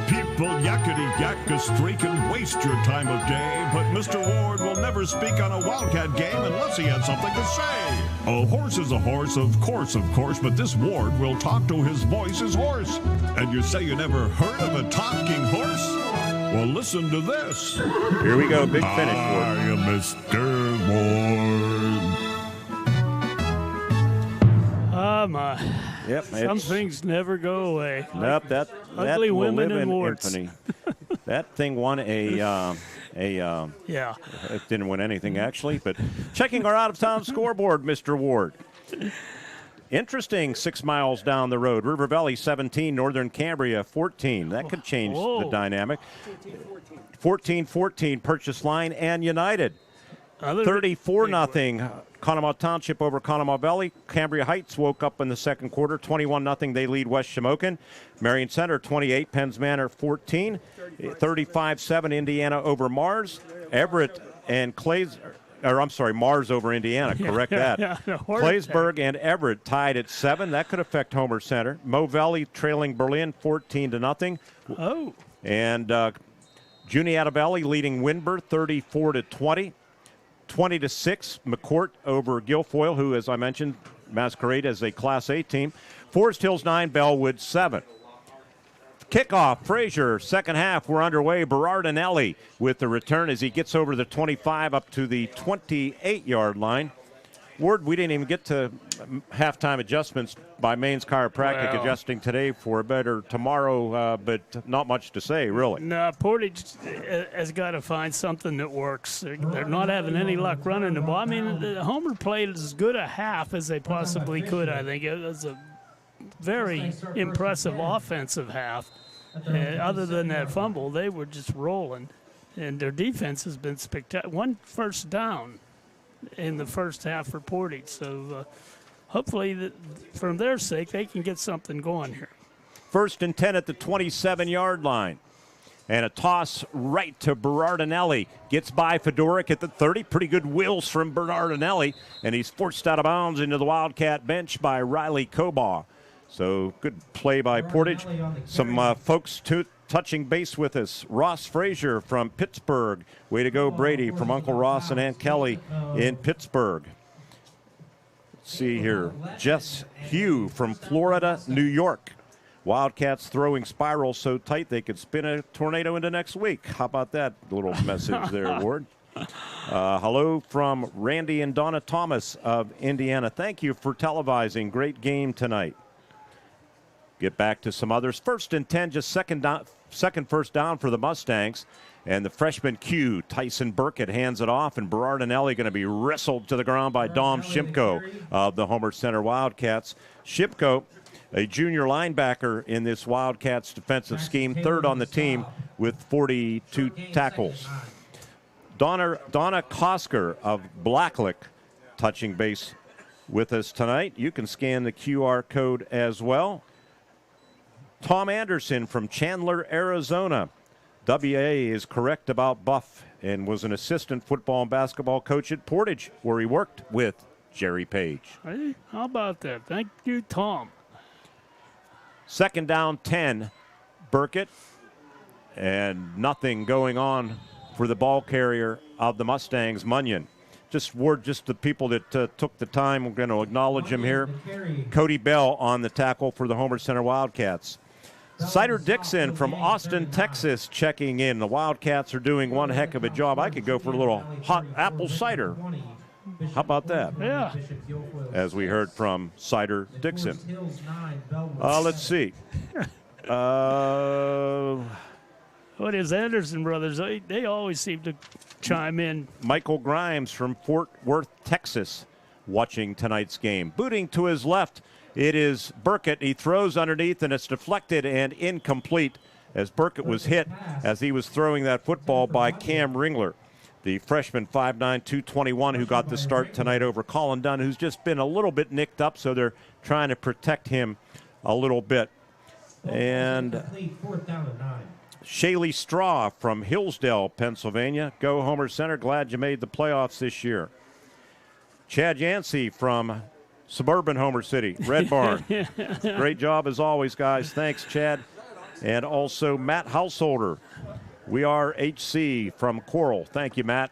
People yakety-yak a streak and waste your time of day, but Mr. Ward will never speak on a Wildcat game unless he had something to say. A horse is a horse, of course, but this Ward will talk to his voice's horse. And you say you never heard of a talking horse? Well, listen to this. Here we go, big finish, Ward. I am Mr. Ward. Oh, my. Yep, Some things never go away. Nope, that Ugly will women live and in warts. infamy. That thing won Yeah. It didn't win anything, actually, but checking our out-of-town scoreboard, Mr. Ward. Interesting, 6 miles down the road. River Valley 17, Northern Cambria 14. That could change the dynamic. 14-14, Purchase Line and United. 34-0, Conemaugh Township over Conemaugh Valley. Cambria Heights woke up in the second quarter. 21-0, they lead West Shamokin. Marion Center 28, Penns Manor 14. 35-7, Indiana over Mars. Everett and Mars over Indiana. Correct that. Claysburg and Everett tied at 7. That could affect Homer Center. Mo Valley trailing Berlin 14-0. Oh. And Juniata Valley leading Winburn 34-20. 20-6, McCourt over Guilfoyle, who, as I mentioned, masquerade as a Class A team. Forest Hills 9, Bellwood 7. Kickoff, Frazier, second half, we're underway. Berardinelli with the return as he gets over the 25 up to the 28-yard line. Ward, we didn't even get to halftime adjustments by Maine's Chiropractic, adjusting today for a better tomorrow, but not much to say, really. No, Portage has got to find something that works. They're not having any luck running the ball. I mean, the Homer played as good a half as they possibly could, I think. It was a very impressive offensive half. Other than that fumble, they were just rolling. And their defense has been spectacular. 1 first down in the first half for Portage. So hopefully, for their sake, they can get something going here. 1st and 10 at the 27-yard line. And a toss right to Berardinelli. Gets by Fedoruk at the 30. Pretty good wheels from Berardinelli. And he's forced out of bounds into the Wildcat bench by Riley Cobaugh. So good play by Portage. Some folks touching base with us. Ross Frazier from Pittsburgh. Way to go, Brady, from Uncle Ross and Aunt Kelly in Pittsburgh. Let's see here. Jess Hugh from Florida, New York. Wildcats throwing spirals so tight they could spin a tornado into next week. How about that little message there, Ward? Hello from Randy and Donna Thomas of Indiana. Thank you for televising. Great game tonight. Get back to some others. 1st and 10, just second first down for the Mustangs. And the freshman Q, Tyson Burkett, hands it off, and Berardinelli going to be wrestled to the ground by Dom Shimko of the Homer Center Wildcats. Shimko, a junior linebacker in this Wildcats defensive scheme, 3rd on the team with 42 tackles. Donna Kosker of Blacklick touching base with us tonight. You can scan the QR code as well. Tom Anderson from Chandler, Arizona. WA is correct about Buff and was an assistant football and basketball coach at Portage, where he worked with Jerry Page. Hey, how about that? Thank you, Tom. 2nd down, 10, Burkett, and nothing going on for the ball carrier of the Mustangs, Munyon. Just the people that took the time, we're going to acknowledge him here. Cody Bell on the tackle for the Homer Center Wildcats. Cider Dixon from Austin, Texas, checking in. The Wildcats are doing one heck of a job. I could go for a little hot apple cider. How about that? Yeah. As we heard from Cider Dixon. Let's see. What is Anderson Brothers? They always seem to chime in. Michael Grimes from Fort Worth, Texas, watching tonight's game. Booting to his left, it is Burkett. He throws underneath, and it's deflected and incomplete as Burkett was hit as he was throwing that football by Cam Ringler, the freshman 5'9", 221, who got the start tonight over Colin Dunn, who's just been a little bit nicked up, so they're trying to protect him a little bit. And Shaylee Straw from Hillsdale, Pennsylvania. Go Homer Center. Glad you made the playoffs this year. Chad Yancey from suburban Homer City, Red Barn. Great job as always, guys. Thanks, Chad. And also Matt Householder. We are HC from Coral. Thank you, Matt.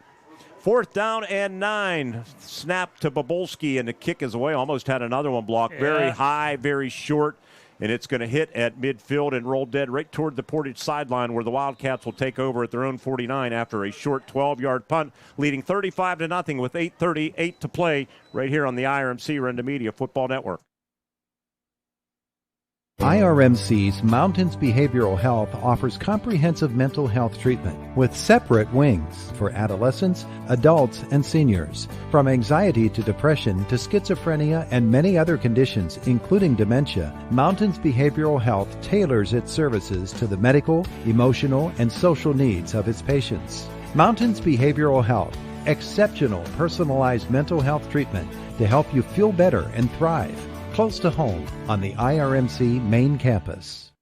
4th down and 9. Snap to Bobolski, and the kick is away. Almost had another one blocked. Yeah. Very high, very short. And it's going to hit at midfield and roll dead right toward the Portage sideline, where the Wildcats will take over at their own 49 after a short 12-yard punt, leading 35-0 with 8:38 to play right here on the IRMC Renda Media Football Network. IRMC's Mountains Behavioral Health offers comprehensive mental health treatment with separate wings for adolescents, adults, and seniors. From anxiety to depression to schizophrenia and many other conditions, including dementia, Mountains Behavioral Health tailors its services to the medical, emotional, and social needs of its patients. Mountains Behavioral Health, exceptional personalized mental health treatment to help you feel better and thrive. Close to home on the IRMC main campus.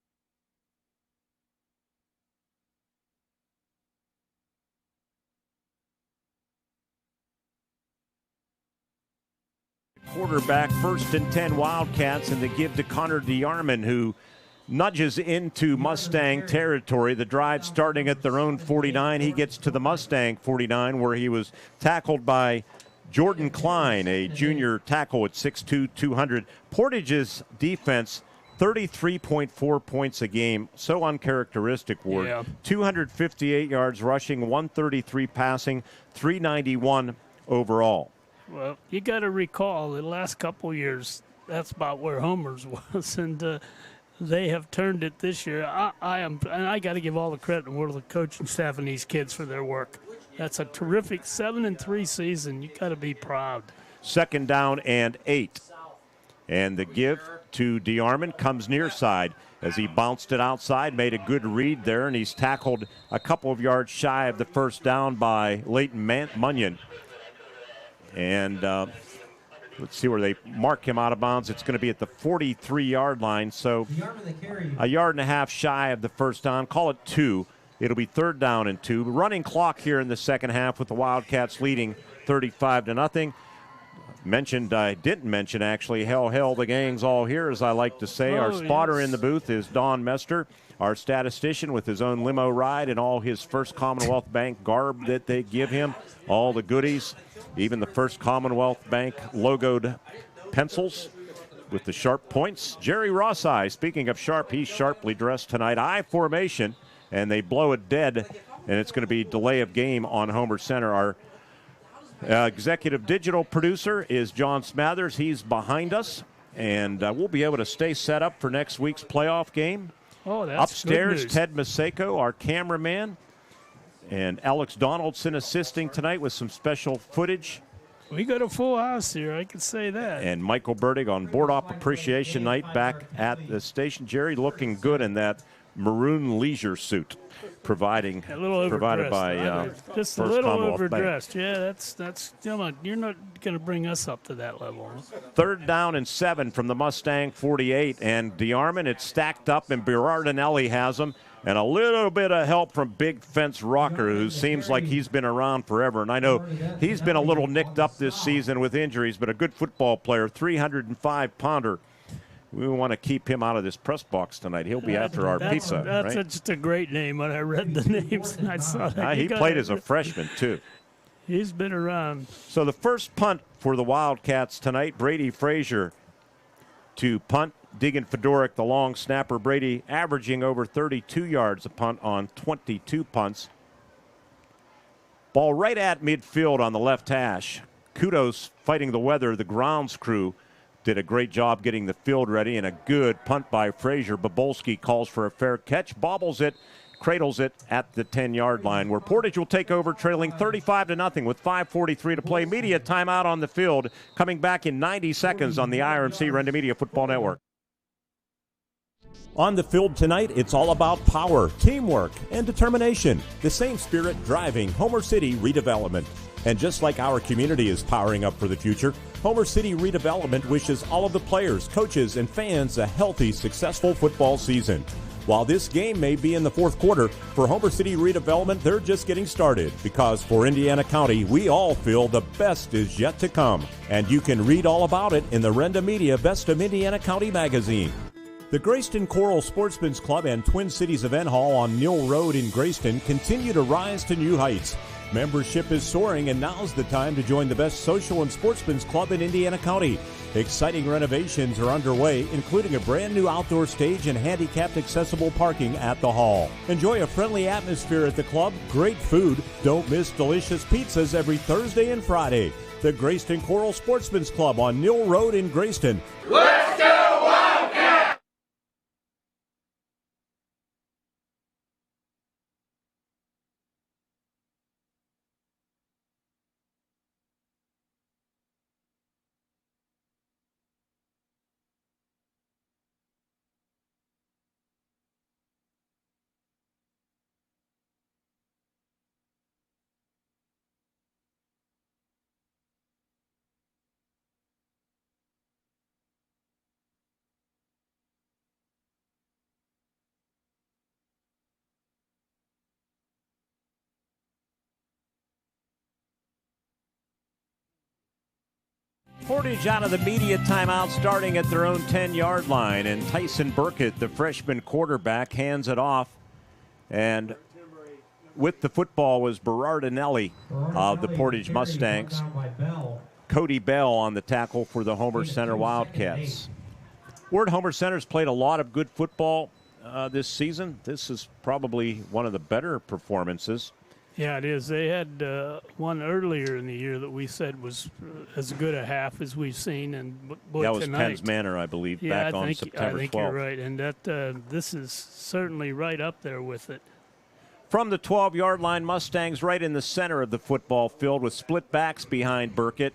Quarterback, 1st and 10 Wildcats, and they give to Connor DeArmond, who nudges into Mustang territory. The drive starting at their own 49. He gets to the Mustang 49, where he was tackled by Jordan Klein, a junior tackle at 6'2", 200. Portage's defense, 33.4 points a game. So uncharacteristic, Ward. Yeah. 258 yards rushing, 133 passing, 391 overall. Well, you got to recall the last couple of years, that's about where Homer's was, and they have turned it this year. I got to give all the credit in the world to the coaching staff and these kids for their work. That's a terrific 7-3 season. You got to be proud. 2nd down and 8. And the give to DeArmond comes near side. as he bounced it outside, made a good read there, and he's tackled a couple of yards shy of the first down by Leighton Munyon. And let's see where they mark him out of bounds. It's going to be at the 43-yard line, so a yard and a half shy of the first down. Call it 2. It'll be 3rd down and 2. Running clock here in the second half with the Wildcats leading 35-0. I didn't mention, actually, hell, the gang's all here, as I like to say. Our spotter in the booth is Don Mester, our statistician with his own limo ride and all his First Commonwealth Bank garb that they give him, all the goodies, even the First Commonwealth Bank logoed pencils with the sharp points. Jerry Rosseye, speaking of sharp, he's sharply dressed tonight. I formation, and they blow it dead, and it's going to be delay of game on Homer Center. Our executive digital producer is John Smathers. He's behind us, and we'll be able to stay set up for next week's playoff game. Oh, that's upstairs, good news. Ted Maseko, our cameraman, and Alex Donaldson assisting tonight with some special footage. We got a full house here, I can say that. And Michael Bertig on Board Op Appreciation Night back at the station. Jerry looking good in that maroon leisure suit, provided by just a little overdressed. Yeah, that's you're not going to bring us up to that level. 3rd down and 7 from the Mustang 48, and DeArmond, it's stacked up, and Berardinelli has them, and a little bit of help from Big Fence Rocker, who seems like he's been around forever. And I know he's been a little nicked up this season with injuries, but a good football player, 305-pounder. We want to keep him out of this press box tonight. He'll be after our pizza, that's right? Just a great name. When I read the names, and I saw that. He played as a freshman, too. He's been around. So the first punt for the Wildcats tonight, Brady Frazier to punt. Diggin Fedoric, the long snapper. Brady averaging over 32 yards a punt on 22 punts. Ball right at midfield on the left hash. Kudos fighting the weather. The grounds crew did a great job getting the field ready, and a good punt by Frazier. Bobolski calls for a fair catch, bobbles it, cradles it at the 10-yard line, where Portage will take over, trailing 35-0 with 5:43 to play. Media timeout on the field, coming back in 90 seconds on the IRMC Renda Media Football Network. On the field tonight, it's all about power, teamwork, and determination. The same spirit driving Homer City redevelopment. And just like our community is powering up for the future, Homer City Redevelopment wishes all of the players, coaches, and fans a healthy, successful football season. While this game may be in the fourth quarter, for Homer City Redevelopment, they're just getting started, because for Indiana County, we all feel the best is yet to come. And you can read all about it in the Renda Media Best of Indiana County magazine. The Graceton-Coral Sportsman's Club and Twin Cities Event Hall on Mill Road in Graceton continue to rise to new heights. Membership is soaring, and now's the time to join the best social and sportsman's club in Indiana County. Exciting renovations are underway, including a brand new outdoor stage and handicapped accessible parking at the hall. Enjoy a friendly atmosphere at the club, great food. Don't miss delicious pizzas every Thursday and Friday. The Graceton-Coral Sportsman's Club on Mill Road in Graceton. Let's go Wildcats! Portage out of the media timeout, starting at their own 10-yard line. And Tyson Burkett, the freshman quarterback, hands it off. And with the football was Berardinelli of the Portage Mustangs. Cody Bell on the tackle for the Homer Center Wildcats. Ward Homer Center's played a lot of good football this season. This is probably one of the better performances. Yeah, it is. They had one earlier in the year that we said was as good a half as we've seen. And that was tonight, Penn's Manor, I believe, back on September 12th. I think you're right, and that this is certainly right up there with it. From the 12-yard line, Mustangs right in the center of the football field with split backs behind Burkett.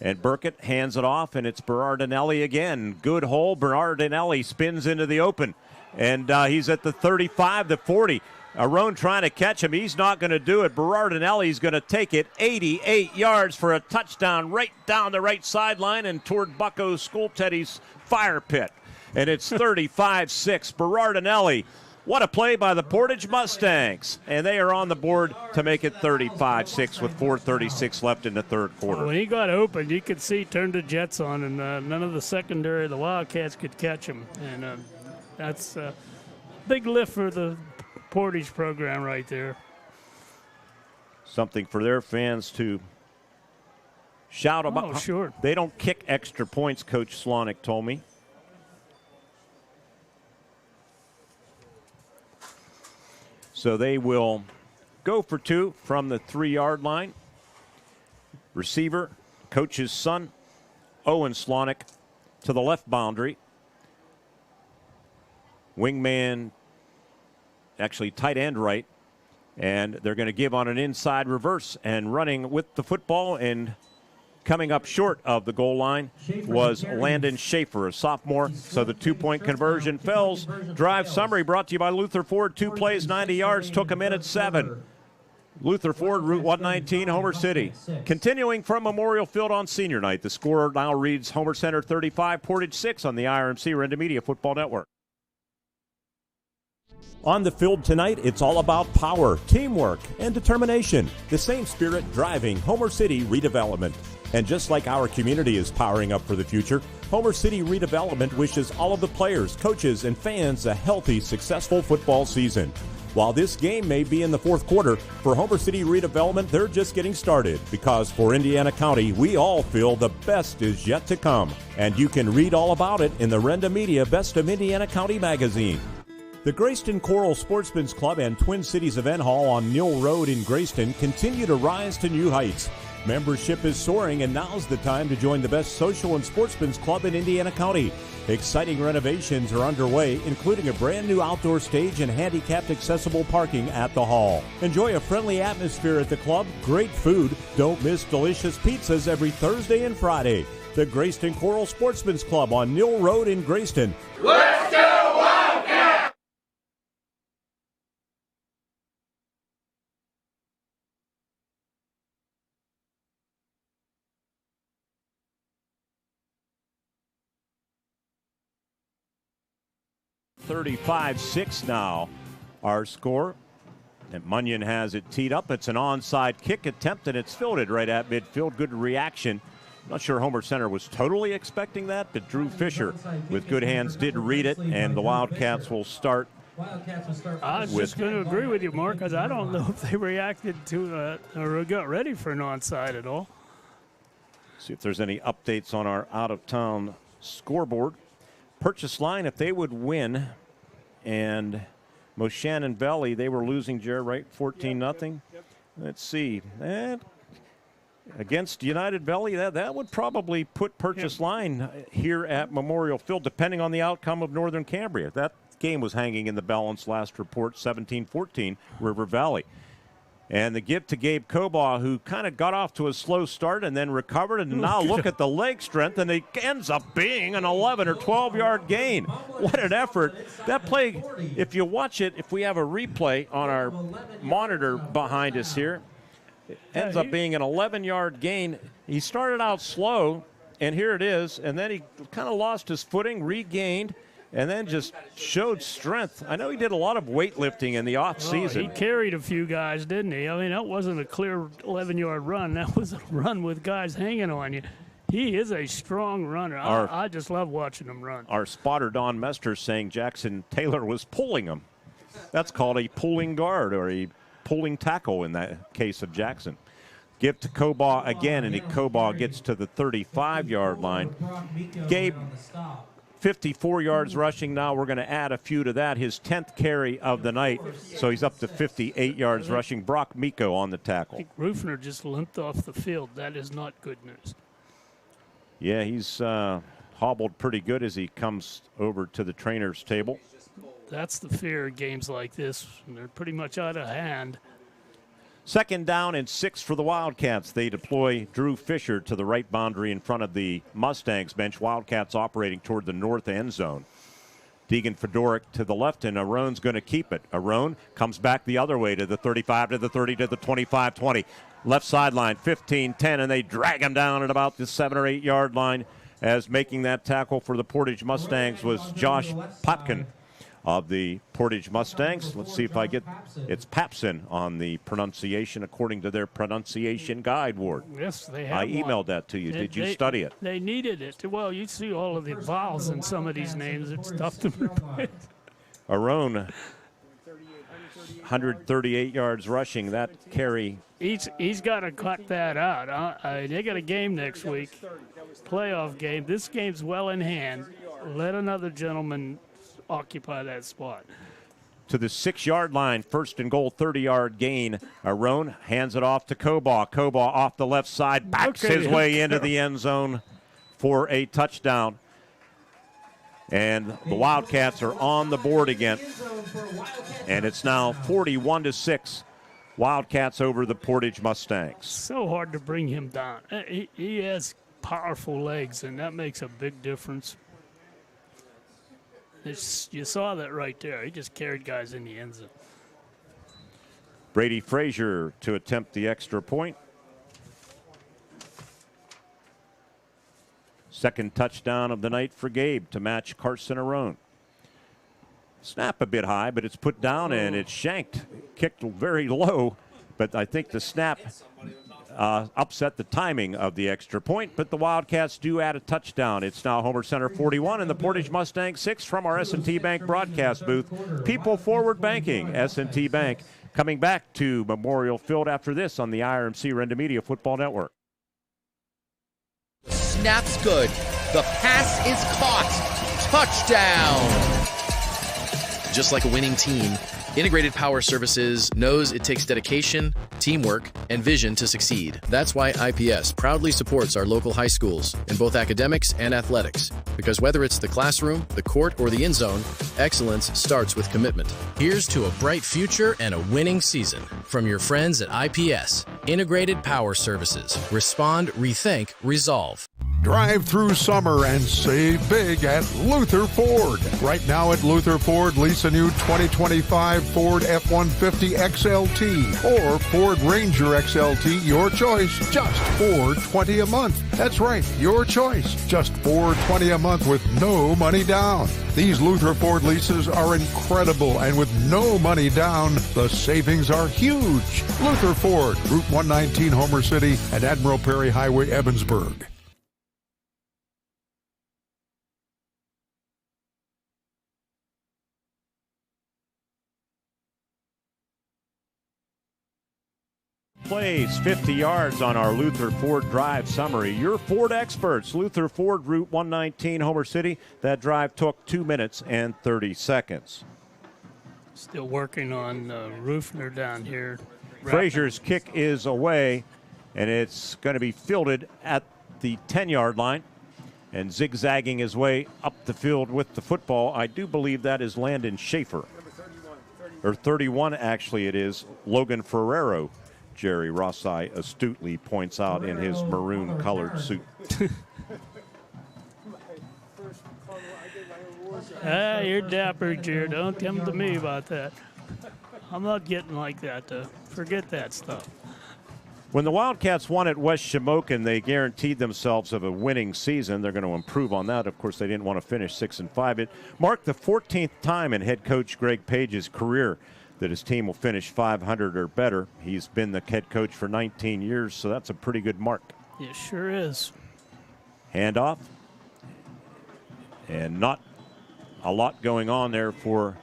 And Burkett hands it off, and it's Berardinelli again. Good hole. Berardinelli spins into the open. And he's at the 35, the 40. Arone trying to catch him. He's not going to do it. Berardinelli's going to take it 88 yards for a touchdown right down the right sideline and toward Bucko Skolteddy's fire pit. And it's 35-6. Berardinelli. What a play by the Portage Mustangs. And they are on the board to make it 35-6 with 4:36 left in the third quarter. When he got open, you could see he turned the jets on, and none of the secondary, the Wildcats, could catch him. And that's a big lift for the Portage program right there. Something for their fans to shout about. Oh, sure. They don't kick extra points, Coach Slonick told me. So they will go for two from the 3-yard line. Receiver, coach's son, Owen Slonick, to the left boundary. Wingman, actually tight end right. And they're going to give on an inside reverse, and running with the football and coming up short of the goal line was Landon Schaefer, a sophomore. So the 2-point conversion fails. Drive summary brought to you by Luther Ford. 2 plays, 90 yards, took a minute 7. Luther Ford, Route 119, Homer City. Continuing from Memorial Field on senior night, the score now reads Homer Center 35, Portage 6 on the IRMC Renda Media Football Network. On the field tonight, it's all about power, teamwork, and determination. The same spirit driving Homer City redevelopment. And just like our community is powering up for the future, Homer City Redevelopment wishes all of the players, coaches, and fans a healthy, successful football season. While this game may be in the fourth quarter, for Homer City Redevelopment, they're just getting started, because for Indiana County, we all feel the best is yet to come. And you can read all about it in the Renda Media Best of Indiana County magazine. The Graceton-Coral Sportsman's Club and Twin Cities Event Hall on Mill Road in Graceton continue to rise to new heights. Membership is soaring, and now's the time to join the best social and sportsman's club in Indiana County. Exciting renovations are underway, including a brand new outdoor stage and handicapped accessible parking at the hall. Enjoy a friendly atmosphere at the club, great food. Don't miss delicious pizzas every Thursday and Friday. The Graceton-Coral Sportsman's Club on Mill Road in Graceton. Let's do Wildcat! $35-6 now, our score. And Munyon has it teed up. It's an onside kick attempt, and it's fielded right at midfield. Good reaction. Not sure Homer Center was totally expecting that, but Drew Fisher with good hands did read it, and the Wildcats will start. I was just going to agree with you, Mark, because I don't know if they reacted to or got ready for an onside at all. See if there's any updates on our out-of-town scoreboard. Purchase line, if they would win, and Moshannon Valley, they were losing, Jared, right? 14-0. Let's see. Against United Valley, that would probably put Purchase line here at Memorial Field, depending on the outcome of Northern Cambria. That game was hanging in the balance last report, 17-14, River Valley. And the give to Gabe Kobaugh, who kind of got off to a slow start and then recovered. And now look at the leg strength, and it ends up being an 11 or 12-yard gain. What an effort. That play, if you watch it, if we have a replay on our monitor behind us here, it ends up being an 11-yard gain. He started out slow, and here it is. And then he kind of lost his footing, regained, and then just showed strength. I know he did a lot of weightlifting in the offseason. He carried a few guys, didn't he? I mean, that wasn't a clear 11-yard run. That was a run with guys hanging on you. He is a strong runner. I just love watching him run. Our spotter, Don Mester, saying Jackson Taylor was pulling him. That's called a pulling guard or a pulling tackle in that case of Jackson. Give to Kobaugh again, and Kobaugh gets to the 35-yard line. Gabe, 54 yards rushing now. We're going to add a few to that. His 10th carry of the night, so he's up to 58 yards rushing. Brock Miko on the tackle. I think Rufner just limped off the field. That is not good news. Yeah, he's hobbled pretty good as he comes over to the trainer's table. That's the fear of games like this. They're pretty much out of hand. 2nd down and 6 for the Wildcats. They deploy Drew Fisher to the right boundary in front of the Mustangs bench. Wildcats operating toward the north end zone. Deegan Fedoric to the left, and Arone's going to keep it. Arone comes back the other way to the 35, to the 30, to the 25, 20. Left sideline, 15, 10, and they drag him down at about the 7 or 8 yard line, as making that tackle for the Portage Mustangs was Josh Popkin of the Portage Mustangs. Let's see if I get, it's Papson on the pronunciation according to their pronunciation guide, Ward. Yes, they have. I emailed that to you. Did you study it? They needed it. Well, you see all of the vowels in some of these names. It's tough to memorize. Arone, 138 yards rushing. That carry. He's got to cut that out. They got a game next week, playoff game. This game's well in hand. Let another gentleman occupy that spot. To the 6 yard line, 1st and goal, 30-yard gain. Arone hands it off to Kobaugh. Kobaugh off the left side, backs his way into the end zone for a touchdown. And the Wildcats are on the board again. And it's now 41-6. Wildcats over the Portage Mustangs. So hard to bring him down. He has powerful legs, and that makes a big difference. You saw that right there. He just carried guys in the end zone. Brady Frazier to attempt the extra point. 2nd touchdown of the night for Gabe to match Carson Arone. Snap a bit high, but it's put down and it's shanked. Kicked very low, but I think the snap upset the timing of the extra point, but the Wildcats do add a touchdown. It's now Homer Center 41 and the Portage Mustangs 6 from our S&T Bank broadcast booth. People Forward Banking, S&T Bank, coming back to Memorial Field after this on the IRMC Renda Media Football Network. Snap's good. The pass is caught. Touchdown. Just like a winning team, Integrated Power Services knows it takes dedication, teamwork, and vision to succeed. That's why IPS proudly supports our local high schools in both academics and athletics. Because whether it's the classroom, the court, or the end zone, excellence starts with commitment. Here's to a bright future and a winning season. From your friends at IPS, Integrated Power Services. Respond, rethink, resolve. Drive through summer and save big at Luther Ford. Right now at Luther Ford, lease a new 2025 Ford F-150 XLT or Ford Ranger XLT, your choice, just $420 a month. That's right, your choice, just $420 a month with no money down. These Luther Ford leases are incredible, and with no money down, the savings are huge. Luther Ford, Route 119, Homer City, and Admiral Perry Highway, Evansburg. Plays 50 yards on our Luther Ford drive summary. Your Ford experts, Luther Ford, Route 119, Homer City. That drive took 2 minutes and 30 seconds. Still working on Rufner down here. Frazier's kick is away, and it's going to be fielded at the 10-yard line. And zigzagging his way up the field with the football, I do believe that is Landon Schaefer. Or 31, actually, it is Logan Ferrero. Jerry Rossi astutely points out in his maroon-colored suit. You're dapper, Jerry. Don't come to me about that. I'm not getting like that, though. Forget that stuff. When the Wildcats won at West Shamokin, they guaranteed themselves of a winning season. They're going to improve on that. Of course, they didn't want to finish 6-5. It marked the 14th time in head coach Greg Page's career that his team will finish 500 or better. He's been the head coach for 19 years, so that's a pretty good mark. It sure is. Handoff. And not a lot going on there for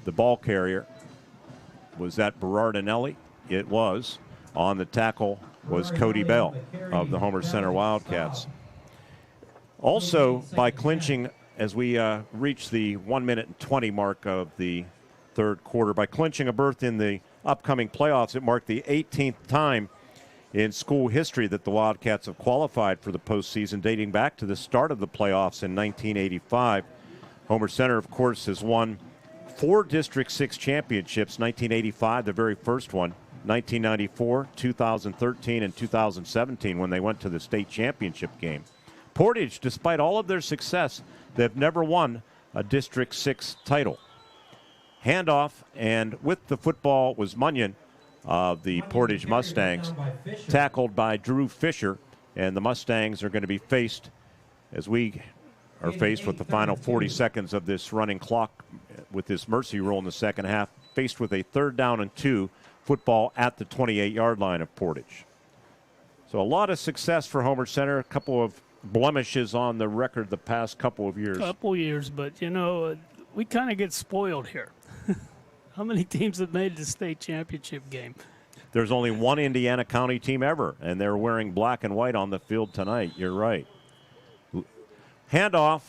the ball carrier. Was that Berardinelli? It was. On the tackle was Cody Bell of the Homer Center Wildcats. Also, by clinching, as we reach the 1 minute and 20 mark of the third quarter, by clinching a berth in the upcoming playoffs, it marked the 18th time in school history that the Wildcats have qualified for the postseason, dating back to the start of the playoffs in 1985. Homer Center, of course, has won 4 District 6 championships, 1985, the very first one, 1994, 2013, and 2017 when they went to the state championship game. Portage, despite all of their success, they've never won a District 6 title. Handoff, and with the football was Munyon of the Portage Mustangs, tackled by Drew Fisher, and the Mustangs are going to be faced, as we are faced with the final 40 seconds of this running clock with this mercy rule in the second half, faced with a 3rd down and 2 football at the 28-yard line of Portage. So a lot of success for Homer Center, a couple of blemishes on the record the past couple of years. But, you know, we kind of get spoiled here. How many teams have made the state championship game? There's only one Indiana County team ever, and they're wearing black and white on the field tonight. You're right. Handoff.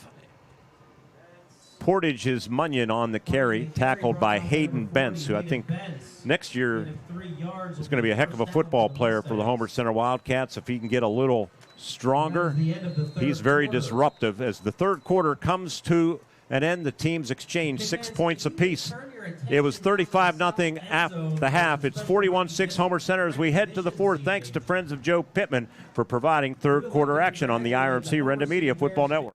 Portage is Munyon on the carry, tackled by Hayden Bentz, who I think next year is going to be a heck of a football player for the Homer Center Wildcats. If he can get a little stronger, he's very disruptive. As the third quarter comes to an end, the teams exchange 6 points apiece. It was 35-0 after the half. It's 41-6 Homer Center as we head to the fourth. Thanks to friends of Joe Pittman for providing third quarter action on the IRMC Renda Media Football Network.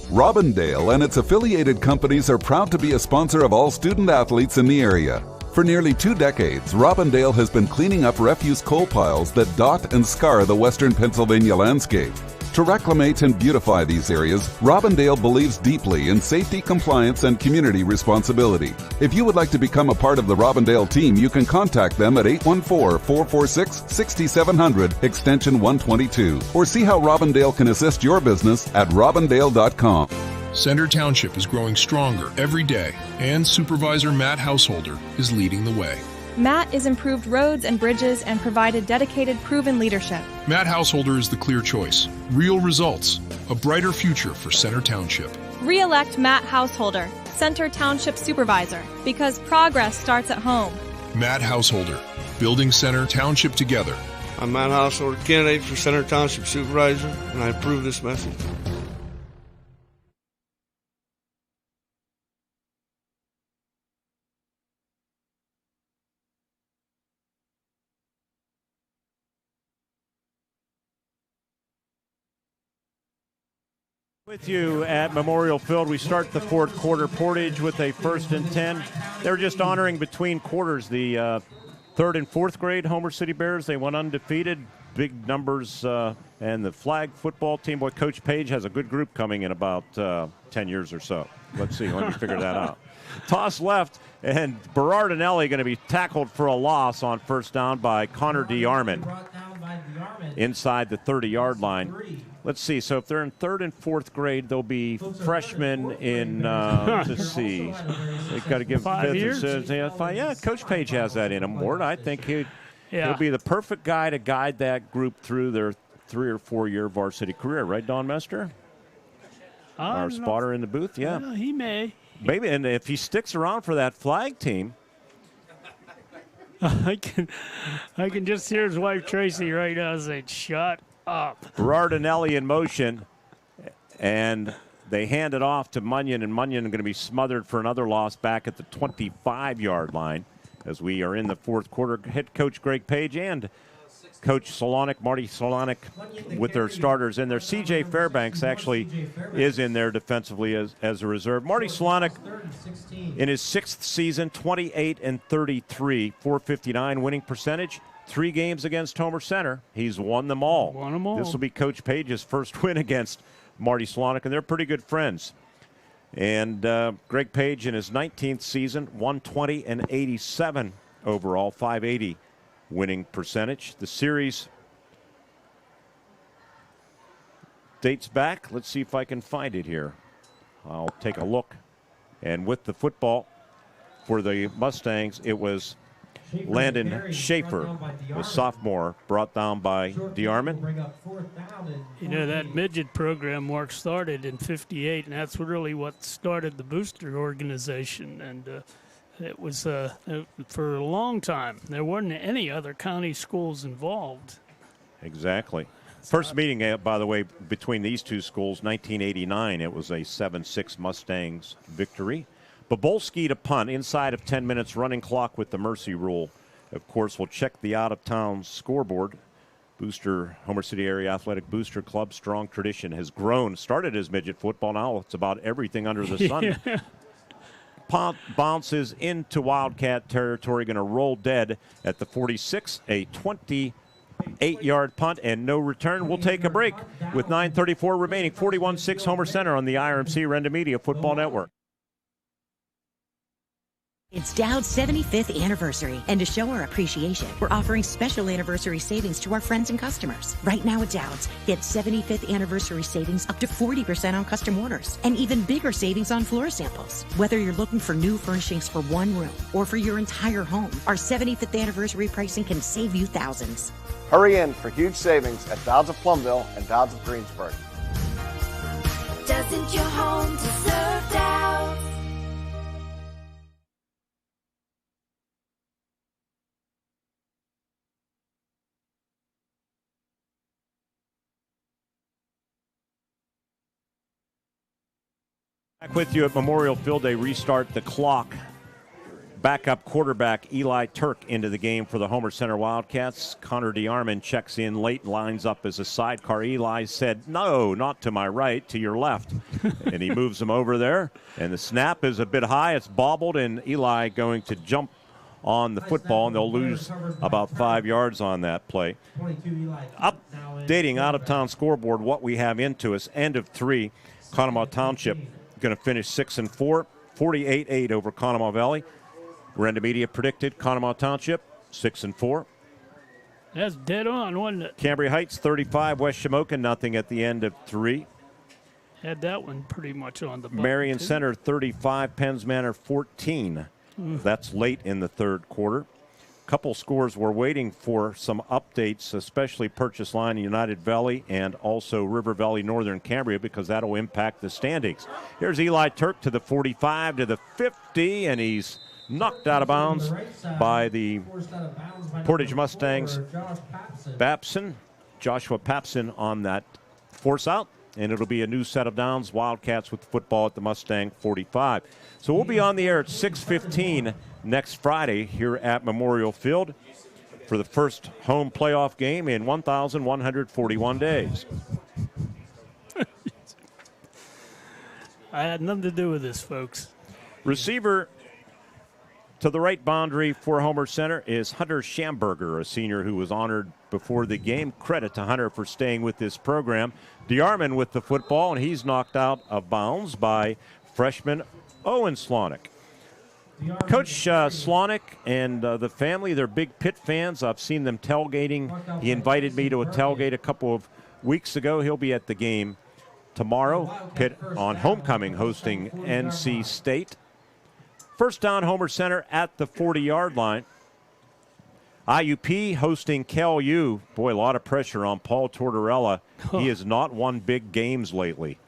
Robindale and its affiliated companies are proud to be a sponsor of all student athletes in the area. For nearly 2 decades, Robindale has been cleaning up refuse coal piles that dot and scar the western Pennsylvania landscape. To reclimate and beautify these areas, Robindale believes deeply in safety, compliance, and community responsibility. If you would like to become a part of the Robindale team, you can contact them at 814-446-6700, extension 122, or see how Robindale can assist your business at robindale.com. Center Township is growing stronger every day, and Supervisor Matt Householder is leading the way. Matt has improved roads and bridges and provided dedicated, proven leadership. Matt Householder is the clear choice. Real results. A brighter future for Center Township. Re-elect Matt Householder, Center Township Supervisor, because progress starts at home. Matt Householder, building Center Township together. I'm Matt Householder, candidate for Center Township Supervisor, and I approve this message. With you at Memorial Field, we start the fourth quarter. Portage with a 1st and 10. They're just honoring between quarters the 3rd and 4th grade Homer City Bears. They went undefeated, big numbers, and the flag football team. Boy, Coach Page has a good group coming in about 10 years or so. Let's see, let me figure that out. Toss left, and Berardinelli going to be tackled for a loss on 1st down by Connor DeArmond inside the 30-yard line. Let's see. So if they're in 3rd and 4th grade, they'll be freshmen in, let's see. They've got to give 5 years? Yeah, Coach Page has that in him, Ward. I think he'll be the perfect guy to guide that group through their 3 or 4 year varsity career. Right, Don Mester? Our spotter in the booth, yeah. Well, he may. Maybe, and if he sticks around for that flag team. I can just hear his wife Tracy right now saying, "Shut up." Berardinelli in motion, and they hand it off to Munyon, and Munyon going to be smothered for another loss back at the 25-yard line as we are in the fourth quarter. Head coach Greg Page and Coach Solonic, Marty Solonic, with their starters in there. C.J. Fairbanks actually is in there defensively as a reserve. Marty Solonic, in his 6th season, 28-33, .459 winning percentage. 3 games against Homer Center. He's won them all. This will be Coach Page's first win against Marty Solonic, and they're pretty good friends. And Greg Page in his 19th season, 120-87 overall, .580 winning percentage. The series dates back. Let's see if I can find it here. I'll take a look. And with the football for the Mustangs, it was Landon Schaefer, the sophomore, brought down by DeArmond. You know, that midget program Mark started in '58, and that's really what started the booster organization. And it was for a long time. There weren't any other county schools involved. Exactly. First meeting, by the way, between these two schools, 1989. It was a 7-6 Mustangs victory. Bobolski to punt inside of 10 minutes, running clock with the mercy rule Of course, we'll check the out-of-town scoreboard. Homer City Area Athletic Booster Club, strong tradition, has grown. Started as midget football. Now it's about everything under the sun. Punt bounces into Wildcat territory, going to roll dead at the 46, a 28-yard punt and no return. We'll take a break with 9:34 remaining. 41-6 Homer Center on the IRMC Renda Media Football Network. It's Dowd's 75th anniversary, and to show our appreciation, we're offering special anniversary savings to our friends and customers. Right now at Dowd's, get 75th anniversary savings up to 40% on custom orders, and even bigger savings on floor samples. Whether you're looking for new furnishings for one room or for your entire home, our 75th anniversary pricing can save you thousands. Hurry in for huge savings at Dowd's of Plumville and Dowd's of Greensburg. Doesn't your home deserve Dowd's? Back with you at Memorial Field. They restart the clock. Backup quarterback Eli Turk into the game for the Homer Center Wildcats. Connor DeArmond checks in late, lines up as a sidecar. Eli said, no, not to my right, to your left. And he moves him over there. And the snap is a bit high. It's bobbled, and Eli going to jump on the football, and they'll lose about 5 yards on that play. Updating out-of-town scoreboard, what we have into us, end of 3, Conemaugh Township going to finish 6-4, 48-8 over Conemaugh Valley. Renda Media predicted Conemaugh Township 6-4. That's dead on, wasn't it? Cambria Heights 35, West Shamokin nothing at the end of 3. Had that one pretty much on the button. Marion Center 35, Penns Manor 14. That's late in the third quarter. Couple scores we're waiting for some updates, especially Purchase Line United Valley and also River Valley Northern Cambria, because that'll impact the standings. Here's Eli Turk to the 45, to the 50, and he's knocked out of bounds by the Portage Mustangs. Joshua Papson on that force out, and it'll be a new set of downs. Wildcats with the football at the Mustang 45. So we'll be on the air at 6:15 next Friday here at Memorial Field for the first home playoff game in 1,141 days. I had nothing to do with this, folks. Receiver to the right boundary for Homer Center is Hunter Schamberger, a senior who was honored before the game. Credit to Hunter for staying with this program. DeArmond with the football, and he's knocked out of bounds by freshman Owen Slonick. Coach Slonick and the family, they're big Pitt fans. I've seen them tailgating. He invited me to a tailgate a couple of weeks ago. He'll be at the game tomorrow. Pitt on homecoming hosting NC State. First down, Homer Center at the 40-yard line. IUP hosting Cal U. Boy, a lot of pressure on Paul Tortorella. He has not won big games lately.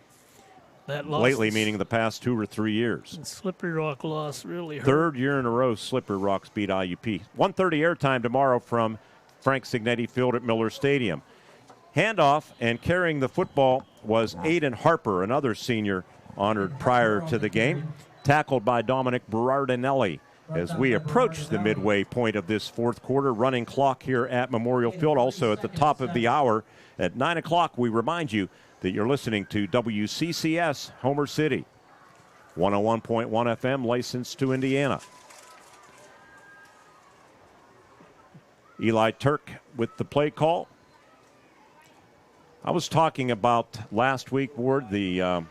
Lately, meaning the past 2 or 3 years. Slippery Rock loss really hurt. Third year in a row, Slippery Rocks beat IUP. 1:30 airtime tomorrow from Frank Signetti Field at Miller Stadium. Handoff and carrying the football was Aiden Harper, another senior honored prior to the game. Tackled by Dominic Berardinelli as we approach the midway point of this fourth quarter. Running clock here at Memorial Field. Also at the top of the hour at 9 o'clock, we remind you that you're listening to WCCS Homer City. 101.1 FM, licensed to Indiana. Eli Turk with the play call. I was talking about last week, Ward, the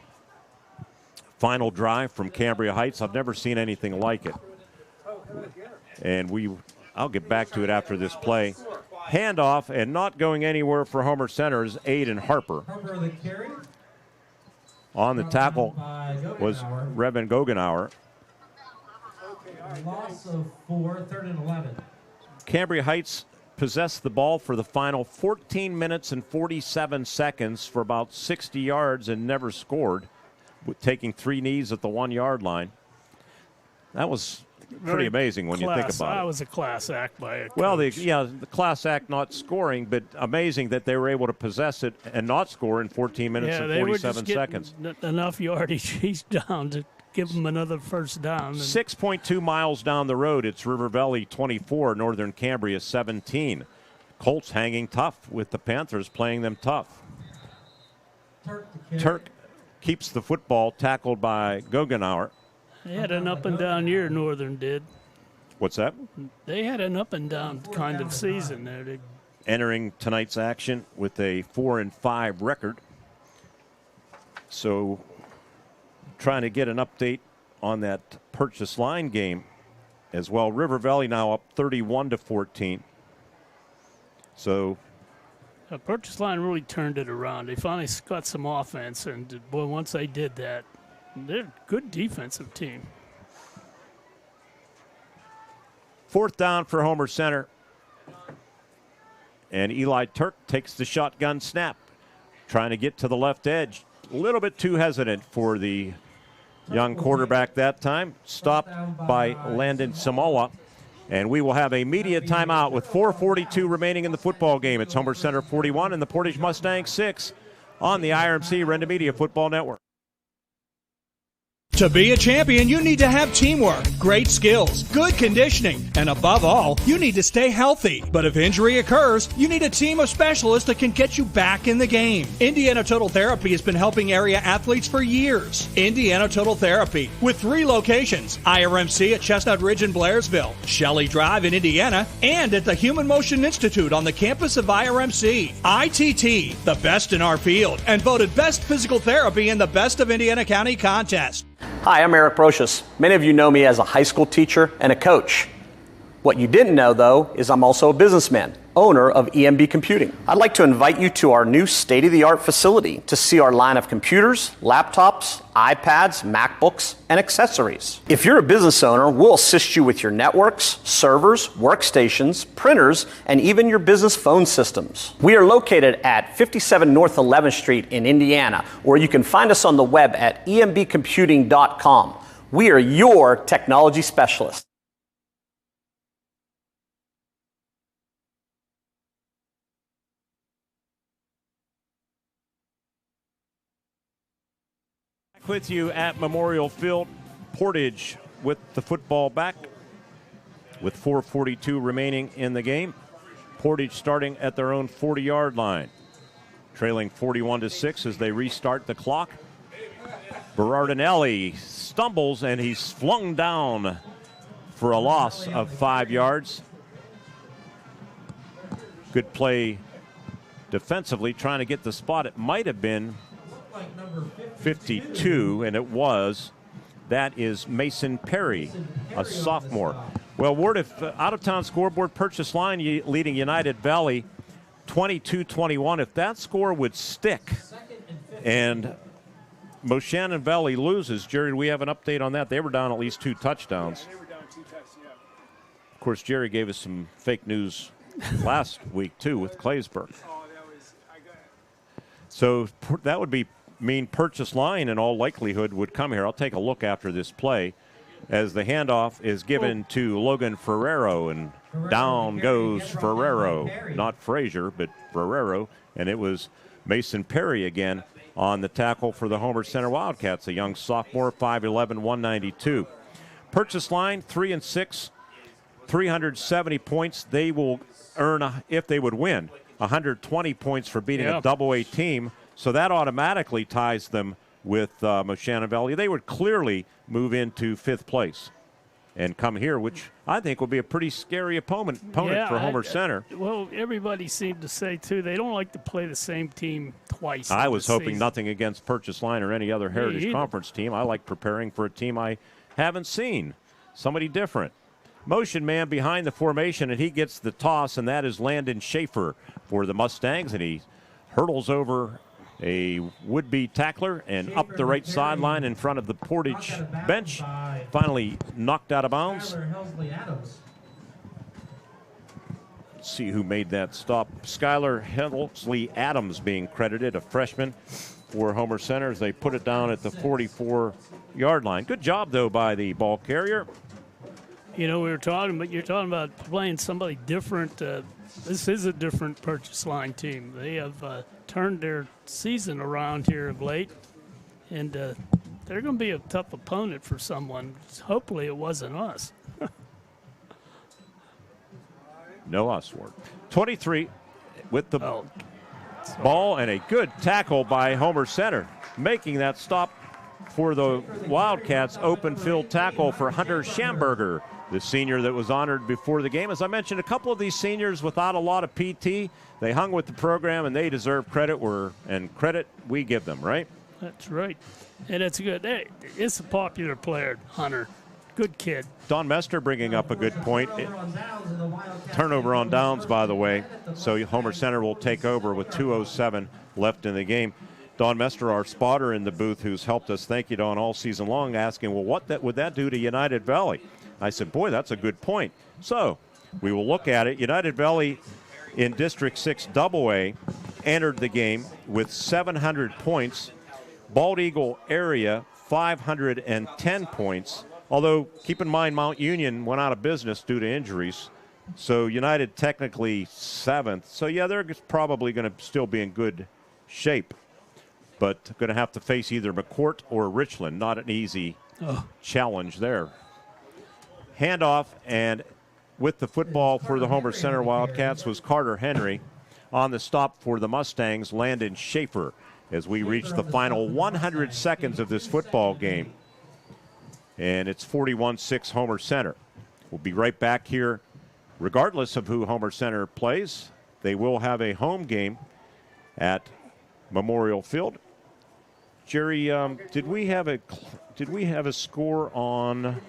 final drive from Cambria Heights. I've never seen anything like it. And I'll get back to it after this play. Handoff and not going anywhere for Homer Center is Aiden Harper. On the tackle was Revan Gogenauer. Loss of 4, 3rd and 11. Cambria Heights possessed the ball for the final 14 minutes and 47 seconds for about 60 yards and never scored, taking 3 knees at the 1-yard line. That was pretty amazing when you think about it. That was a class act by a coach. Well, the class act not scoring, but amazing that they were able to possess it and not score in 14 minutes and 47 seconds. Enough yardage. He's down to give them another first down. 6.2 miles down the road, it's River Valley 24, Northern Cambria 17. Colts hanging tough with the Panthers, playing them tough. Turk keeps the football, tackled by Guggenauer. They had an up-and-down year, Northern did. What's that? They had an up-and-down kind of season there. Entering tonight's action with a 4-5 record. So trying to get an update on that purchase line game as well. River Valley now up 31-14. So Purchase line really turned it around. They finally got some offense, and boy, once they did that, they're a good defensive team. 4th down for Homer Center. And Eli Turk takes the shotgun snap, trying to get to the left edge. A little bit too hesitant for the young quarterback that time. Stopped by Landon Samoa. And we will have a media timeout with 4:42 remaining in the football game. It's Homer Center 41 and the Portage Mustangs 6 on the IRMC Renda Media Football Network. To be a champion, you need to have teamwork, great skills, good conditioning, and above all, you need to stay healthy. But if injury occurs, you need a team of specialists that can get you back in the game. Indiana Total Therapy has been helping area athletes for years. Indiana Total Therapy, with 3 locations, IRMC at Chestnut Ridge in Blairsville, Shelley Drive in Indiana, and at the Human Motion Institute on the campus of IRMC. ITT, the best in our field, and voted Best Physical Therapy in the Best of Indiana County contest. Hi, I'm Eric Brocious. Many of you know me as a high school teacher and a coach. What you didn't know, though, is I'm also a businessman, owner of EMB Computing. I'd like to invite you to our new state-of-the-art facility to see our line of computers, laptops, iPads, MacBooks, and accessories. If you're a business owner, we'll assist you with your networks, servers, workstations, printers, and even your business phone systems. We are located at 57 North 11th Street in Indiana, or you can find us on the web at embcomputing.com. We are your technology specialists. With you at Memorial Field, Portage with the football back with 4:42 remaining in the game. Portage starting at their own 40-yard line, trailing 41-6 as they restart the clock. Berardinelli stumbles and he's flung down for a loss of 5 yards. Good play defensively, trying to get the spot. It might have been 52, and it was. That is Mason Perry, a sophomore. Well, word of out-of-town scoreboard, purchase line leading United Valley 22-21. If that score would stick and Moshannon Valley loses, Jerry, do we have an update on that? They were down at least 2 touchdowns. They were down 2 touchdowns, yeah. Of course, Jerry gave us some fake news last week, too, with Claysburg. So that would mean purchase line in all likelihood would come here. I'll take a look after this play as the handoff is given to Logan Ferrero, and down goes Ferrero. Not Frazier, but Ferrero. And it was Mason Perry again on the tackle for the Homer Center Wildcats, a young sophomore, 5'11", 192. Purchase line, 3-6, 370 points. They will earn, if they would win, 120 points for beating a double-A team. So that automatically ties them with Moshannon Valley. They would clearly move into 5th place and come here, which I think will be a pretty scary opponent for Homer Center. Well, everybody seemed to say, too, they don't like to play the same team twice. I was hoping nothing against Purchase Line or any other Heritage Conference team. I like preparing for a team I haven't seen, somebody different. Motion man behind the formation, and he gets the toss, and that is Landon Schaefer for the Mustangs, and he hurdles over a would-be tackler and up the right sideline in front of the Portage bench. Finally knocked out of bounds. Let's see who made that stop. Skylar Hensley Adams being credited, a freshman for Homer Center, as they put it down at the 44-yard line. Good job, though, by the ball carrier. You know, you're talking about playing somebody different. This is a different Purchase Line team. They have turned their season around here of late, and they're going to be a tough opponent for someone. Hopefully it wasn't us. No Oswald. 23 with the ball and a good tackle by Homer Center, making that stop for the Wildcats. Open field tackle for Hunter Schamberger, the senior that was honored before the game. As I mentioned, a couple of these seniors without a lot of PT, they hung with the program and they deserve credit and credit we give them, right? That's right. And it's good. It's a popular player, Hunter. Good kid. Don Mester bringing up a good point. Turnover on downs, by the way. So Homer Center will take over with 2:07 left in the game. Don Mester, our spotter in the booth, who's helped us, thank you, Don, all season long, asking, well, what would that do to United Valley? I said, boy, that's a good point. So we will look at it. United Valley in District 6 AA entered the game with 700 points. Bald Eagle area, 510 points. Although, keep in mind, Mount Union went out of business due to injuries. So United technically 7th. So, yeah, they're probably going to still be in good shape. But going to have to face either McCourt or Richland. Not an easy challenge there. Handoff, and with the football for the Homer Center Wildcats was Carter Henry. On the stop for the Mustangs, Landon Schaefer, as we reach the final 100 seconds of this football game. And it's 41-6 Homer Center. We'll be right back here. Regardless of who Homer Center plays, they will have a home game at Memorial Field. Jerry, did we have a score on?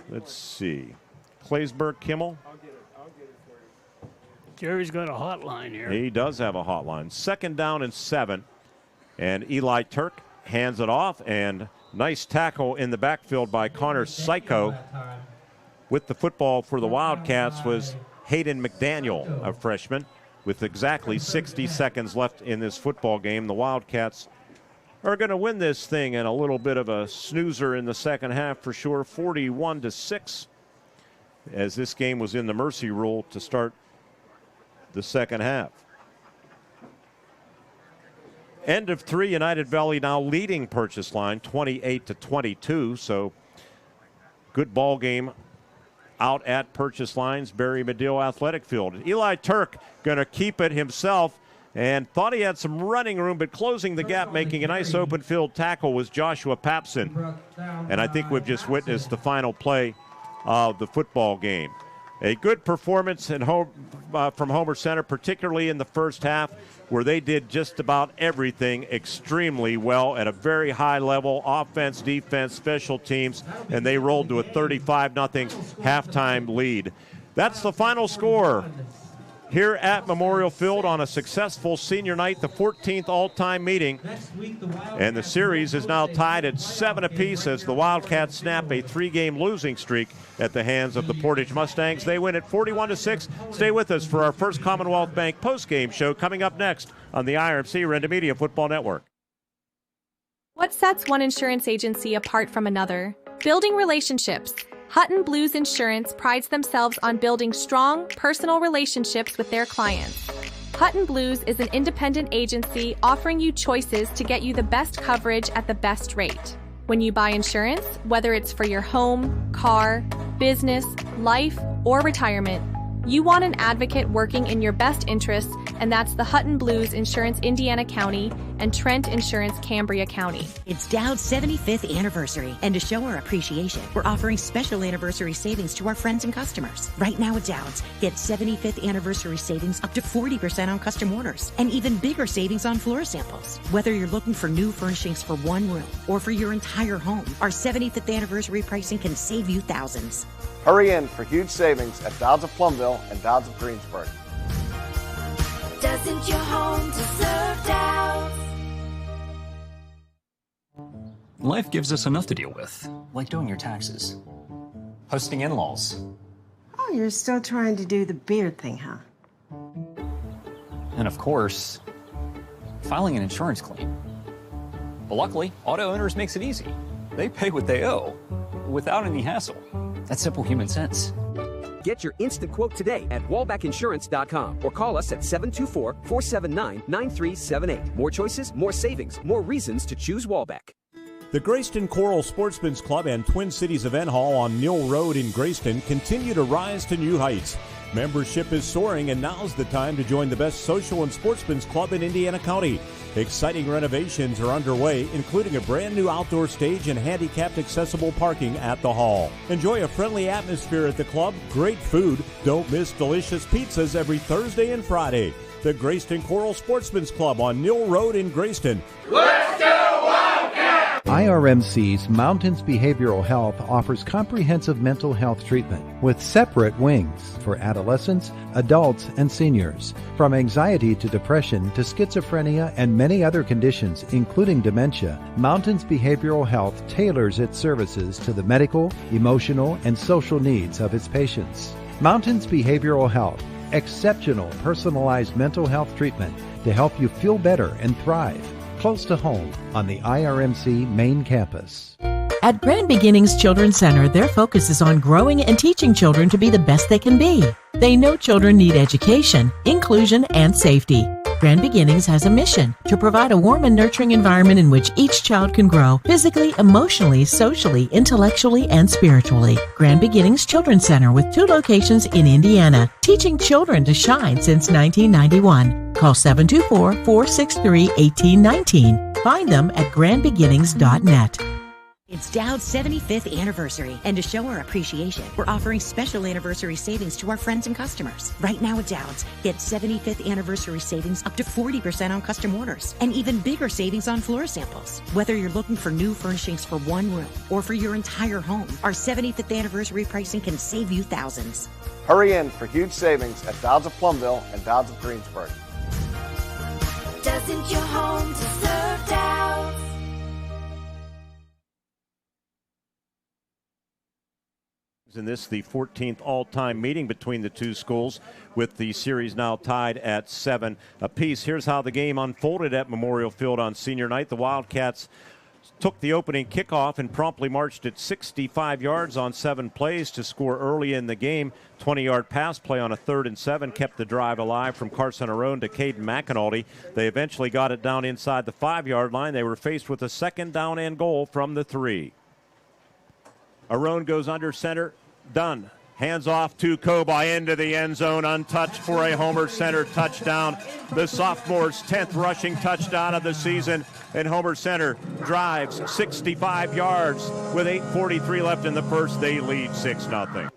Let's see, Claysburg Kimmel. I'll get it for you. Jerry's got a hotline here. He does have a hotline. 2nd down and 7, and Eli Turk hands it off, and nice tackle in the backfield by Connor Psycho. With the football for the Wildcats was Hayden McDaniel, a freshman, with exactly 60 seconds left in this football game. The Wildcats are going to win this thing in a little bit of a snoozer in the second half for sure, 41-6, as this game was in the mercy rule to start the second half. End of 3, United Valley now leading Purchase Line 28-22. So good ball game out at Purchase Line's Barry Medill Athletic Field. Eli Turk going to keep it himself and thought he had some running room, but closing the gap, making a nice open field tackle was Joshua Papson. And I think we've just witnessed the final play of the football game. A good performance from Homer Center, particularly in the first half, where they did just about everything extremely well at a very high level, offense, defense, special teams, and they rolled to a 35-0 halftime lead. That's the final score here at Memorial Field on a successful senior night, the 14th all-time meeting. And the series is now tied at 7 apiece as the Wildcats snap a 3-game losing streak at the hands of the Portage Mustangs. They win at 41-6. Stay with us for our first Commonwealth Bank postgame show coming up next on the IRMC Renda Media Football Network. What sets one insurance agency apart from another? Building relationships. Hutton Blues Insurance prides themselves on building strong, personal relationships with their clients. Hutton Blues is an independent agency offering you choices to get you the best coverage at the best rate. When you buy insurance, whether it's for your home, car, business, life, or retirement, you want an advocate working in your best interests, and that's the Hutton Blues Insurance Indiana County and Trent Insurance Cambria County. It's Dowd's 75th anniversary, and to show our appreciation, we're offering special anniversary savings to our friends and customers. Right now at Dowd's, get 75th anniversary savings up to 40% on custom orders, and even bigger savings on floor samples. Whether you're looking for new furnishings for one room or for your entire home, our 75th anniversary pricing can save you thousands. Hurry in for huge savings at Dowd's of Plumville and Dowd's of Greensburg. Doesn't your home deserve Dowd's? Life gives us enough to deal with, like doing your taxes, hosting in-laws. Oh, you're still trying to do the beard thing, huh? And of course, filing an insurance claim. But luckily, Auto Owners makes it easy. They pay what they owe, without any hassle. That's simple human sense. Get your instant quote today at wallbackinsurance.com or call us at 724-479-9378. More choices, more savings, more reasons to choose Wallback. The Graceton-Coral Sportsman's Club and Twin Cities Event Hall on Mill Road in Graceton continue to rise to new heights. Membership is soaring, and now's the time to join the best social and sportsman's club in Indiana County. Exciting renovations are underway, including a brand new outdoor stage and handicapped accessible parking at the hall. Enjoy a friendly atmosphere at the club, great food. Don't miss delicious pizzas every Thursday and Friday. The Graceton-Coral Sportsman's Club on Mill Road in Graceton. Let's go Wildcats! IRMC's Mountains Behavioral Health offers comprehensive mental health treatment with separate wings for adolescents, adults, and seniors. From anxiety to depression to schizophrenia and many other conditions, including dementia, Mountains Behavioral Health tailors its services to the medical, emotional, and social needs of its patients. Mountains Behavioral Health, exceptional personalized mental health treatment to help you feel better and thrive. Close to home on the IRMC main campus. At Grand Beginnings Children's Center, their focus is on growing and teaching children to be the best they can be. They know children need education, inclusion, and safety. Grand Beginnings has a mission to provide a warm and nurturing environment in which each child can grow physically, emotionally, socially, intellectually, and spiritually. Grand Beginnings Children's Center with 2 locations in Indiana, teaching children to shine since 1991. Call 724-463-1819. Find them at grandbeginnings.net. It's Dowd's 75th anniversary, and to show our appreciation, we're offering special anniversary savings to our friends and customers. Right now at Dowd's, get 75th anniversary savings up to 40% on custom orders, and even bigger savings on floor samples. Whether you're looking for new furnishings for one room or for your entire home, our 75th anniversary pricing can save you thousands. Hurry in for huge savings at Dowd's of Plumville and Dowd's of Greensburg. Doesn't your home deserve Dowd's? In this, the 14th all-time meeting between the two schools, with the series now tied at 7 apiece. Here's how the game unfolded at Memorial Field on senior night. The Wildcats took the opening kickoff and promptly marched it 65 yards on 7 plays to score early in the game. 20-yard pass play on a 3rd and 7 kept the drive alive from Carson Arone to Caden McAnulty. They eventually got it down inside the 5-yard line. They were faced with a 2nd down and goal from the 3. Arone goes under center. Done. Hands off to Koba into the end zone, untouched for a Homer Center touchdown. The sophomore's 10th rushing touchdown of the season, and Homer Center drives 65 yards with 8:43 left in the first. They lead 6-0.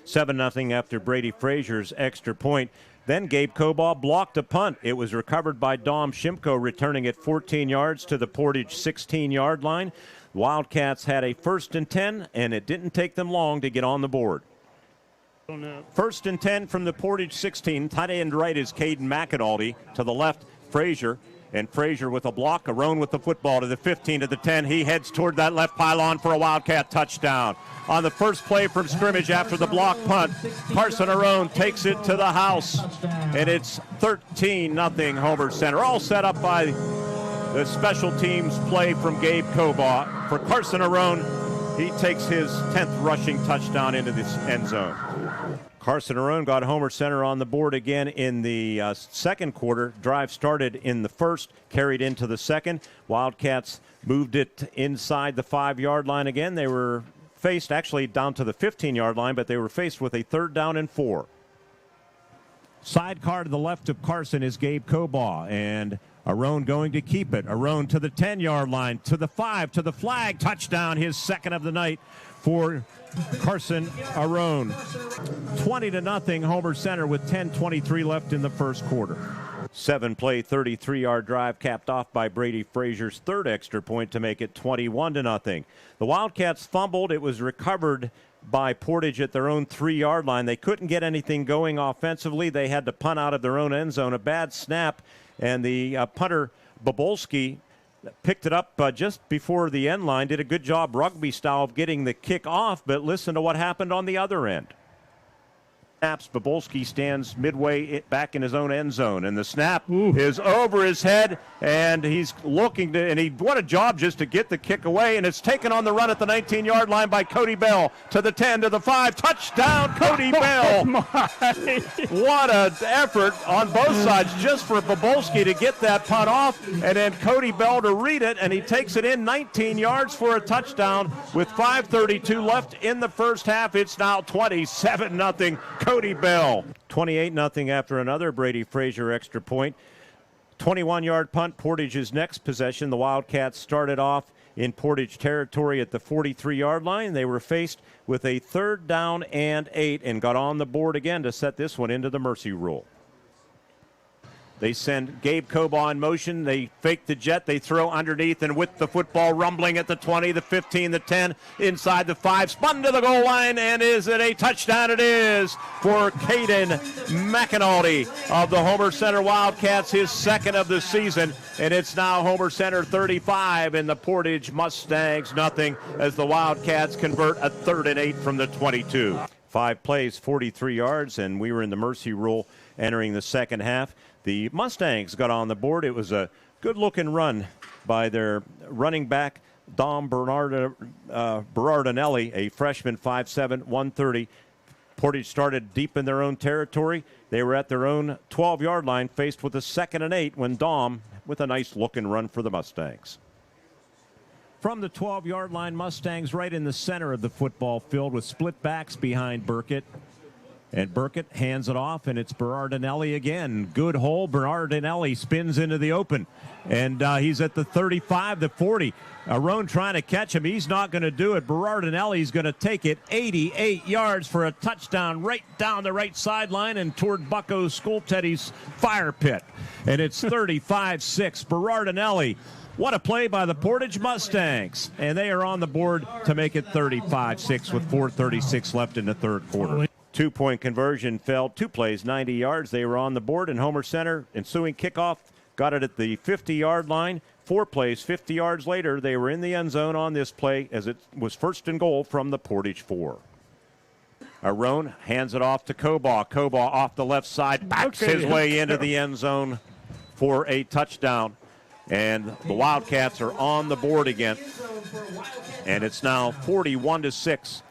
7-0 after Brady Frazier's extra point. Then Gabe Koba blocked a punt. It was recovered by Dom Shimko, returning it 14 yards to the Portage 16-yard line. Wildcats had a 1st and 10, and it didn't take them long to get on the board. 1st and 10 from the Portage 16. Tight end right is Caden McAnulty. To the left, Frazier. And Frazier with a block. Arone with the football to the 15, to the 10. He heads toward that left pylon for a Wildcat touchdown. On the first play from scrimmage after the block punt, Carson Arone takes it to the house. And it's 13-0 Homer Center. All set up by the special teams play from Gabe Koba. For Carson Arone, he takes his 10th rushing touchdown into this end zone. Carson Arone got Homer Center on the board again in the second quarter. Drive started in the first, carried into the second. Wildcats moved it inside the 5-yard line again. They were faced actually down to the 15-yard line, but they were faced with a 3rd down and 4. Sidecar to the left of Carson is Gabe Koba, and Arone going to keep it. Arone to the 10-yard line, to the 5, to the flag. Touchdown, his 2nd of the night for Carson Arone. 20-0 Homer Center with 10:23 left in the first quarter. 7-play, 33-yard drive capped off by Brady Frazier's 3rd extra point to make it 21-0. The Wildcats fumbled. It was recovered by Portage at their own 3-yard line. They couldn't get anything going offensively. They had to punt out of their own end zone. A bad snap, and the punter, Bobolski, picked it up just before the end line. Did a good job rugby style of getting the kick off, but listen to what happened on the other end. snaps. Bobolski stands midway back in his own end zone, and the snap is over his head, and he's looking to, and what a job just to get the kick away, and it's taken on the run at the 19-yard line by Cody Bell to the 10, to the 5, touchdown Cody Bell. What an effort on both sides just for Bobolski to get that punt off, and then Cody Bell to read it, and he takes it in 19 yards for a touchdown with 5:32 left in the first half. It's now 27-0. Cody Bell. 28-0 after another Brady Frazier extra point. 21-yard punt, Portage's next possession. The Wildcats started off in Portage territory at the 43-yard line. They were faced with a 3rd down and 8 and got on the board again to set this one into the mercy rule. They send Gabe Cobaugh in motion. They fake the jet. They throw underneath, and with the football rumbling at the 20, the 15, the 10, inside the 5, spun to the goal line, and is it a touchdown? It is for Caden McAnulty of the Homer Center Wildcats, his 2nd of the season, and it's now Homer Center 35 and the Portage Mustangs nothing as the Wildcats convert a 3rd and 8 from the 22. 5 plays, 43 yards, and we were in the mercy rule entering the second half. The Mustangs got on the board. It was a good-looking run by their running back, Dom Berardinelli, a freshman, 5'7", 130. Portage started deep in their own territory. They were at their own 12-yard line, faced with a 2nd and 8 when Dom with a nice-looking run for the Mustangs. From the 12-yard line, Mustangs right in the center of the football field with split backs behind Burkett. And Burkett hands it off, and it's Berardinelli again. Good hole. Berardinelli spins into the open. And he's at the 35, the 40. Arone trying to catch him. He's not going to do it. Berardinelli's going to take it 88 yards for a touchdown right down the right sideline and toward Bucko Skolteddy's fire pit. And it's 35-6. Berardinelli. What a play by the Portage Mustangs. And they are on the board to make it 35-6 with 4:36 left in the third quarter. 2-point conversion failed. 2 plays, 90 yards. They were on the board, and Homer Center, ensuing kickoff, got it at the 50-yard line. 4 plays, 50 yards later, they were in the end zone on this play as it was 1st and goal from the Portage 4. Arone hands it off to Cobaugh. Cobaugh off the left side, backs his way into the end zone for a touchdown. And the Wildcats are on the board again. And it's now 41-6.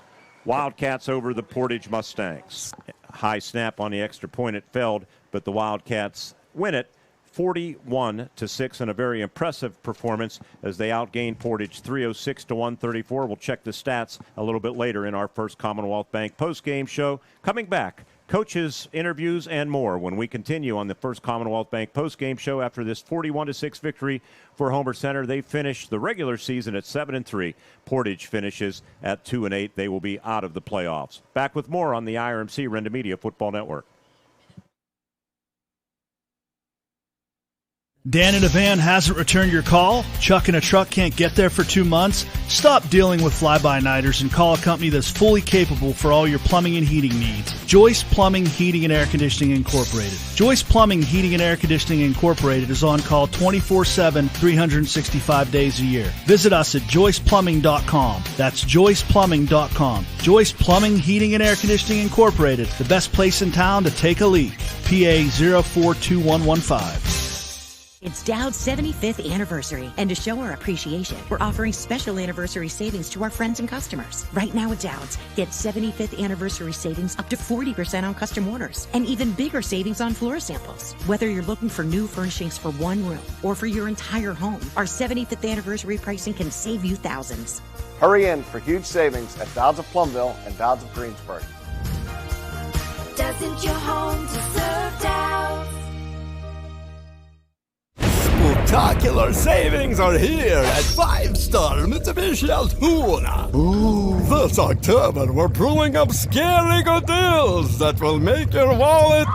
Wildcats over the Portage Mustangs. High snap on the extra point. It failed, but the Wildcats win it 41-6 in a very impressive performance as they outgained Portage 306-134. We'll check the stats a little bit later in our first Commonwealth Bank postgame show. Coming back, coaches, interviews, and more when we continue on the first Commonwealth Bank postgame show after this 41-6 victory for Homer Center. They finish the regular season at 7-3. Portage finishes at 2-8. They will be out of the playoffs. Back with more on the IRMC Renda Media Football Network. Dan in a van hasn't returned your call? Chuck in a truck can't get there for 2 months? Stop dealing with fly-by-nighters and call a company that's fully capable for all your plumbing and heating needs. Joyce Plumbing, Heating, and Air Conditioning Incorporated. Joyce Plumbing, Heating, and Air Conditioning Incorporated is on call 24/7, 365 days a year. Visit us at joyceplumbing.com. That's joyceplumbing.com. Joyce Plumbing, Heating, and Air Conditioning Incorporated, the best place in town to take a leak. PA 042115. It's Dowd's 75th anniversary, and to show our appreciation, we're offering special anniversary savings to our friends and customers. Right now at Dowd's, get 75th anniversary savings up to 40% on custom orders, and even bigger savings on floor samples. Whether you're looking for new furnishings for one room or for your entire home, our 75th anniversary pricing can save you thousands. Hurry in for huge savings at Dowd's of Plumville and Dowd's of Greensburg. Doesn't your home deserve Dowd's? Spectacular savings are here at 5-star Mitsubishi Altoona. Ooh, this October we're brewing up scary good deals that will make your wallet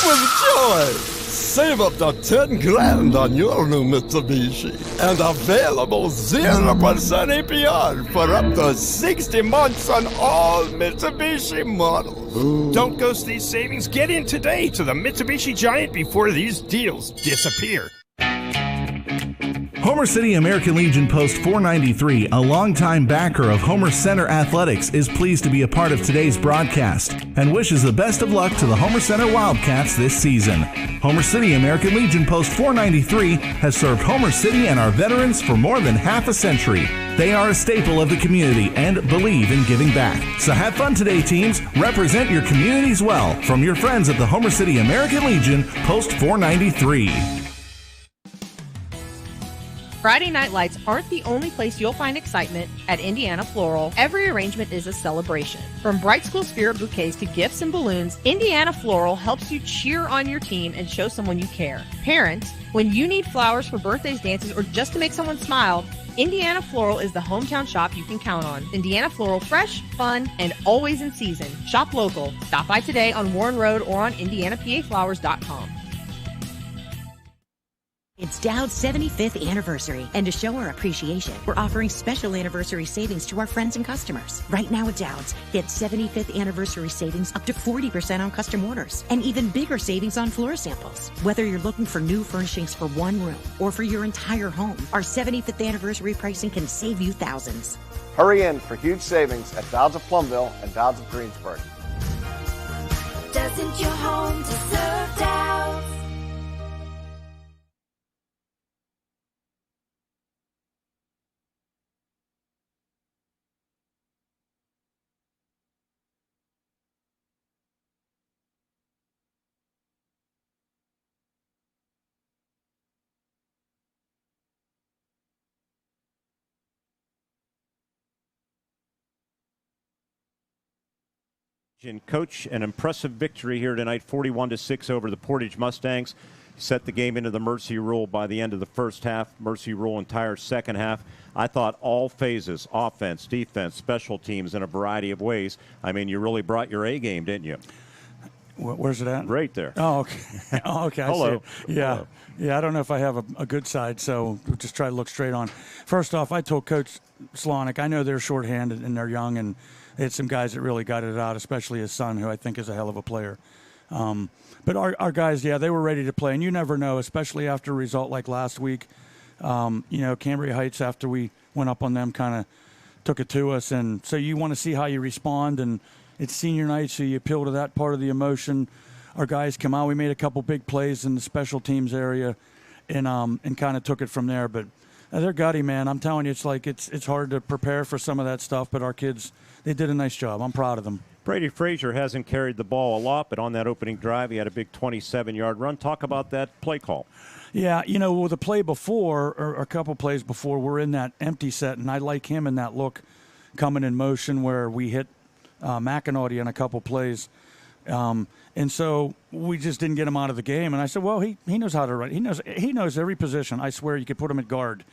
with joy. Save up to 10 grand on your new Mitsubishi and available 0% APR for up to 60 months on all Mitsubishi models. Ooh. Don't ghost these savings. Get in today to the Mitsubishi Giant before these deals disappear. Homer City American Legion Post 493, a longtime backer of Homer Center Athletics, is pleased to be a part of today's broadcast and wishes the best of luck to the Homer Center Wildcats this season. Homer City American Legion Post 493 has served Homer City and our veterans for more than half a century. They are a staple of the community and believe in giving back. So have fun today, teams. Represent your communities well. From your friends at the Homer City American Legion Post 493. Friday night lights aren't the only place you'll find excitement at Indiana Floral. Every arrangement is a celebration. From Bright School Spirit bouquets to gifts and balloons, Indiana Floral helps you cheer on your team and show someone you care. Parents, when you need flowers for birthdays, dances, or just to make someone smile, Indiana Floral is the hometown shop you can count on. Indiana Floral, fresh, fun, and always in season. Shop local. Stop by today on Warren Road or on IndianaPAFlowers.com. It's Dowd's 75th anniversary, and to show our appreciation, we're offering special anniversary savings to our friends and customers. Right now at Dowd's, get 75th anniversary savings up to 40% on custom orders, and even bigger savings on floor samples. Whether you're looking for new furnishings for one room or for your entire home, our 75th anniversary pricing can save you thousands. Hurry in for huge savings at Dowd's of Plumville and Dowd's of Greensburg. Doesn't your home deserve Dowd's? Coach, an impressive victory here tonight, 41-6 over the Portage Mustangs. Set the game into the mercy rule by the end of the first half, mercy rule entire second half. I thought all phases, offense, defense, special teams in a variety of ways. I mean, you really brought your A game, didn't you? Where's it at? Right there. Oh, okay. Oh, okay. Hello. Yeah. Hello. Yeah, I don't know if I have a good side, so we'll just try to look straight on. First off, I told Coach Slonick, I know they're shorthanded and they're young, and they had some guys that really got it out, especially his son, who I think is a hell of a player. But our guys, yeah, they were ready to play. And you never know, especially after a result like last week. Cambria Heights, after we went up on them, kind of took it to us. And so you want to see how you respond. And it's senior night, so you appeal to that part of the emotion. Our guys come out. We made a couple big plays in the special teams area and kind of took it from there. But they're gutty, man. I'm telling you, it's like it's hard to prepare for some of that stuff. But our kids, they did a nice job. I'm proud of them. Brady Frazier hasn't carried the ball a lot, but on that opening drive, he had a big 27-yard run. Talk about that play call. Yeah, with the play before, or a couple plays before, we're in that empty set, and I like him in that look coming in motion where we hit McInaughty on a couple plays. And so we just didn't get him out of the game. And I said, well, he knows how to run. He knows every position. I swear you could put him at guard.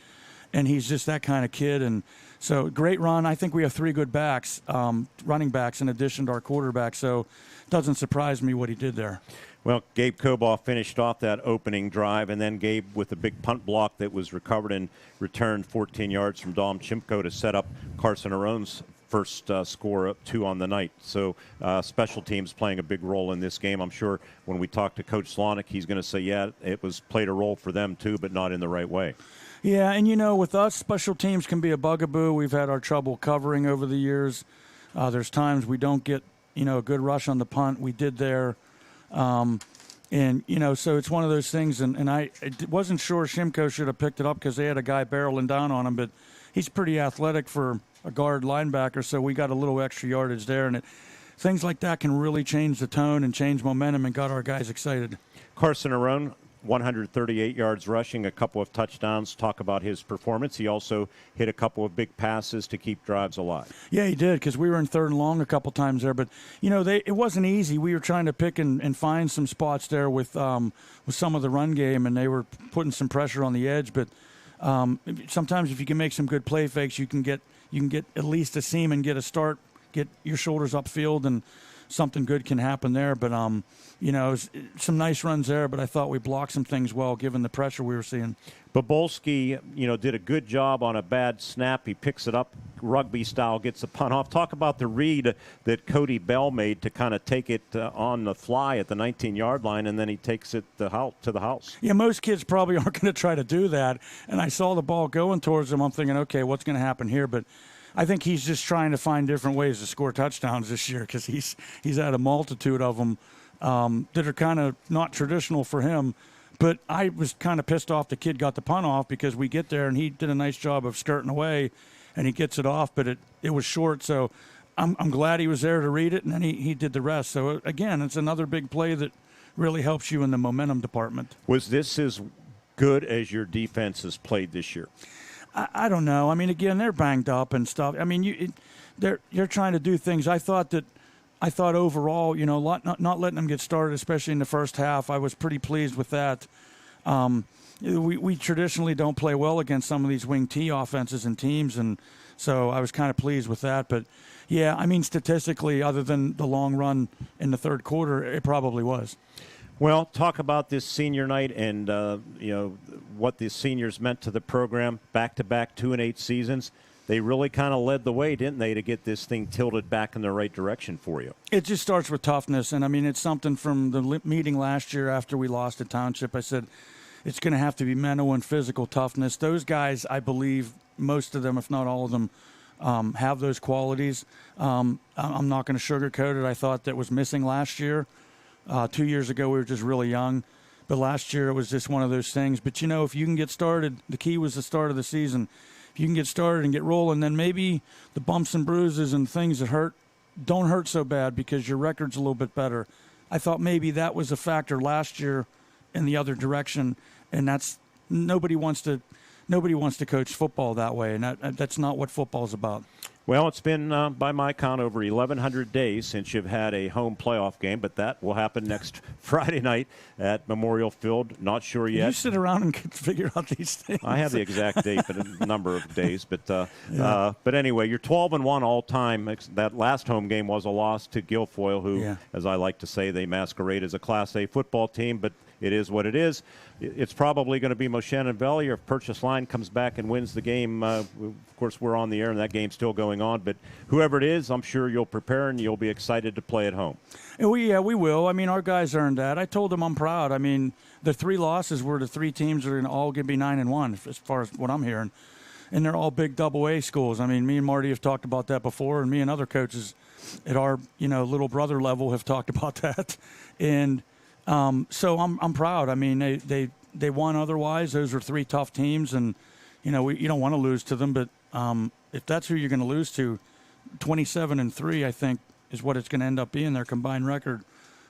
And he's just that kind of kid. And so great run. I think we have three good backs, running backs, in addition to our quarterback. So it doesn't surprise me what he did there. Well, Gabe Koboff finished off that opening drive, and then Gabe with a big punt block that was recovered and returned 14 yards from Dom Chimko to set up Carson Arone's first score up 2 on the night. So special teams playing a big role in this game. I'm sure when we talk to Coach Slonick, he's going to say, yeah, it played a role for them too, but not in the right way. Yeah, and with us, special teams can be a bugaboo. We've had our trouble covering over the years. There's times we don't get, a good rush on the punt. We did there. So it's one of those things, and I wasn't sure Shimko should have picked it up because they had a guy barreling down on him, but he's pretty athletic for a guard linebacker, so we got a little extra yardage there, and things like that can really change the tone and change momentum and got our guys excited. Carson Arone, 138 yards rushing, a couple of touchdowns. Talk about his performance. He also hit a couple of big passes to keep drives alive. Yeah, he did, because we were in third and long a couple times there. But, it wasn't easy. We were trying to pick and find some spots there with some of the run game, and they were putting some pressure on the edge. But sometimes if you can make some good play fakes, you can get at least a seam and get a start, get your shoulders upfield. And something good can happen there. But, some nice runs there, but I thought we blocked some things well given the pressure we were seeing. Bobolski, did a good job on a bad snap. He picks it up rugby style, gets the punt off. Talk about the read that Cody Bell made to kind of take it on the fly at the 19-yard line, and then he takes it to the house. Yeah, most kids probably aren't going to try to do that. And I saw the ball going towards him. I'm thinking, okay, what's going to happen here? But I think he's just trying to find different ways to score touchdowns this year because he's had a multitude of them that are kind of not traditional for him. But I was kind of pissed off the kid got the punt off because we get there and he did a nice job of skirting away and he gets it off, but it was short. So I'm glad he was there to read it, and then he did the rest. So, again, it's another big play that really helps you in the momentum department. Was this as good as your defense has played this year? I don't know. I mean, again, they're banged up and stuff. I mean, you're trying to do things. I thought overall, not letting them get started, especially in the first half, I was pretty pleased with that. We traditionally don't play well against some of these wing T offenses and teams, and so I was kind of pleased with that. But, yeah, I mean, statistically, other than the long run in the third quarter, it probably was. Well, talk about this senior night and, what the seniors meant to the program. Back-to-back 2-8 seasons. They really kind of led the way, didn't they, to get this thing tilted back in the right direction for you? It just starts with toughness. And, I mean, it's something from the meeting last year after we lost at Township. I said it's going to have to be mental and physical toughness. Those guys, I believe, most of them, if not all of them, have those qualities. I'm not going to sugarcoat it. I thought that was missing last year. 2 years ago, we were just really young. But last year, it was just one of those things. But, if you can get started, the key was the start of the season. If you can get started and get rolling, then maybe the bumps and bruises and things that hurt don't hurt so bad because your record's a little bit better. I thought maybe that was a factor last year in the other direction, and that's nobody wants to coach football that way, and that's not what football's about. Well, it's been, by my count, over 1,100 days since you've had a home playoff game, but that will happen next Friday night at Memorial Field. Not sure yet. You sit around and figure out these things. I have the exact date, but a number of days. But anyway, you're 12-1 all time. That last home game was a loss to Guilfoyle, who, as I like to say, they masquerade as a Class A football team, but it is what it is. It's probably going to be Moshannon Valley, or if Purchase Line comes back and wins the game. Of course, we're on the air, and that game's still going on. But whoever it is, I'm sure you'll prepare, and you'll be excited to play at home. And we will. I mean, our guys earned that. I told them I'm proud. I mean, the 3 losses were the 3 teams that are all going to be 9-1, as far as what I'm hearing. And they're all big Double-A schools. I mean, me and Marty have talked about that before, and me and other coaches at our little brother level have talked about that. And so I'm proud. I mean, they won otherwise. Those were 3 tough teams, and you don't want to lose to them. But if that's who you're going to lose to, 27-3, I think, is what it's going to end up being, their combined record.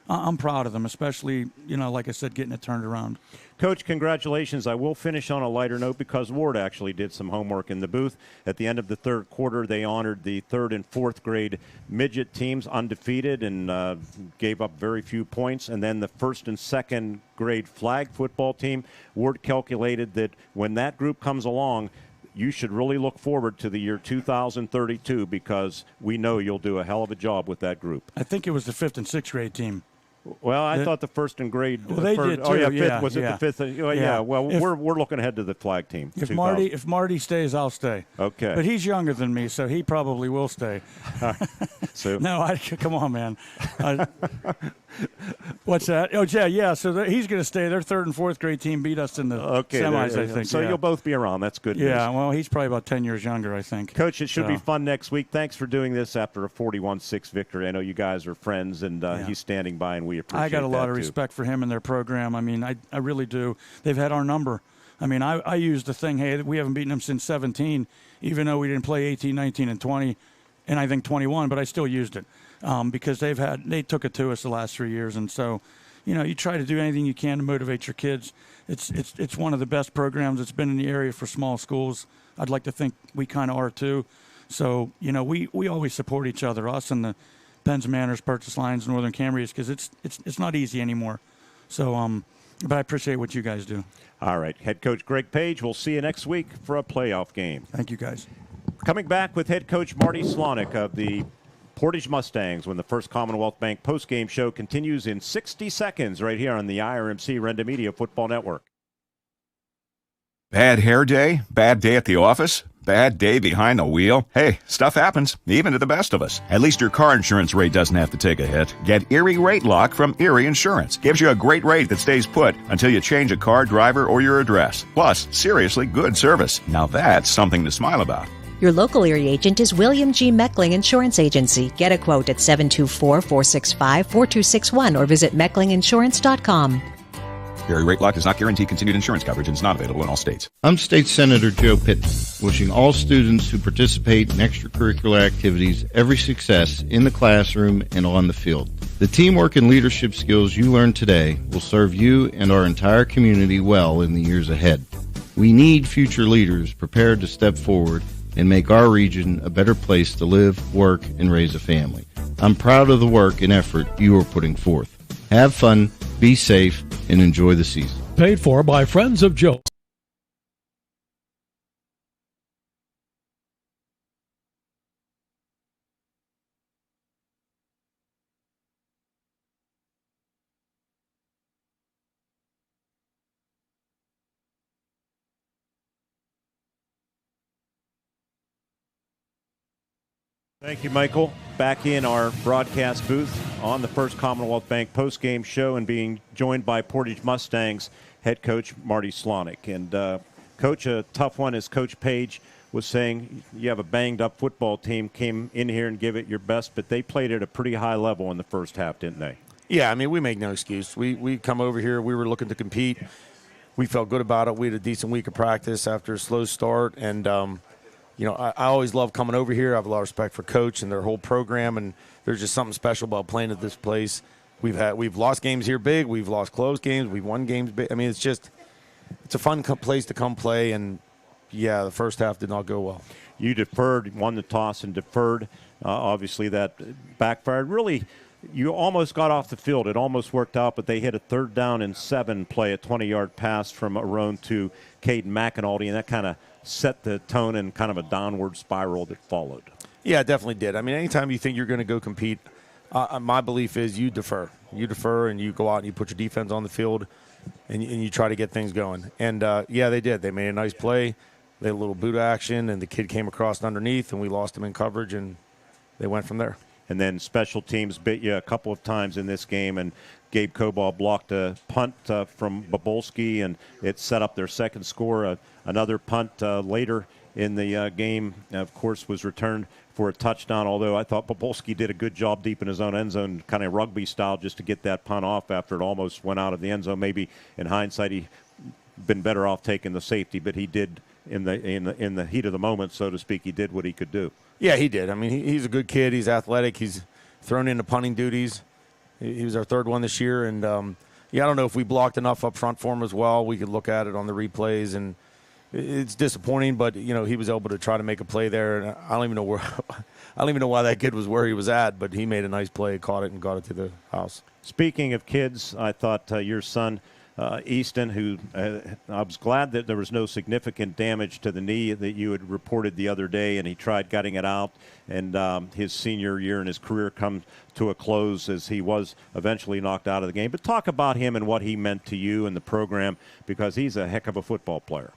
I'm proud of them, especially, like I said, getting it turned around. Coach, congratulations. I will finish on a lighter note because Ward actually did some homework in the booth. At the end of the third quarter, they honored the 3rd and 4th grade midget teams, undefeated, and gave up very few points. And then the 1st and 2nd grade flag football team, Ward calculated that when that group comes along, you should really look forward to the year 2032 because we know you'll do a hell of a job with that group. I think it was the 5th and 6th grade team. Well, I thought the 1st and grade. Well, they did too. Oh yeah, 5th. Was it the 5th? Oh, yeah. Well, we're looking ahead to the flag team. If Marty stays, I'll stay. Okay. But he's younger than me, so he probably will stay. So no, come on, man. What's that? Oh yeah. So he's going to stay. Their 3rd and 4th grade team beat us in the semis, I think. So you'll both be around. That's good news. Yeah. Well, he's probably about 10 years younger, I think. Coach, it should be fun next week. Thanks for doing this after a 41-6 victory. I know you guys are friends, and he's standing by, and we appreciate that. I got a lot of respect for him and their program. I mean, I really do. They've had our number. I mean, I used the thing, hey, we haven't beaten them since 17, even though we didn't play 18, 19, and 20, and I think 21, but I still used it because they took it to us the last 3 years. And so, you try to do anything you can to motivate your kids. It's one of the best programs that's been in the area for small schools. I'd like to think we kind of are too. So, we always support each other, us and the Penns Manors, Purchase Lines, Northern Camrys, because it's not easy anymore. So, but I appreciate what you guys do. All right. Head coach Greg Page, we'll see you next week for a playoff game. Thank you, guys. Coming back with head coach Marty Slonick of the Portage Mustangs when the First Commonwealth Bank postgame show continues in 60 seconds right here on the IRMC Renda Media Football Network. Bad hair day? Bad day at the office? Bad day behind the wheel? Hey, stuff happens, even to the best of us. At least your car insurance rate doesn't have to take a hit. Get Erie Rate Lock from Erie Insurance. Gives you a great rate that stays put until you change a car, driver, or your address. Plus, seriously good service. Now that's something to smile about. Your local Erie agent is William G. Meckling Insurance Agency. Get a quote at 724-465-4261 or visit mecklinginsurance.com. Erie Rate Lock does not guarantee continued insurance coverage and is not available in all states. I'm State Senator Joe Pitton, wishing all students who participate in extracurricular activities every success in the classroom and on the field. The teamwork and leadership skills you learn today will serve you and our entire community well in the years ahead. We need future leaders prepared to step forward and make our region a better place to live, work, and raise a family. I'm proud of the work and effort you are putting forth. Have fun, be safe, and enjoy the season. Paid for by Friends of Joe. Thank you, Michael. Back in our broadcast booth on the First Commonwealth Bank postgame show and being joined by Portage Mustangs head coach Marty Slonick. And, Coach, a tough one, as Coach Page was saying, you have a banged-up football team, came in here and give it your best, but they played at a pretty high level in the first half, didn't they? Yeah, I mean, we make no excuse. We come over here, we were looking to compete. We felt good about it. We had a decent week of practice after a slow start, and I always love coming over here. I have a lot of respect for Coach and their whole program, and there's just something special about playing at this place. We've lost games here big. We've lost close games. We've won games big. I mean, it's a fun place to come play, and, yeah, the first half did not go well. You deferred, won the toss and deferred. Obviously, that backfired. Really, you almost got off the field. It almost worked out, but they hit a 3rd down and 7 play, a 20-yard pass from Arone to Caden McAnulty, and that kind of set the tone and kind of a downward spiral that followed. Yeah, it definitely did. I mean, anytime you think you're going to go compete, my belief is you defer. You defer and you go out and you put your defense on the field and you try to get things going. And, yeah, they did. They made a nice play. They had a little boot action, and the kid came across underneath, and we lost him in coverage, and they went from there. And then special teams bit you a couple of times in this game, and Gabe Cobal blocked a punt from Bobolski, and it set up their second score. Another punt later in the game, of course, was returned for a touchdown, although I thought Bobolski did a good job deep in his own end zone, kind of rugby style, just to get that punt off after it almost went out of the end zone. Maybe in hindsight he been better off taking the safety, but he did in the heat of the moment, so to speak, he did what he could do. Yeah, he did. I mean, he's a good kid. He's athletic. He's thrown into punting duties. He was our 3rd one this year. And, I don't know if we blocked enough up front for him as well. We could look at it on the replays. And it's disappointing, but, he was able to try to make a play there. And I don't even know why that kid was where he was at, but he made a nice play, caught it, and got it to the house. Speaking of kids, I thought your son – Easton, who I was glad that there was no significant damage to the knee that you had reported the other day, and he tried gutting it out, and his senior year in his career come to a close as he was eventually knocked out of the game. But talk about him and what he meant to you and the program, because he's a heck of a football player.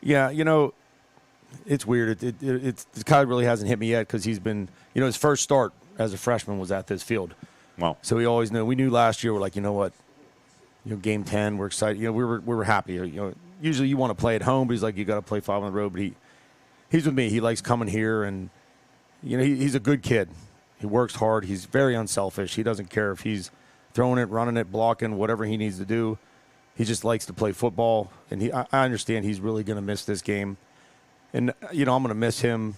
Yeah, it's weird. It kind of really hasn't hit me yet because he's been, his first start as a freshman was at this field. Wow. So we knew last year, we're like, you know what? Game 10, we're excited. We were happy. Usually you want to play at home, but he's like, you got to play 5 on the road. But he's with me. He likes coming here, and he's a good kid. He works hard. He's very unselfish. He doesn't care if he's throwing it, running it, blocking, whatever he needs to do. He just likes to play football, and I understand he's really going to miss this game. And I'm going to miss him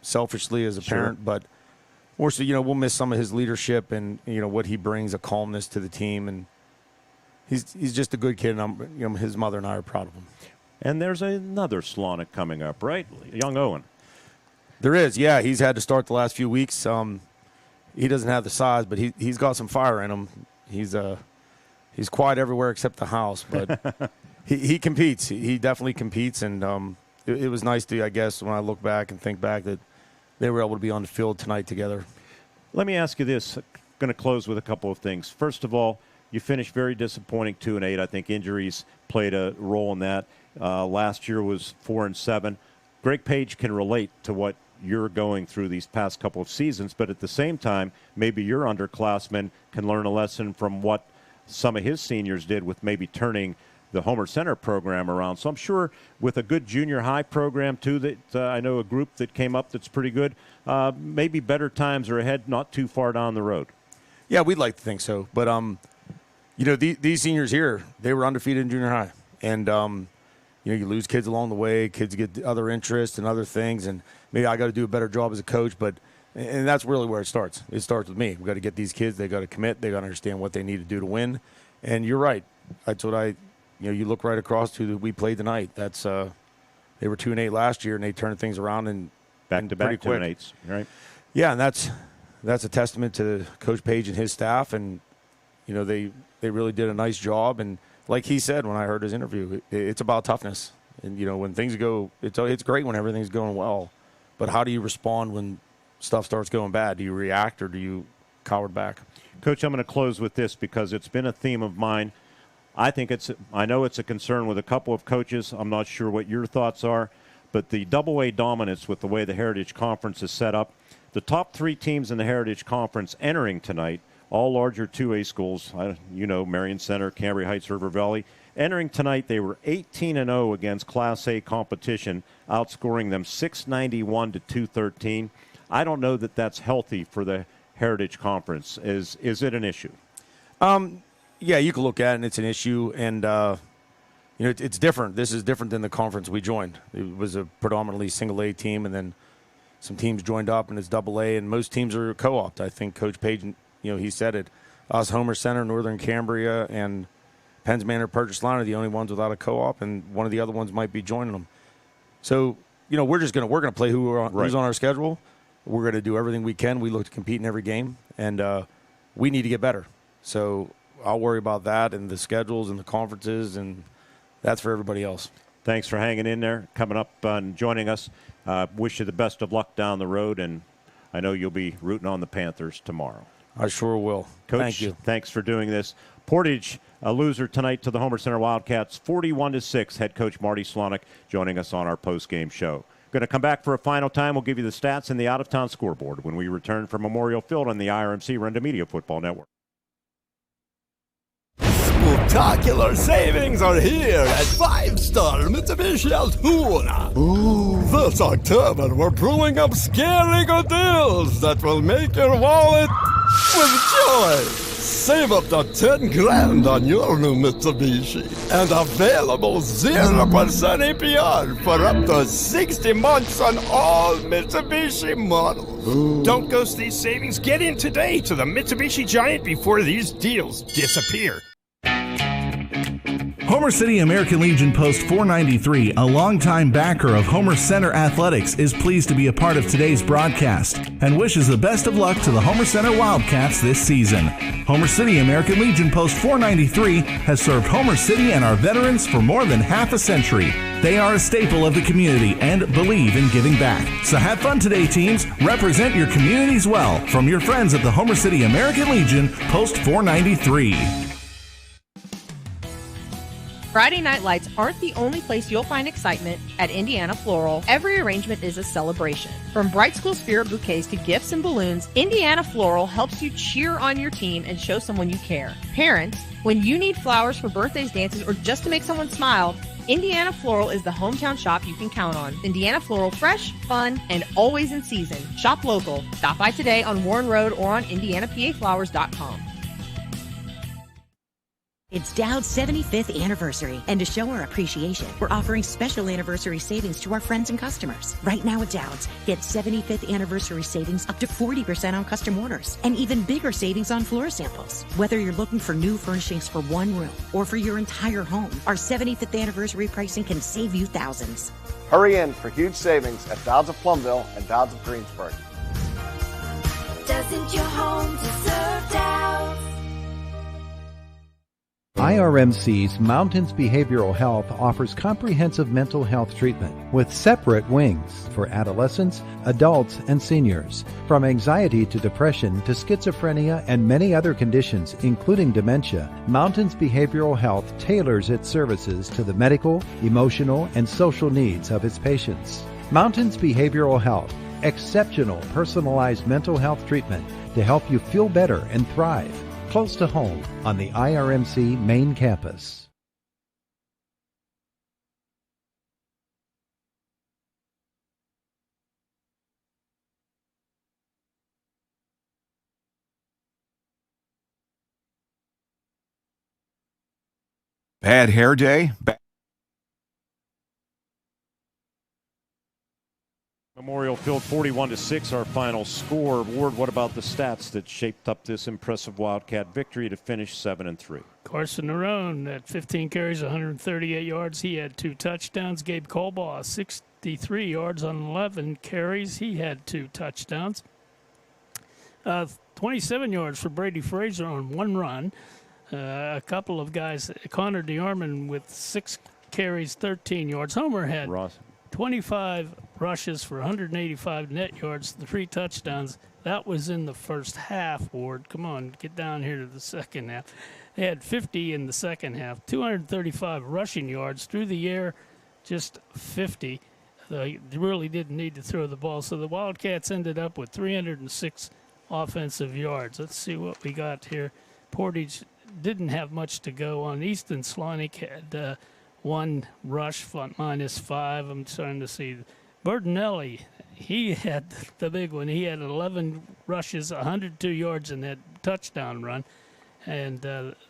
selfishly as a parent, but more so, we'll miss some of his leadership and what he brings, a calmness to the team, and he's just a good kid, and his mother and I are proud of him. And there's another Slonick coming up, right? Young Owen. There is, yeah. He's had to start the last few weeks. He doesn't have the size, but he's got some fire in him. He's quiet everywhere except the house, but he competes. He definitely competes, and it was nice to, I guess, when I look back and think back that they were able to be on the field tonight together. Let me ask you this. I'm going to close with a couple of things. First of all, you finished very disappointing 2-8. I think injuries played a role in that. Last year was 4-7. Greg Page can relate to what you're going through these past couple of seasons, but at the same time, maybe your underclassmen can learn a lesson from what some of his seniors did with maybe turning the Homer Center program around. So I'm sure with a good junior high program, too, that I know a group that came up that's pretty good, maybe better times are ahead, not too far down the road. Yeah, we'd like to think so. But, these seniors here, they were undefeated in junior high. And, you lose kids along the way. Kids get other interests and other things. And maybe I got to do a better job as a coach. And that's really where it starts. It starts with me. We've got to get these kids. They got to commit. They got to understand what they need to do to win. And you're right. That's what you look right across to that we played tonight. That's they were 2-8 last year, and they turned things around and back-to-back 2-8s, right? Yeah, and that's a testament to Coach Page and his staff, and they really did a nice job. And like he said when I heard his interview, it's about toughness. And when things go, it's great when everything's going well, but how do you respond when stuff starts going bad? Do you react or do you cower back? Coach, I'm going to close with this because it's been a theme of mine. I know it's a concern with a couple of coaches. I'm not sure what your thoughts are, but the AA dominance with the way the Heritage Conference is set up, the top 3 teams in the Heritage Conference entering tonight, all larger 2A schools, Marion Center, Cambria Heights, River Valley, entering tonight, they were 18-0 against Class A competition, outscoring them 691 to 213. I don't know that that's healthy for the Heritage Conference. Is it an issue? Yeah, you can look at it, and it's an issue, and it's different. This is different than the conference we joined. It was a predominantly single-A team, and then some teams joined up, and it's double-A, and most teams are co-opted. I think Coach Page, he said it. Us, Homer Center, Northern Cambria, and Penns Manor, Purchase Line are the only ones without a co-op, and one of the other ones might be joining them. So, we're going to play who's on our schedule. We're going to do everything we can. We look to compete in every game, and we need to get better. So I'll worry about that and the schedules and the conferences, and that's for everybody else. Thanks for hanging in there, coming up and joining us. Wish you the best of luck down the road, and I know you'll be rooting on the Panthers tomorrow. I sure will. Coach, thank you. Thanks for doing this. Portage, a loser tonight to the Homer Center Wildcats, 41-6. Head coach Marty Slonick joining us on our post-game show. Going to come back for a final time. We'll give you the stats and the out-of-town scoreboard when we return from Memorial Field on the IRMC Renda Media Football Network. Spectacular savings are here at 5-star Mitsubishi Altoona. Ooh, this October we're pulling up scary good deals that will make your wallet with joy. Save up to 10 grand on your new Mitsubishi and available 0% APR for up to 60 months on all Mitsubishi models. Ooh. Don't ghost these savings. Get in today to the Mitsubishi Giant before these deals disappear. Homer City American Legion Post 493, a longtime backer of Homer Center Athletics, is pleased to be a part of today's broadcast and wishes the best of luck to the Homer Center Wildcats this season. Homer City American Legion Post 493 has served Homer City and our veterans for more than half a century. They are a staple of the community and believe in giving back. So have fun today, teams. Represent your communities well. From your friends at the Homer City American Legion Post 493. Friday night lights aren't the only place you'll find excitement at Indiana Floral. Every arrangement is a celebration. From Bright School Spirit bouquets to gifts and balloons, Indiana Floral helps you cheer on your team and show someone you care. Parents, when you need flowers for birthdays, dances, or just to make someone smile, Indiana Floral is the hometown shop you can count on. Indiana Floral, fresh, fun, and always in season. Shop local. Stop by today on Warren Road or on IndianaPAFlowers.com. It's Dowd's 75th anniversary, and to show our appreciation, we're offering special anniversary savings to our friends and customers. Right now at Dowd's, get 75th anniversary savings up to 40% on custom orders, and even bigger savings on floor samples. Whether you're looking for new furnishings for one room or for your entire home, our 75th anniversary pricing can save you thousands. Hurry in for huge savings at Dowd's of Plumville and Dowd's of Greensburg. Doesn't your home deserve Dowd's? IRMC's Mountains Behavioral Health offers comprehensive mental health treatment with separate wings for adolescents, adults, and seniors. From anxiety to depression to schizophrenia and many other conditions, including dementia, Mountains Behavioral Health tailors its services to the medical, emotional, and social needs of its patients. Mountains Behavioral Health, exceptional personalized mental health treatment to help you feel better and thrive. Close to home on the IRMC main campus. Bad hair day? Memorial Field 41-6, our final score. Ward, what about the stats that shaped up this impressive Wildcat victory to finish 7-3? Carson Narone at 15 carries, 138 yards. He had 2 touchdowns. Gabe Colbaugh, 63 yards on 11 carries. He had 2 touchdowns. 27 yards for Brady Frazier on 1 run. A couple of guys, Connor DeArmond with 6 carries, 13 yards. Homer had 25 rushes for 185 net yards, 3 touchdowns. That was in the first half, Ward. Come on, get down here to the second half. They had 50 in the second half, 235 rushing yards through the air, just 50. They really didn't need to throw the ball. So the Wildcats ended up with 306 offensive yards. Let's see what we got here. Portage didn't have much to go on. Easton Slonick had 1 rush, -5. I'm trying to see. Bertinelli, he had the big one. He had 11 rushes, 102 yards in that touchdown run. And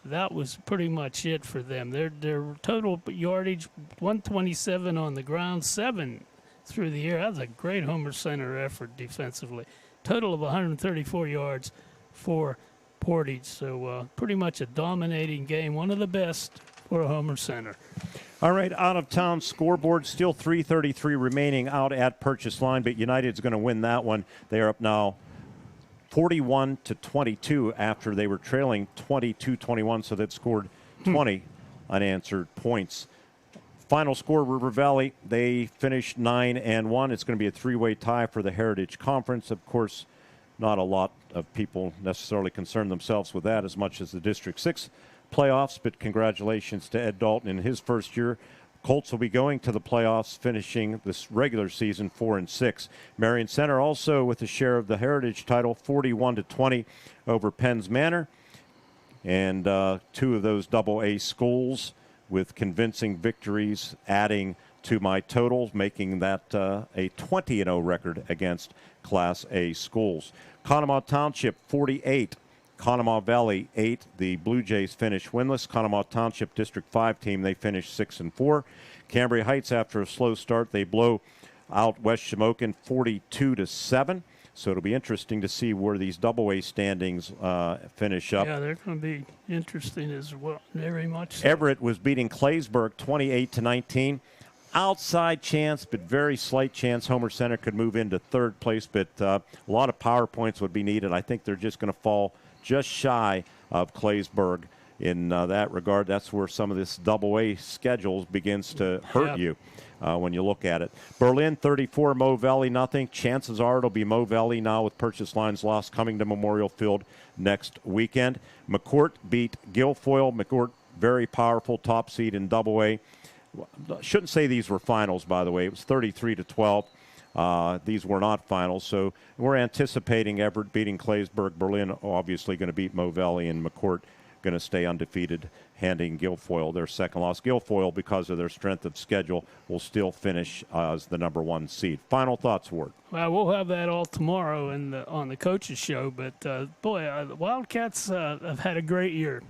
that was pretty much it for them. Their total yardage, 127 on the ground, 7 through the air. That was a great Homer Center effort defensively. Total of 134 yards for Portage. So pretty much a dominating game, one of the best for Homer Center. All right, out-of-town scoreboard, still 3:33 remaining out at Purchase Line, but United's going to win that one. They are up now 41-22 after they were trailing 22-21, so they've scored 20 unanswered points. Final score, River Valley, they finished 9-1. It's going to be a 3-way tie for the Heritage Conference. Of course, not a lot of people necessarily concern themselves with that as much as the District 6 playoffs, but congratulations to Ed Dalton in his first year. Colts will be going to the playoffs, finishing this regular season 4-6. Marion Center also with a share of the Heritage title, 41-20 over Penns Manor. And 2 of those AA schools with convincing victories adding to my totals, making that a 20-0 record against Class A schools. Conemaugh Township, 48. Conemaugh Valley, 8. The Blue Jays finished winless. Conemaugh Township District 5 team, they finished 6-4. Cambria Heights, after a slow start, they blow out West Shamokin 42-7. So it'll be interesting to see where these AA standings finish up. Yeah, they're going to be interesting as well, very much so. Everett was beating Claysburg 28-19. Outside chance, but very slight chance Homer Center could move into 3rd place, but a lot of power points would be needed. I think they're just going to fall just shy of Claysburg in that regard. That's where some of this AA schedules begins to hurt you when you look at it. Berlin 34, Mo Valley nothing. Chances are it'll be Mo Valley now with Purchase Line's loss coming to Memorial Field next weekend. McCourt beat Guilfoyle. McCourt, very powerful top seed in AA. Shouldn't say these were finals, by the way. It was 33-12. These were not finals, so we're anticipating Everett beating Claysburg. Berlin obviously going to beat Mo Valley, and McCourt going to stay undefeated, handing Guilfoyle their second loss. Guilfoyle, because of their strength of schedule, will still finish as the number 1 seed. Final thoughts, Ward? Well, we'll have that all tomorrow on the coaches show, but the Wildcats have had a great year.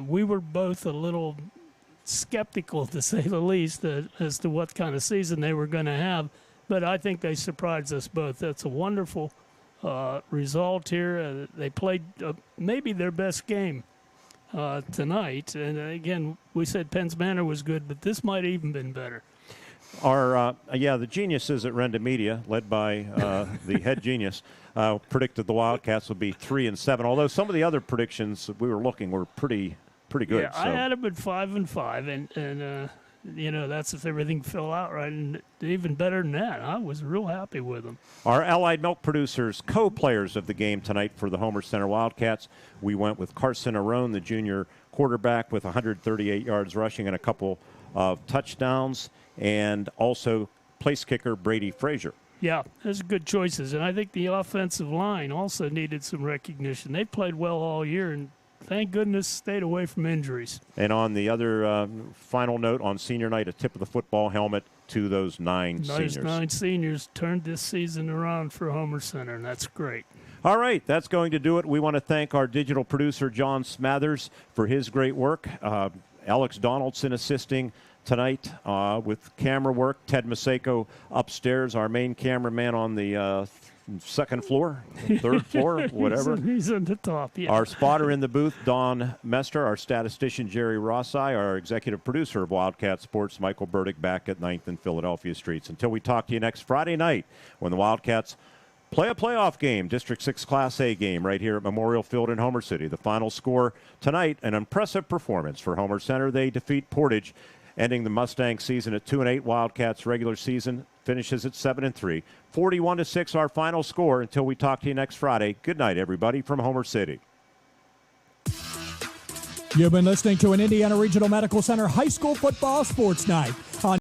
We were both a little skeptical, to say the least, as to what kind of season they were going to have. But I think they surprised us both. That's a wonderful result here. They played maybe their best game tonight. And again, we said Penns Manor was good, but this might even been better. The geniuses at Renda Media, led by the head genius, predicted the Wildcats would be 3-7. Although some of the other predictions we were looking were pretty pretty good. Yeah, I had them at 5-5, and that's if everything fell out right, and even better than that. I was real happy with them. Our Allied Milk Producers, co-players of the game tonight for the Homer Center Wildcats, we went with Carson Arone, the junior quarterback, with 138 yards rushing and a couple of touchdowns, and also place kicker Brady Frazier. Yeah, those are good choices, and I think the offensive line also needed some recognition. They played well all year, and thank goodness stayed away from injuries. And on the other final note, on senior night, a tip of the football helmet to those nine seniors. Those 9 seniors turned this season around for Homer Center, and that's great. All right, that's going to do it. We want to thank our digital producer, John Smathers, for his great work. Alex Donaldson assisting tonight with camera work. Ted Maseko upstairs, our main cameraman on the second floor, third floor, whatever. He's on the top, yeah. Our spotter in the booth, Don Mester. Our statistician, Jerry Rossi. Our executive producer of Wildcat Sports, Michael Bertig, back at 9th and Philadelphia Streets. Until we talk to you next Friday night when the Wildcats play a playoff game, District 6 Class A game right here at Memorial Field in Homer City. The final score tonight, an impressive performance for Homer Center. They defeat Portage, ending the Mustang season at 2-8. Wildcats regular season finishes at 7-3. 41-6 our final score. Until we talk to you next Friday. Good night, everybody, from Homer City. You've been listening to an Indiana Regional Medical Center High School Football Sports Night on